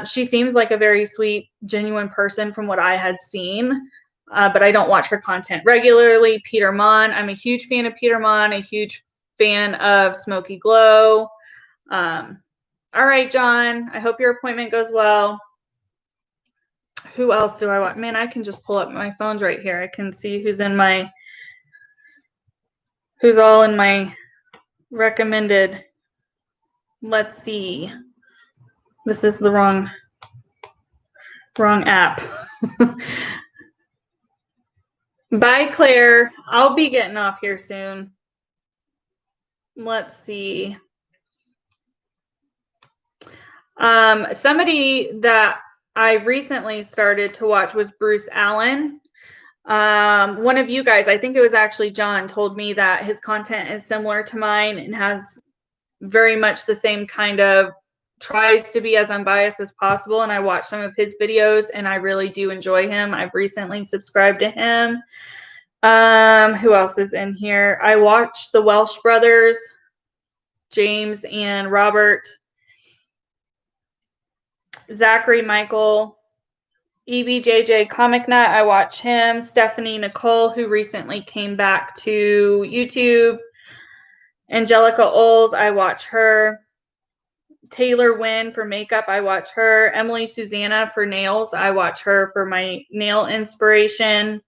She seems like a very sweet, genuine person from what I had seen, but I don't watch her content regularly. Peter Mon, I'm a huge fan of Peter Mon, a huge fan of Smoky Glow. All right, John, I hope your appointment goes well. Who else do I want? Man, I can just pull up my phones right here. I can see who's all in my recommended. Let's see. This is the wrong app. Bye, Claire. I'll be getting off here soon. Let's see. Somebody that I recently started to watch was Bruce Allen. One of you guys, I think it was actually John, told me that his content is similar to mine and has very much the same kind of, tries to be as unbiased as possible. And I watched some of his videos and I really do enjoy him. I've recently subscribed to him. Who else is in here? I watched the Welsh brothers, James and Robert. Zachary Michael, EBJJ Comic Nut, I watch him. Stephanie Nicole, who recently came back to YouTube. Angelica Oles, I watch her. Taylor Wynn for makeup, I watch her. Emily Susanna for nails, I watch her for my nail inspiration.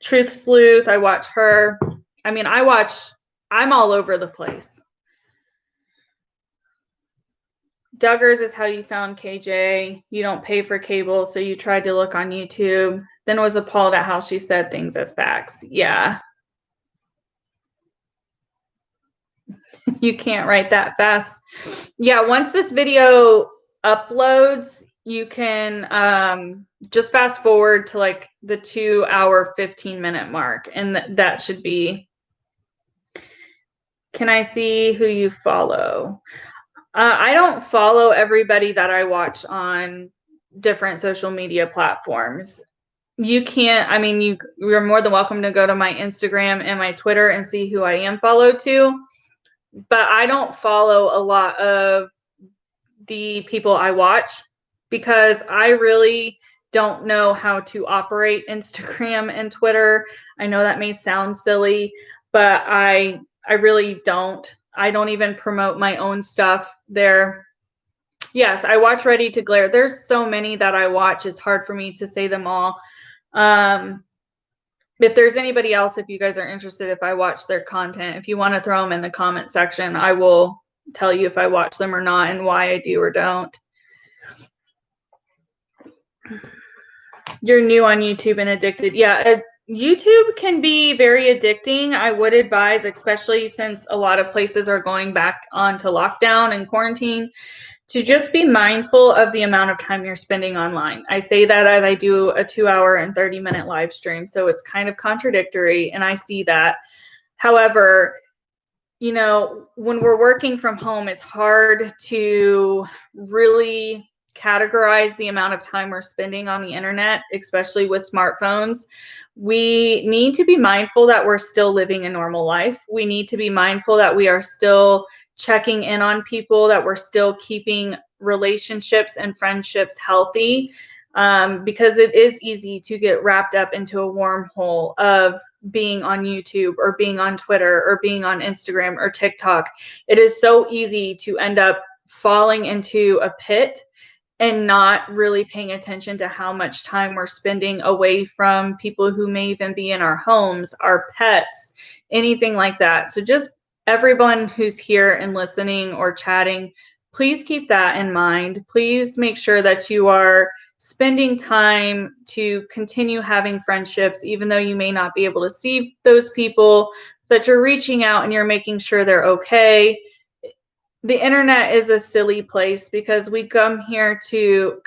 Truth Sleuth, I watch her. I mean, I'm all over the place. Duggars is how you found KJ. You don't pay for cable, so you tried to look on YouTube. Then was appalled at how she said things as facts. Yeah. You can't write that fast. Yeah, once this video uploads, you can just fast forward to like the 2-hour, 15-minute mark, and that should be. Can I see who you follow? I don't follow everybody that I watch on different social media platforms. You can't, I mean, you're more than welcome to go to my Instagram and my Twitter and see who I am followed to, but I don't follow a lot of the people I watch because I really don't know how to operate Instagram and Twitter. I know that may sound silly, but I really don't. I don't even promote my own stuff there. Yes, I watch Ready to Glare. There's so many that I watch. It's hard for me to say them all. If there's anybody else, if you guys are interested, if I watch their content, if you want to throw them in the comment section, I will tell you if I watch them or not and why I do or don't. You're new on YouTube and addicted. Yeah, YouTube can be very addicting. I would advise, especially since a lot of places are going back onto lockdown and quarantine, to just be mindful of the amount of time you're spending online. I say that as I do a 2-hour and 30-minute live stream, so it's kind of contradictory, and I see that. However, you know, when we're working from home, it's hard to really categorize the amount of time we're spending on the internet, especially with smartphones. We need to be mindful that we're still living a normal life. We need to be mindful that we are still checking in on people, that we're still keeping relationships and friendships healthy, because it is easy to get wrapped up into a wormhole of being on YouTube or being on Twitter or being on Instagram or TikTok. It is so easy to end up falling into a pit and not really paying attention to how much time we're spending away from people who may even be in our homes, our pets, anything like that. So just everyone who's here and listening or chatting, please keep that in mind. Please make sure that you are spending time to continue having friendships, even though you may not be able to see those people, that you're reaching out and you're making sure they're okay. The internet is a silly place because we come here to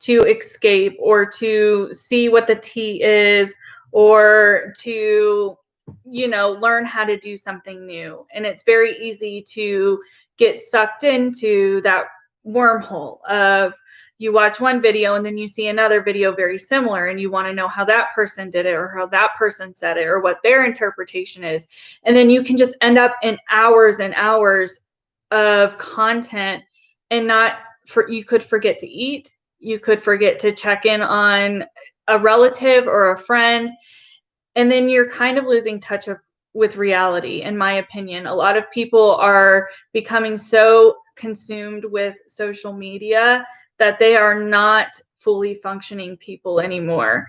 escape or to see what the tea is or to, you know, learn how to do something new. And it's very easy to get sucked into that wormhole of you watch one video and then you see another video very similar and you want to know how that person did it or how that person said it or what their interpretation is. And then you can just end up in hours and hours of content and you could forget to eat. You could forget to check in on a relative or a friend. And then you're kind of losing touch with reality, in my opinion. A lot of people are becoming so consumed with social media that they are not fully functioning people anymore.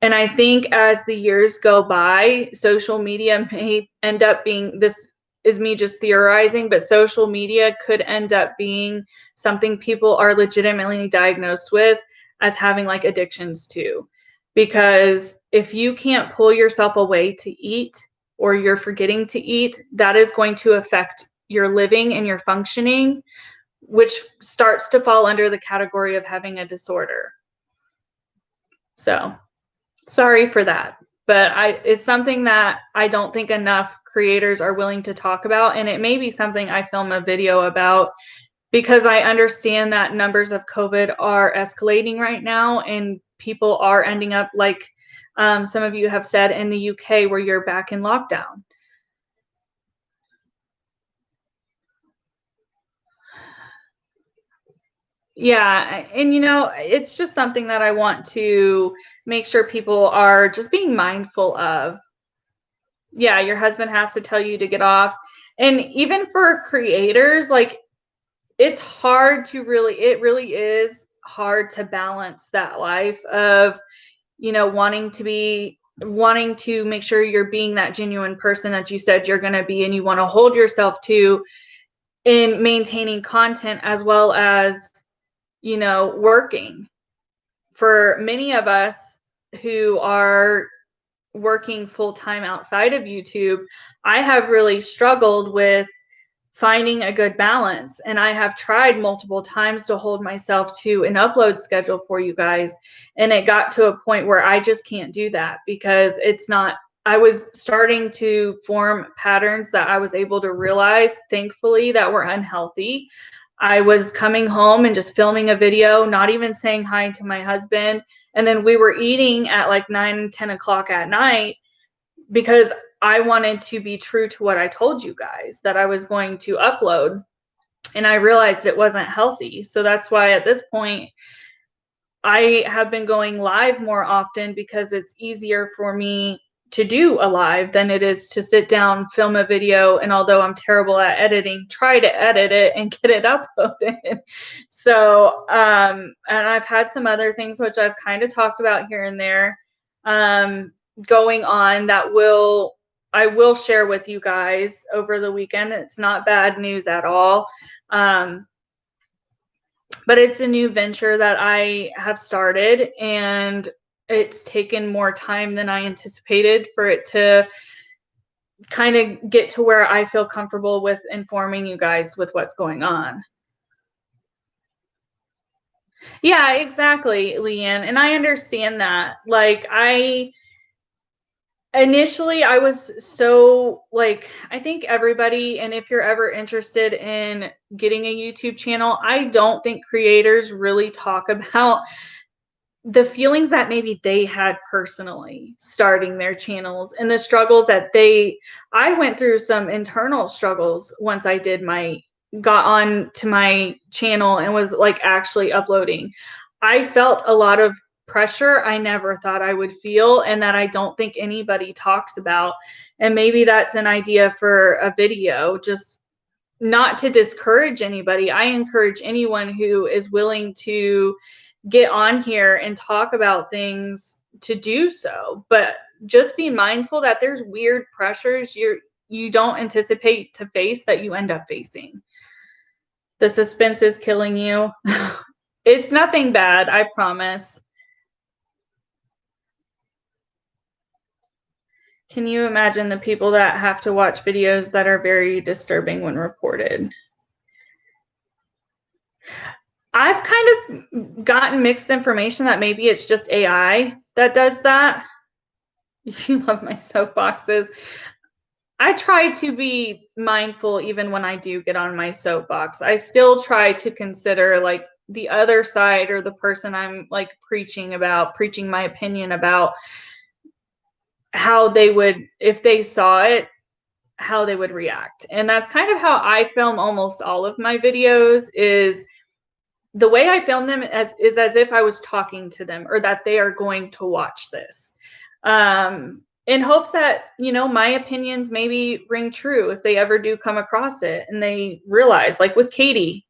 And I think as the years go by, social media may end up being, this is me just theorizing, but social media could end up being something people are legitimately diagnosed with as having like addictions to. Because if you can't pull yourself away to eat or you're forgetting to eat, that is going to affect your living and your functioning, which starts to fall under the category of having a disorder. So sorry for that, but it's something that I don't think enough creators are willing to talk about. And it may be something I film a video about because I understand that numbers of COVID are escalating right now and people are ending up like some of you have said in the UK where you're back in lockdown. Yeah, and you know, it's just something that I want to make sure people are just being mindful of. Yeah, your husband has to tell you to get off. And even for creators, like it really is hard to balance that life of, you know, wanting to make sure you're being that genuine person that you said you're going to be and you want to hold yourself to in maintaining content as well as, you know, working. For many of us who are working full-time outside of YouTube, I have really struggled with finding a good balance. And I have tried multiple times to hold myself to an upload schedule for you guys. And it got to a point where I just can't do that because I was starting to form patterns that I was able to realize, thankfully, that were unhealthy. I was coming home and just filming a video, not even saying hi to my husband. And then we were eating at like 9, 10 o'clock at night because I wanted to be true to what I told you guys that I was going to upload. And I realized it wasn't healthy. So that's why at this point, I have been going live more often because it's easier for me to do a live than it is to sit down, film a video, and although I'm terrible at editing, try to edit it and get it uploaded. So, and I've had some other things which I've kind of talked about here and there going on that I will share with you guys over the weekend. It's not bad news at all. But it's a new venture that I have started, and it's taken more time than I anticipated for it to kind of get to where I feel comfortable with informing you guys with what's going on. Yeah, exactly, Leanne. And I understand that. Like, initially I was so like, I think everybody, and if you're ever interested in getting a YouTube channel, I don't think creators really talk about the feelings that maybe they had personally starting their channels and the struggles that I went through some internal struggles once I got on to my channel and was like actually uploading. I felt a lot of pressure I never thought I would feel, and that I don't think anybody talks about. And maybe that's an idea for a video, just not to discourage anybody. I encourage anyone who is willing to get on here and talk about things to do so, but just be mindful that there's weird pressures you don't anticipate to face that you end up facing. The suspense is killing you. It's nothing bad, I promise. Can you imagine the people that have to watch videos that are very disturbing when reported? I've kind of gotten mixed information that maybe it's just AI that does that. You love my soapboxes. I try to be mindful even when I do get on my soapbox. I still try to consider like the other side, or the person I'm like preaching my opinion about, how they would, if they saw it, how they would react. And that's kind of how I film almost all of my videos. Is the way I film them as if I was talking to them, or that they are going to watch this. In hopes that, my opinions maybe ring true if they ever do come across it and they realize, like with Katie,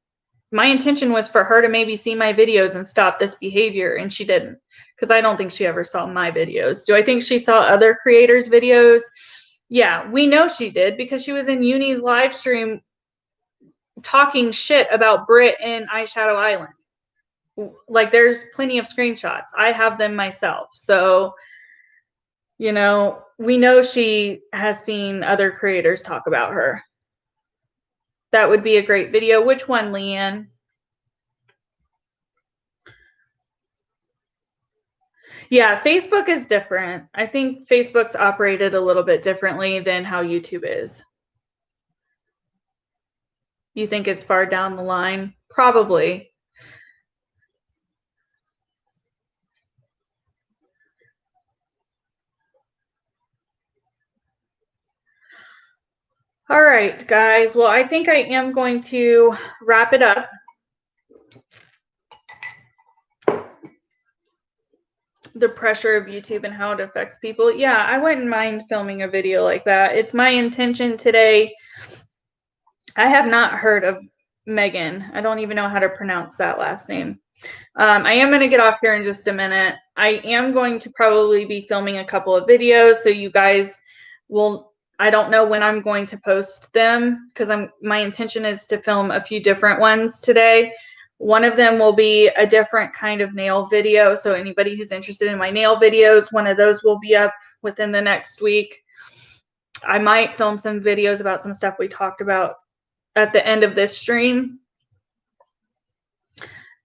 my intention was for her to maybe see my videos and stop this behavior, and she didn't, because I don't think she ever saw my videos. Do I think she saw other creators' videos? Yeah, we know she did, because she was in Uni's live stream talking shit about Brit in Eyeshadow Island. Like, there's plenty of screenshots. I have them myself. So, we know she has seen other creators talk about her. That would be a great video. Which one, Leanne? Yeah, Facebook is different. I think Facebook's operated a little bit differently than how YouTube is. You think it's far down the line? Probably. All right, guys. Well, I think I am going to wrap it up. The pressure of YouTube and how it affects people. Yeah, I wouldn't mind filming a video like that. It's my intention today. I have not heard of Megan. I don't even know how to pronounce that last name. I am going to get off here in just a minute. I am going to probably be filming a couple of videos, so you guys will, I don't know when I'm going to post them, because my intention is to film a few different ones today. One of them will be a different kind of nail video, so anybody who's interested in my nail videos, one of those will be up within the next week. I might film some videos about some stuff we talked about at the end of this stream.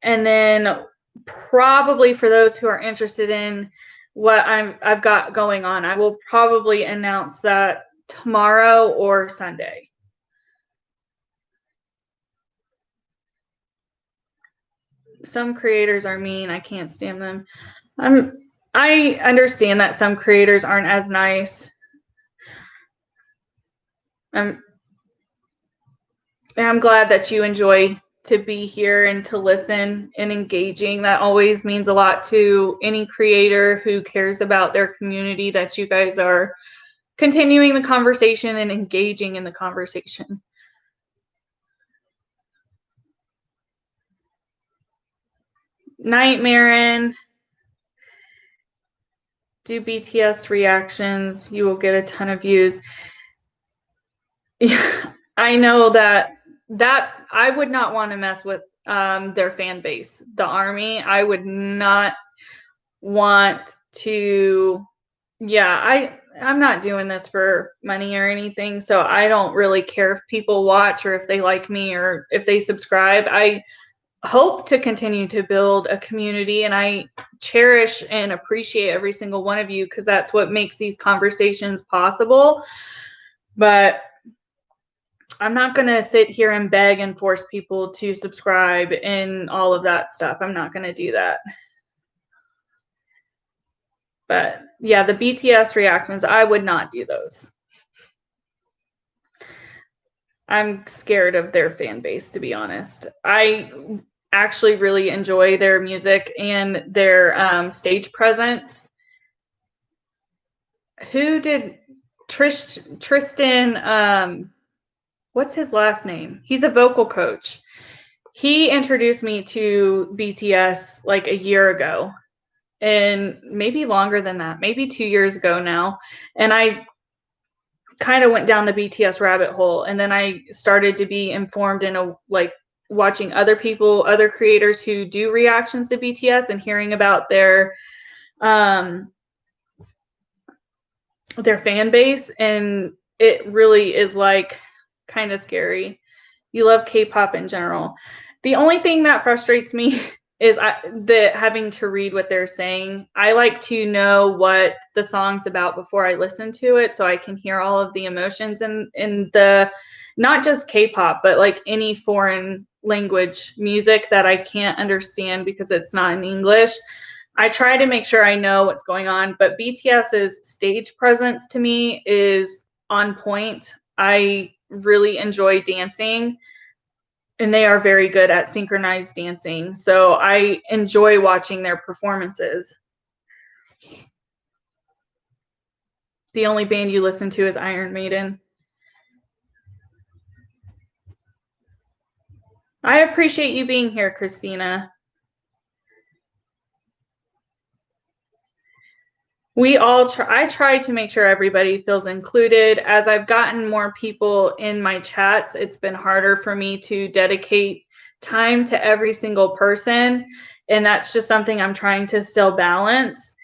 And then probably for those who are interested in what I've got going on, I will probably announce that tomorrow or Sunday. some creators are mean. I can't stand them. I understand that some creators aren't as nice. I'm glad that you enjoy to be here and to listen and engaging. That always means a lot to any creator who cares about their community, that you guys are continuing the conversation and engaging in the conversation. Nightmare, do BTS reactions. You will get a ton of views. Yeah, I know that I would not want to mess with their fan base, the ARMY. I would not want to. Yeah, I'm not doing this for money or anything, so I don't really care if people watch or if they like me or if they subscribe. I hope to continue to build a community, and I cherish and appreciate every single one of you, because that's what makes these conversations possible. But I'm not going to sit here and beg and force people to subscribe and all of that stuff. I'm not going to do that. But yeah, the BTS reactions, I would not do those. I'm scared of their fan base, to be honest. I actually really enjoy their music and their stage presence. Who did Tristan? What's his last name? He's a vocal coach. He introduced me to BTS like a year ago, and maybe longer than that, maybe 2 years ago now. And I kind of went down the BTS rabbit hole, and then I started to be informed in watching other people, other creators who do reactions to BTS, and hearing about their fan base, and it really is like kind of scary. You love K-pop in general. The only thing that frustrates me is having to read what they're saying. I like to know what the song's about before I listen to it, so I can hear all of the emotions in the, not just K-pop, but like any foreign language music that I can't understand because it's not in English. I try to make sure I know what's going on, but BTS's stage presence to me is on point. I really enjoy dancing, and they are very good at synchronized dancing. So I enjoy watching their performances. The only band you listen to is Iron Maiden. I appreciate you being here, Christina. I try to make sure everybody feels included. As I've gotten more people in my chats, it's been harder for me to dedicate time to every single person. And that's just something I'm trying to still balance.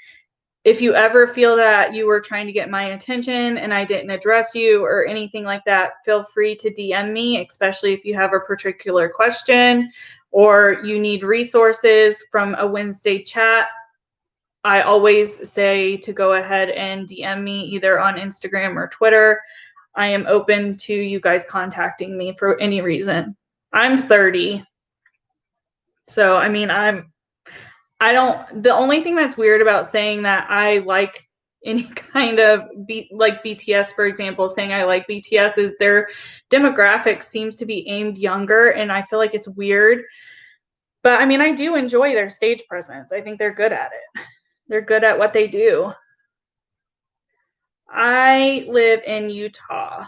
If you ever feel that you were trying to get my attention and I didn't address you or anything like that, feel free to DM me, especially if you have a particular question or you need resources from a Wednesday chat. I always say to go ahead and DM me either on Instagram or Twitter. I am open to you guys contacting me for any reason. I'm 30. So, I mean, the only thing that's weird about saying that I like any kind of like BTS, for example, saying I like BTS is their demographic seems to be aimed younger. And I feel like it's weird. But I mean, I do enjoy their stage presence. I think they're good at it. They're good at what they do. I live in Utah.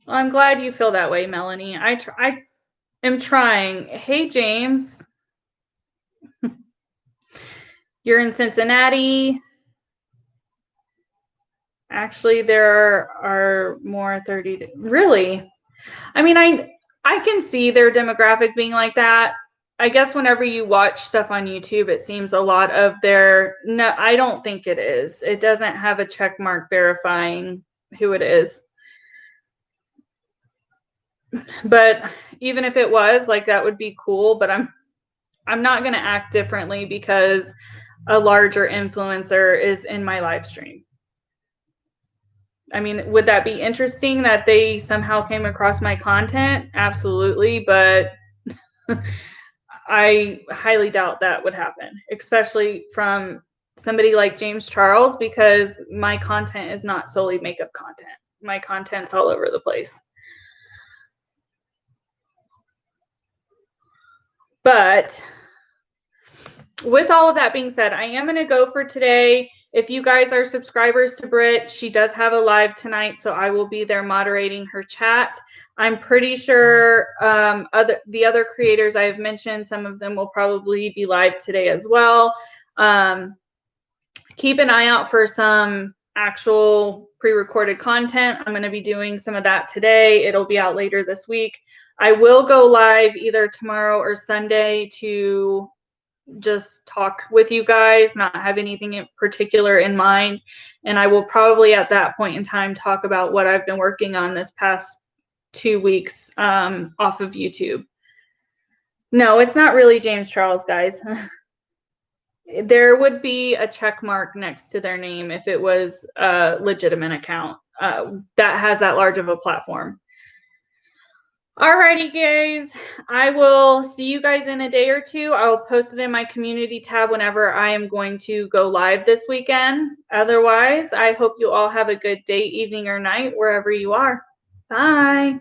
Well, I'm glad you feel that way, Melanie. I am trying. Hey, James. You're in Cincinnati. Actually, there are more 30. Really? I mean, I can see their demographic being like that. I guess whenever you watch stuff on YouTube, it seems a lot of no, I don't think it is. It doesn't have a check mark verifying who it is. But even if it was, like, that would be cool, but I'm not going to act differently because a larger influencer is in my live stream. I mean, would that be interesting that they somehow came across my content? Absolutely, but I highly doubt that would happen, especially from somebody like James Charles, because my content is not solely makeup content. My content's all over the place. But with all of that being said, I am going to go for today. If you guys are subscribers to Britt, she does have a live tonight, so I will be there moderating her chat. I'm pretty sure the other creators I have mentioned, some of them will probably be live today as well. Keep an eye out for some actual pre-recorded content. I'm going to be doing some of that today. It'll be out later this week. I will go live either tomorrow or Sunday to just talk with you guys, not have anything in particular in mind. And I will probably at that point in time talk about what I've been working on this past 2 weeks off of YouTube. No, it's not really James Charles, guys. There would be a check mark next to their name if it was a legitimate account that has that large of a platform. Alrighty, guys. I will see you guys in a day or two. I will post it in my community tab whenever I am going to go live this weekend. Otherwise, I hope you all have a good day, evening, or night, wherever you are. Bye.